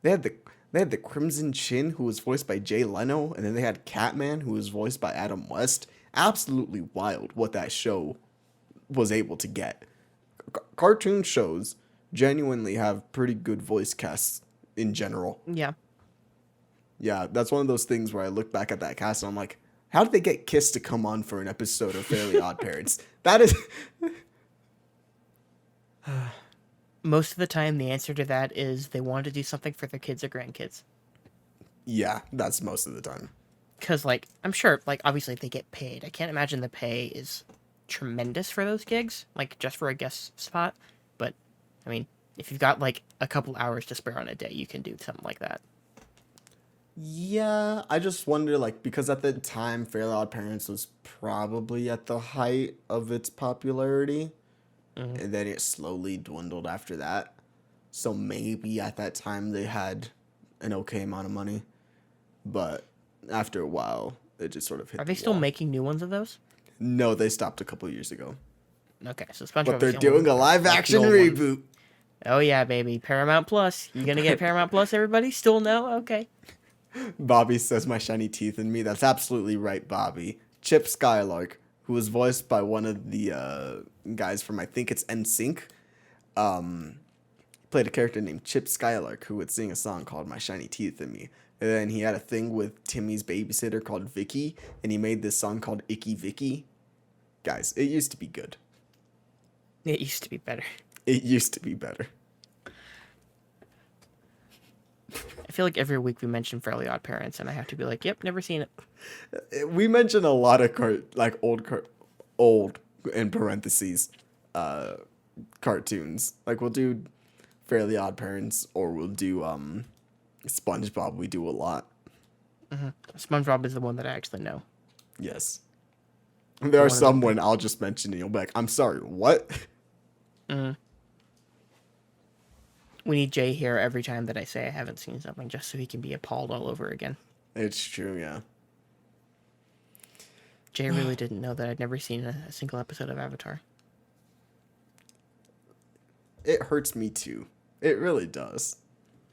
They had the Crimson Chin, who was voiced by Jay Leno. And then they had Catman, who was voiced by Adam West. Absolutely wild what that show was able to get. Cartoon shows genuinely have pretty good voice casts in general. Yeah. Yeah, that's one of those things where I look back at that cast and I'm like, how did they get Kiss to come on for an episode of Fairly Odd Parents? That is... Most of the time, the answer to that is they wanted to do something for their kids or grandkids. Yeah, that's most of the time. Because, I'm sure, obviously they get paid. I can't imagine the pay is tremendous for those gigs, just for a guest spot. But, I mean, if you've got, a couple hours to spare on a day, you can do something like that. Yeah, I just wonder, because at the time, Fairly Odd Parents was probably at the height of its popularity. Mm-hmm. And then it slowly dwindled after that. So maybe at that time they had an okay amount of money. But after a while, it just sort of hit. Are they still making new ones of those? No, they stopped a couple years ago. Okay, so SpongeBob. But they're doing a live-action reboot. Oh yeah, baby. Paramount Plus. You gonna get Paramount Plus, everybody? Still no? Okay. Bobby says my shiny teeth in me. That's absolutely right, Bobby. Chip Skylark, who was voiced by one of the guys from, I think it's NSYNC, played a character named Chip Skylark who would sing a song called My Shiny Teeth in Me. And then he had a thing with Timmy's babysitter called Vicky, and he made this song called Icky Vicky. Guys, it used to be good. It used to be better. It used to be better. I feel like every week we mention Fairly Odd Parents, and I have to be like, "Yep, never seen it." We mention a lot of old in parentheses cartoons. Like we'll do Fairly Odd Parents, or we'll do SpongeBob. We do a lot. Mm-hmm. SpongeBob is the one that I actually know. Yes. There are some when I'll just mention it, you'll be like, I'm sorry, what? Mm. We need Jay here every time that I say I haven't seen something, just so he can be appalled all over again. It's true, yeah. Jay really didn't know that I'd never seen a single episode of Avatar. It hurts me too. It really does.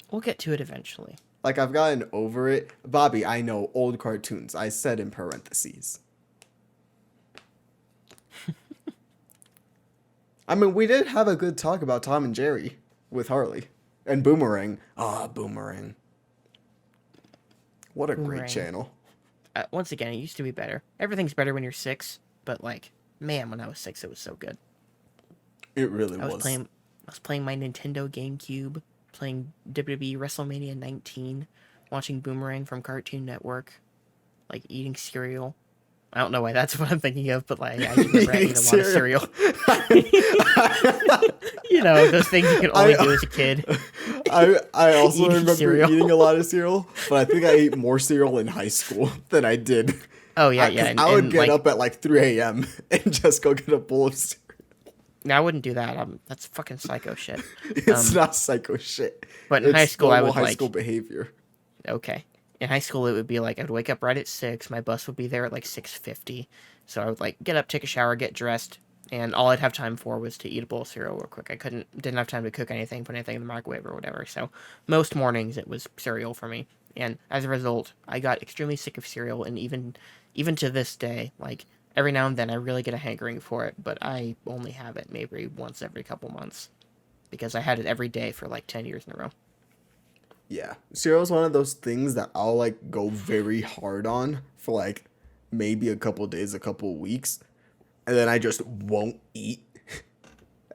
We'll get to it eventually. Like, I've gotten over it. Bobby, I know old cartoons. I said in parentheses. I mean, we did have a good talk about Tom and Jerry with Harley. And Boomerang. Boomerang. What a Boomerang. great channel. Once again, it used to be better. Everything's better when you're 6, but like, man, when I was 6, it was so good. It really I was playing my Nintendo GameCube, playing WWE WrestleMania 19, watching Boomerang from Cartoon Network, like eating cereal. I don't know why that's what I'm thinking of, but like I remember I ate a lot of cereal. You know, those things you can only do as a kid. I also remember cereal. eating a lot of cereal, but I think I ate more cereal in high school than I did. Oh yeah, yeah. I would get up at like 3 a.m. and just go get a bowl of cereal. No, I wouldn't do that. That's fucking psycho shit. It's not psycho shit. But in high school, I would high school behavior. Okay. In high school, it would be like I'd wake up right at 6. My bus would be there at like 6:50. So I would like get up, take a shower, get dressed, and all I'd have time for was to eat a bowl of cereal real quick. Didn't have time to cook anything, put anything in the microwave or whatever. So most mornings it was cereal for me, and as a result, I got extremely sick of cereal. And even to this day, like every now and then, I really get a hankering for it, but I only have it maybe once every couple months because I had it every day for like 10 years in a row. Yeah, cereal is one of those things that I'll like go very hard on for like maybe a couple days, a couple weeks, and then I just won't eat.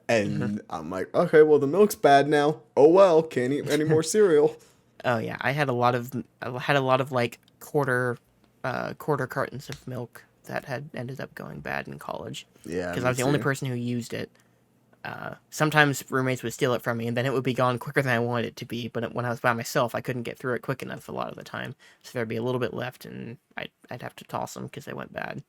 And I'm like, okay, well the milk's bad now. Oh well, can't eat any more cereal. Oh yeah, I had a lot of like quarter cartons of milk that had ended up going bad in college. Yeah, because I was the only person who used it. Sometimes roommates would steal it from me, and then it would be gone quicker than I wanted it to be. But when I was by myself, I couldn't get through it quick enough a lot of the time. So there'd be a little bit left, and I'd have to toss them because they went bad.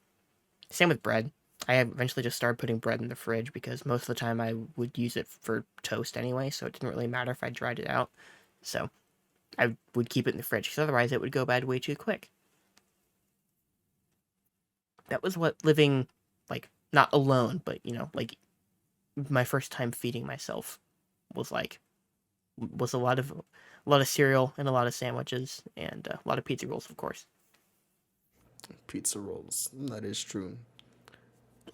Same with bread. I eventually just started putting bread in the fridge because most of the time I would use it for toast anyway, so it didn't really matter if I dried it out. So I would keep it in the fridge because otherwise it would go bad way too quick. That was what living, like, not alone, but, you know, like, my first time feeding myself was like. Was a lot of cereal and a lot of sandwiches and a lot of pizza rolls, of course. Pizza rolls, that is true.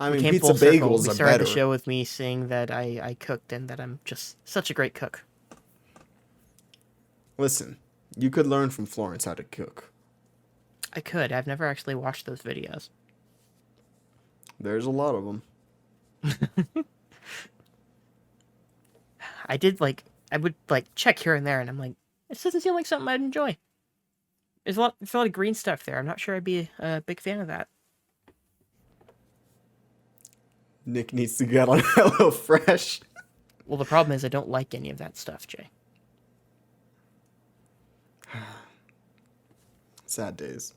I mean, Came pizza full circle. bagels We are started better. the show with me saying that I cooked and that I'm just such a great cook. Listen, you could learn from Florence how to cook. I could. I've never actually watched those videos. There's a lot of them. I would check here and there, and I'm like, this doesn't seem like something I'd enjoy. There's a lot of green stuff there. I'm not sure I'd be a big fan of that. Nick needs to get on HelloFresh. Well, the problem is I don't like any of that stuff, Jay. Sad days.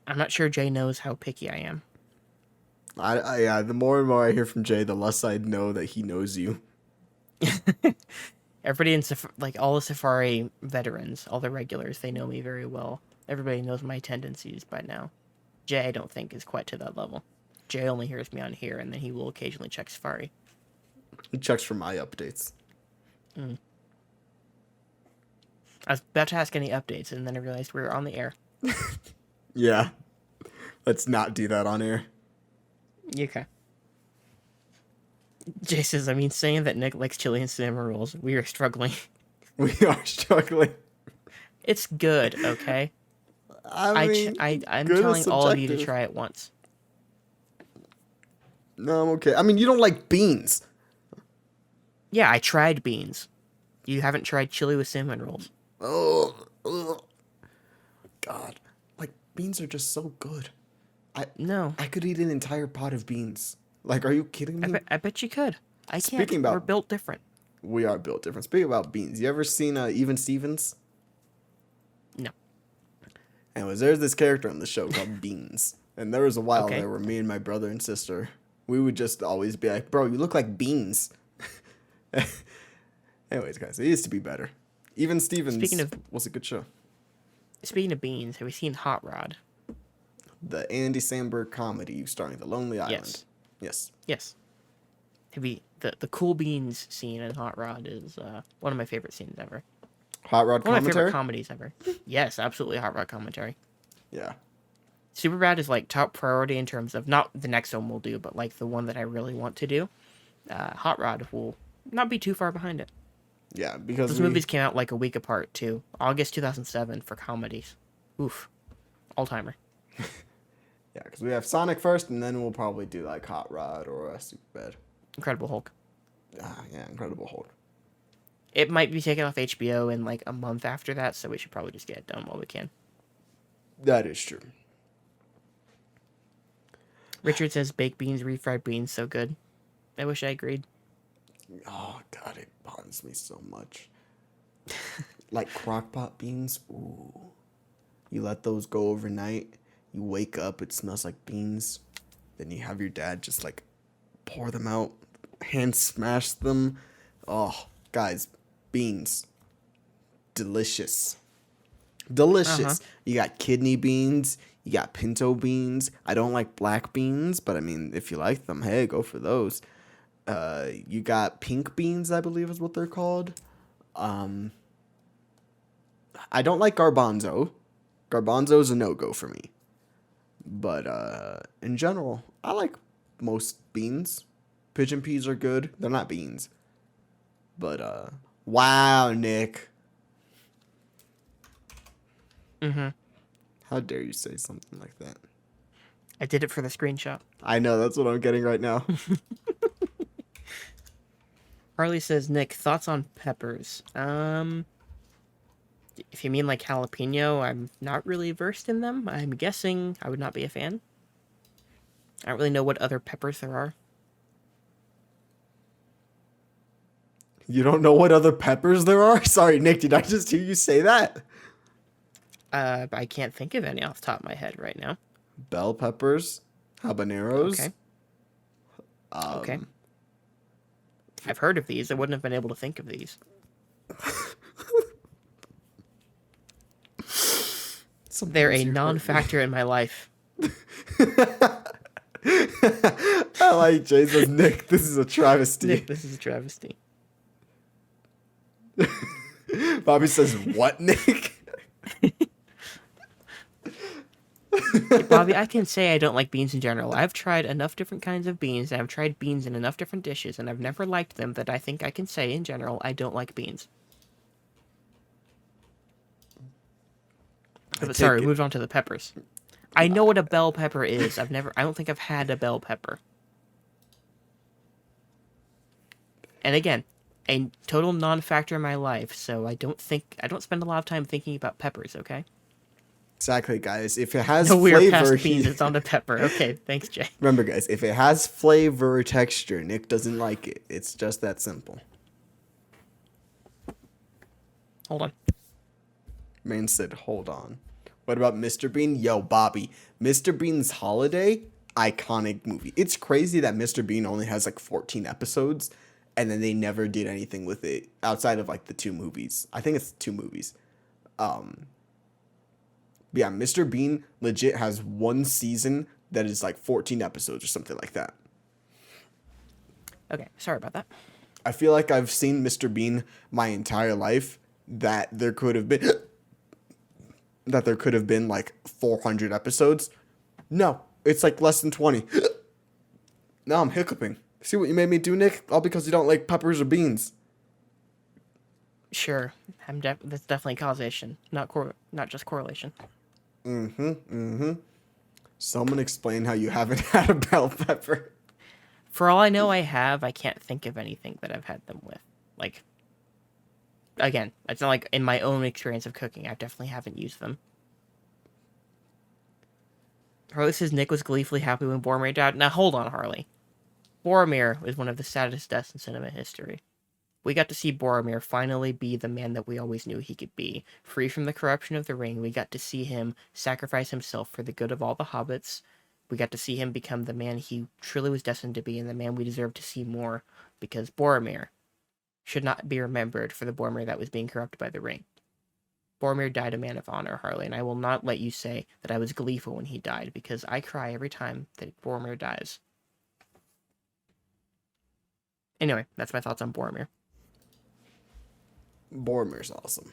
I'm not sure Jay knows how picky I am. Yeah, the more and more I hear from Jay, the less I know that he knows you. Everybody in all the Safari veterans, all the regulars, they know me very well. Everybody knows my tendencies by now. Jay, I don't think, is quite to that level. Jay only hears me on here, and then he will occasionally check Safari. He checks for my updates. Mm. I was about to ask any updates, and then I realized we were on the air. Yeah. Let's not do that on air. Okay. Jay says, I mean, saying that Nick likes chili and cinnamon rolls, we are struggling. We are struggling. It's good, okay? I mean, I'm good is telling all of you to subjective. try it once. No, I'm okay. I mean, you don't like beans. Yeah, I tried beans. You haven't tried chili with cinnamon rolls. Oh, ugh. God. Like, beans are just so good. No. I could eat an entire pot of beans. Like, are you kidding me? I bet you could. I Speaking can't. about- We're built different. We are built different. Speaking about beans, you ever seen Even Stevens? No. Anyways, there's this character on the show called Beans. And there was a while Okay. there where me and my brother and sister, we would just always be like, bro, you look like beans. Anyways, guys, it used to be better. Even Stevens was a good show. Speaking of beans, have you seen Hot Rod? The Andy Samberg comedy starring The Lonely Island. Yes. Yes. Yes. The cool beans scene in Hot Rod is one of my favorite scenes ever. Hot Rod One of my commentary? favorite comedies ever. Yes, absolutely Hot Rod commentary. Yeah. Superbad is like top priority in terms of not the next one we'll do, but like the one that I really want to do. Hot Rod will not be too far behind it. Yeah, because Those movies came out like a week apart too. August 2007 for comedies. Oof. All-timer. Yeah, because we have Sonic first, and then we'll probably do like Hot Rod or Superbad. Incredible Hulk. Yeah, Incredible Hulk. It might be taken off HBO in like a month after that, so we should probably just get it done while we can. That is true. Richard says baked beans, refried beans, so good. I wish I agreed. Oh, God, it bothers me so much. Like crockpot beans, ooh. You let those go overnight, you wake up, it smells like beans. Then you have your dad just like pour them out, hand smash them. Oh, guys, beans. Delicious. Delicious. You got kidney beans, you got pinto beans. I don't like black beans, but I mean, if you like them, hey, go for those. You got pink beans, I believe is what they're called. I don't like garbanzo. Garbanzo is a no-go for me. But in general, I like most beans. Pigeon peas are good. They're not beans. But wow, Nick. Mm-hmm. How dare you say something like that? I did it for the screenshot. I know, that's what I'm getting right now. Harley says, Nick, thoughts on peppers? If you mean like jalapeno, I'm not really versed in them. I'm guessing I would not be a fan. I don't really know what other peppers there are. You don't know what other peppers there are? Sorry, Nick, did I just hear you say that? I can't think of any off the top of my head right now. Bell peppers, habaneros. Okay. Okay. I've heard of these. I wouldn't have been able to think of these. They're a non-factor in my life. I like Jay says, Nick, this is a travesty. Nick, this is a travesty. Bobby says, what, Nick? Bobby, I can say I don't like beans in general. I've tried enough different kinds of beans, and I've tried beans in enough different dishes, and I've never liked them that I think I can say, in general, I don't like beans. But sorry, moved on to the peppers. I know what a bell pepper is. I don't think I've had a bell pepper. And again, a total non-factor in my life, so I don't spend a lot of time thinking about peppers, okay? Exactly, guys. If it has No, we are flavor, past beans. It's on to pepper. Okay, thanks, Jay. Remember, guys, if it has flavor or texture, Nick doesn't like it. It's just that simple. Hold on. Man said, hold on. What about Mr. Bean? Yo, Bobby. Mr. Bean's Holiday, iconic movie. It's crazy that Mr. Bean only has like 14 episodes, and then they never did anything with it outside of like the 2 movies. I think it's 2 movies. But yeah, Mr. Bean legit has 1 season that is like 14 episodes or something like that. Okay, sorry about that. I feel like I've seen Mr. Bean my entire life, that there could have been like 400 episodes. No, it's like less than 20. Now I'm hiccuping. See what you made me do, Nick? All because you don't like peppers or beans. Sure, that's definitely causation, not just correlation. Someone explain how you haven't had a bell pepper. For all I know, I have. I can't think of anything that I've had them with. Like, again, it's not like in my own experience of cooking, I definitely haven't used them. Harley says Nick was gleefully happy when Boromir died. Now, hold on, Harley. Boromir was one of the saddest deaths in cinema history. We got to see Boromir finally be the man that we always knew he could be. Free from the corruption of the ring, we got to see him sacrifice himself for the good of all the hobbits. We got to see him become the man he truly was destined to be, and the man we deserve to see more, because Boromir should not be remembered for the Boromir that was being corrupted by the ring. Boromir died a man of honor, Harley, and I will not let you say that I was gleeful when he died, because I cry every time that Boromir dies. Anyway, that's my thoughts on Boromir. Boromir's awesome.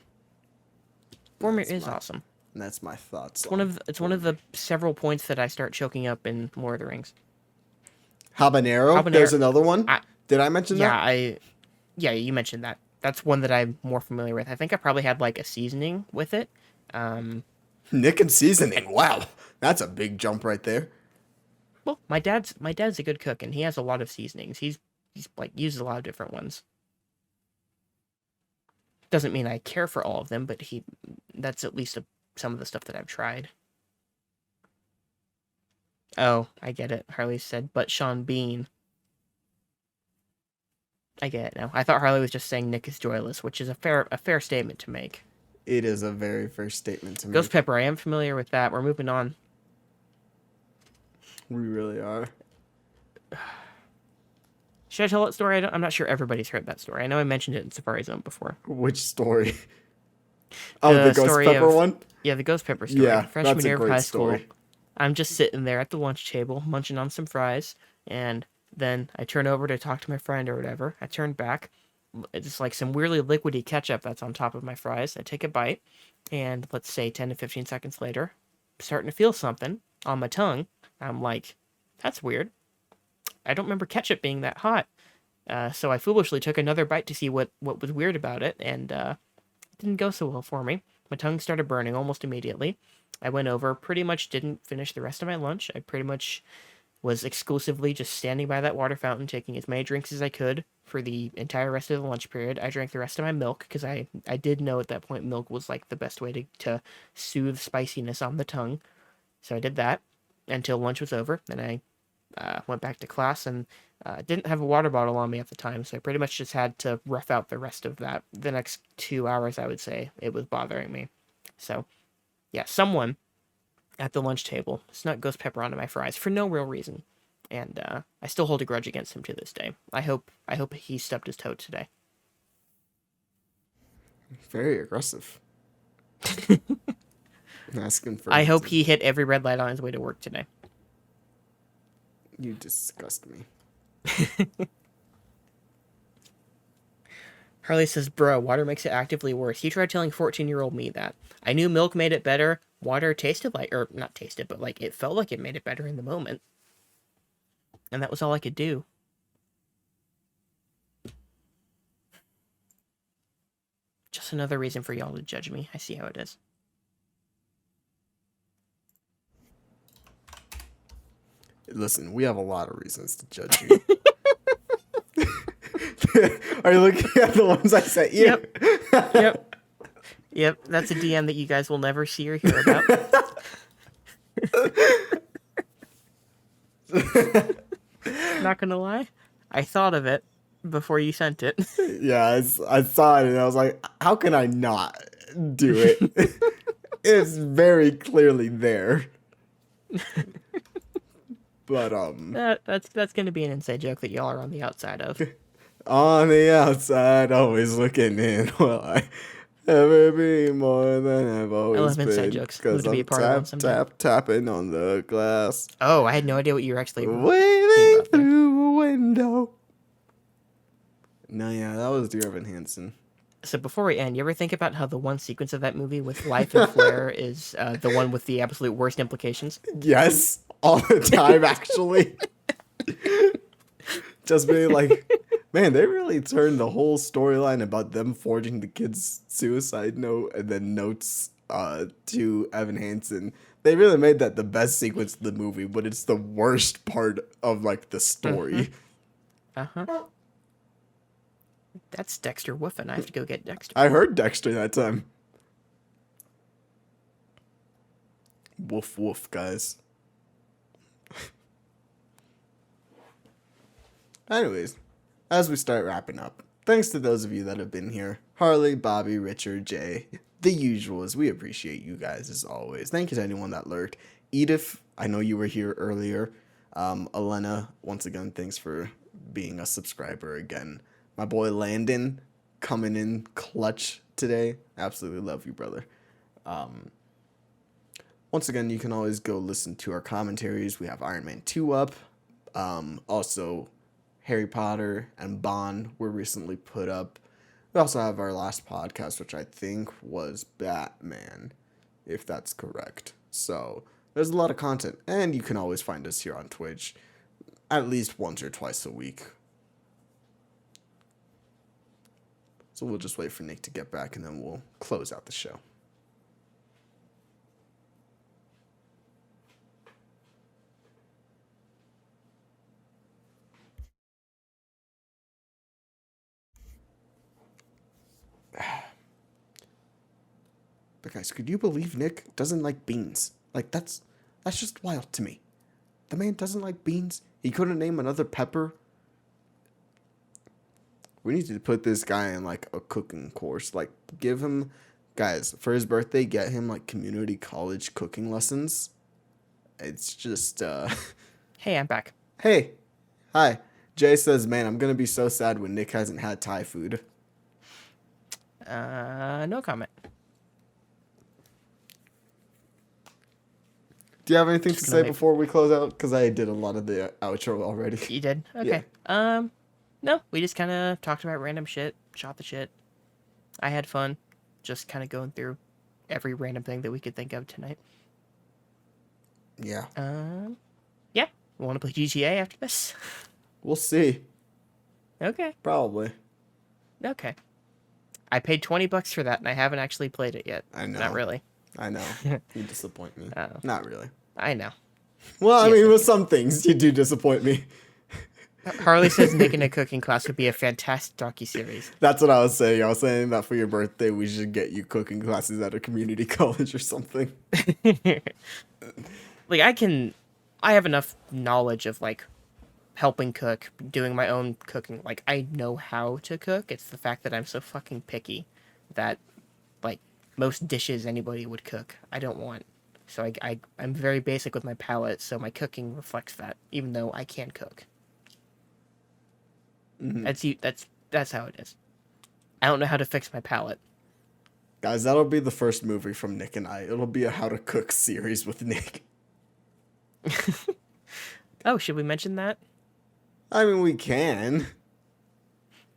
Boromir is awesome. And that's my thoughts. It's one of the several points that I start choking up in Lord of the Rings. Habanero? There's another one? Did I mention that? Yeah, you mentioned that. That's one that I'm more familiar with. I think I probably had like a seasoning with it. Nick and seasoning. Wow. That's a big jump right there. Well, my dad's a good cook, and he has a lot of seasonings. He's like uses a lot of different ones. Doesn't mean I care for all of them, but that's at least some of the stuff that I've tried. Oh, I get it. Harley said, but Sean Bean. I get it now. I thought Harley was just saying Nick is joyless, which is a fair statement to make. It is a very fair statement to make. Ghost Pepper, I am familiar with that. We're moving on. We really are. Should I tell that story? I'm not sure everybody's heard that story. I know I mentioned it in Safari Zone before. Which story? Oh, the Ghost Pepper one? Yeah, the Ghost Pepper story. Yeah, Freshman that's a year of great high story. school. I'm just sitting there at the lunch table, munching on some fries, and then I turn over to talk to my friend or whatever. I turn back. It's like some weirdly liquidy ketchup that's on top of my fries. I take a bite, and let's say 10 to 15 seconds later, I'm starting to feel something on my tongue. I'm like, that's weird. I don't remember ketchup being that hot. So I foolishly took another bite to see what was weird about it, and it didn't go so well for me. My tongue started burning almost immediately. I went over, pretty much didn't finish the rest of my lunch. I pretty much was exclusively just standing by that water fountain, taking as many drinks as I could for the entire rest of the lunch period. I drank the rest of my milk, because I did know at that point milk was like the best way to soothe spiciness on the tongue. So I did that until lunch was over. Then I went back to class, and didn't have a water bottle on me at the time, so I pretty much just had to rough out the rest of that. The next 2 hours, I would say, it was bothering me. So, yeah, someone at the lunch table snuck Ghost Pepper onto my fries for no real reason, and I still hold a grudge against him to this day. I hope he stubbed his toe today. Very aggressive. Asking for. I hope he hit every red light on his way to work today. You disgust me. Harley says, bro, water makes it actively worse. He tried telling 14-year-old me that. I knew milk made it better. Water tasted like, or not tasted, but like it felt like it made it better in the moment. And that was all I could do. Just another reason for y'all to judge me. I see how it is. Listen, we have a lot of reasons to judge you. Are you looking at the ones I sent you? Yep. That's a DM that you guys will never see or hear about. Not gonna lie, I thought of it before you sent it. Yeah, I saw it and I was like, how can I not do it? It's very clearly there. But that's gonna be an inside joke that y'all are on the outside of. On the outside, always looking in. Will I ever be more than I've always been? I love inside jokes. Because I'm tapping on the glass. Oh, I had no idea what you were actually waving through a window. No, yeah, that was Dear Evan Hansen. So before we end, you ever think about how the one sequence of that movie with Life and Flair is the one with the absolute worst implications? Yes, all the time, actually. Just being like, man, they really turned the whole storyline about them forging the kid's suicide note and then notes to Evan Hansen. They really made that the best sequence of the movie, but it's the worst part of like the story. Uh-huh. That's Dexter woofing. I have to go get Dexter. I heard Dexter that time. Woof woof, guys. Anyways, as we start wrapping up, thanks to those of you that have been here. Harley, Bobby, Richard, Jay, the usuals. We appreciate you guys as always. Thank you to anyone that lurked. Edith, I know you were here earlier. Elena, once again, thanks for being a subscriber again. My boy Landon, coming in clutch today. Absolutely love you, brother. Once again, you can always go listen to our commentaries. We have Iron Man 2 up. Also, Harry Potter and Bond were recently put up. We also have our last podcast, which I think was Batman, if that's correct. So, there's a lot of content. And you can always find us here on Twitch at least once or twice a week. So we'll just wait for Nick to get back and then we'll close out the show. But guys, could you believe Nick doesn't like beans? Like that's just wild to me. The man doesn't like beans. He couldn't name another pepper. We need to put this guy in like a cooking course. Like give him, guys, for his birthday, get him like community college cooking lessons. It's just Hey, I'm back. Hey. Hi. Jay says, man, I'm gonna be so sad when Nick hasn't had Thai food. No comment. Do you have anything to say before we close out? Because I did a lot of the outro already. You did? Okay. Yeah. No, we just kind of talked about random shit, shot the shit. I had fun, just kind of going through every random thing that we could think of tonight. Yeah. Yeah. Want to play GTA after this? We'll see. Okay. Probably. Okay. I paid $20 for that, and I haven't actually played it yet. I know. Not really. I know. You disappoint me. Oh. Not really. I know. Well, I mean, with some things, you do disappoint me. Harley says Nick in a cooking class would be a fantastic docuseries. That's what I was saying. I was saying that for your birthday, we should get you cooking classes at a community college or something. Like, I have enough knowledge of, like, helping cook, doing my own cooking. Like, I know how to cook. It's the fact that I'm so fucking picky that, like, most dishes anybody would cook, I don't want. So I'm very basic with my palate, so my cooking reflects that, even though I can cook. Mm-hmm. That's how it is. I don't know how to fix my palate. Guys, that'll be the first movie from Nick and I. It'll be a how to cook series with Nick. Oh, should we mention that? I mean, we can.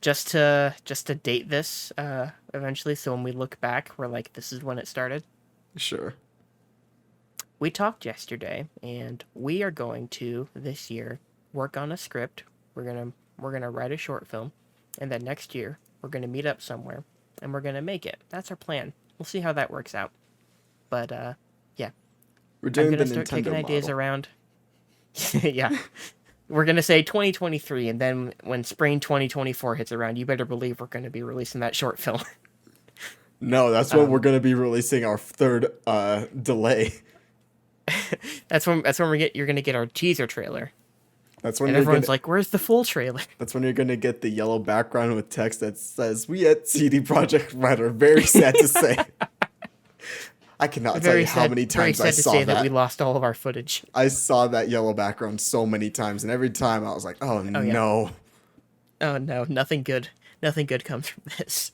Just to date this eventually, so when we look back, we're like, this is when it started. Sure. We talked yesterday, and we are going to this year work on a script. We're gonna write a short film, and then next year we're gonna meet up somewhere, and we're gonna make it. That's our plan. We'll see how that works out. But yeah, we're doing I'm gonna the start Nintendo taking ideas model. around. Yeah. We're going to say 2023, and then when spring 2024 hits around, you better believe we're going to be releasing that short film. No, that's when we're going to be releasing our third delay. That's when you're going to get our teaser trailer. That's when and everyone's like, where's the full trailer? That's when you're going to get the yellow background with text that says, we at CD Projekt Red are very sad to say. I cannot tell you how many times I saw that. We lost all of our footage. I saw that yellow background so many times, and every time I was like, oh no. Oh no, nothing good comes from this.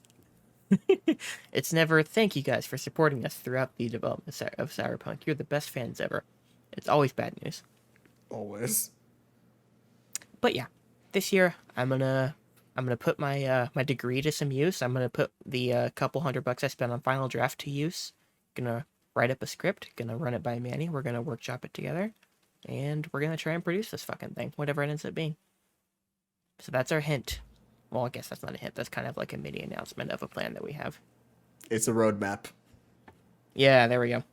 It's never, thank you guys for supporting us throughout the development of Cyberpunk. You're the best fans ever. It's always bad news. Always. But yeah, this year I'm gonna I'm gonna put my my degree to some use. I'm gonna put the couple $100 I spent on Final Draft to use. Gonna write up a script. Gonna run it by Manny. We're gonna workshop it together, and we're gonna try and produce this fucking thing, whatever it ends up being. So that's our hint. Well, I guess that's not a hint. That's kind of like a mini announcement of a plan that we have. It's a roadmap. Yeah, there we go.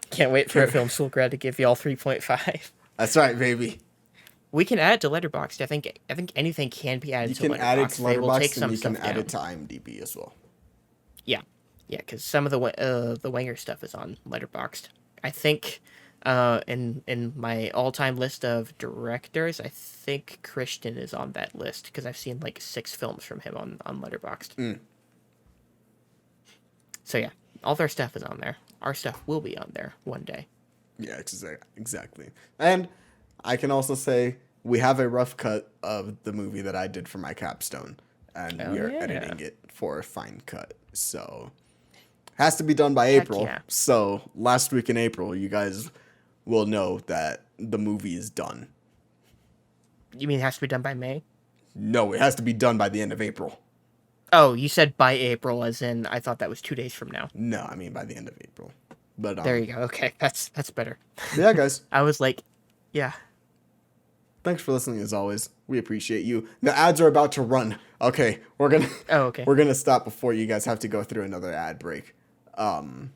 Can't wait for a film school grad to give you all 3.5. That's right, baby. We can add it to Letterboxd. I think anything can be added to Letterboxd. You can add it to They will take Letterboxd, some and you can stuff add down. it to IMDb as well. Yeah, because some of the Wanger stuff is on Letterboxd. I think in my all-time list of directors, I think Christian is on that list because I've seen like 6 films from him on Letterboxd. So yeah, all their stuff is on there. Our stuff will be on there one day. Yeah, exactly. And I can also say we have a rough cut of the movie that I did for my capstone, and we are editing it for a fine cut. So has to be done by April. Yeah. So last week in April, you guys will know that the movie is done. You mean it has to be done by May? No, it has to be done by the end of April. Oh, you said by April, as in I thought that was 2 days from now. No, I mean by the end of April. But there you go. Okay, that's better. Yeah, guys. I was like, yeah. Thanks for listening as always. We appreciate you. The ads are about to run. Okay, we're gonna stop before you guys have to go through another ad break. You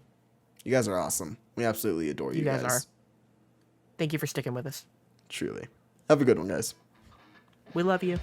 guys are awesome. We absolutely adore you guys. You guys are. Thank you for sticking with us. Truly. Have a good one, guys. We love you.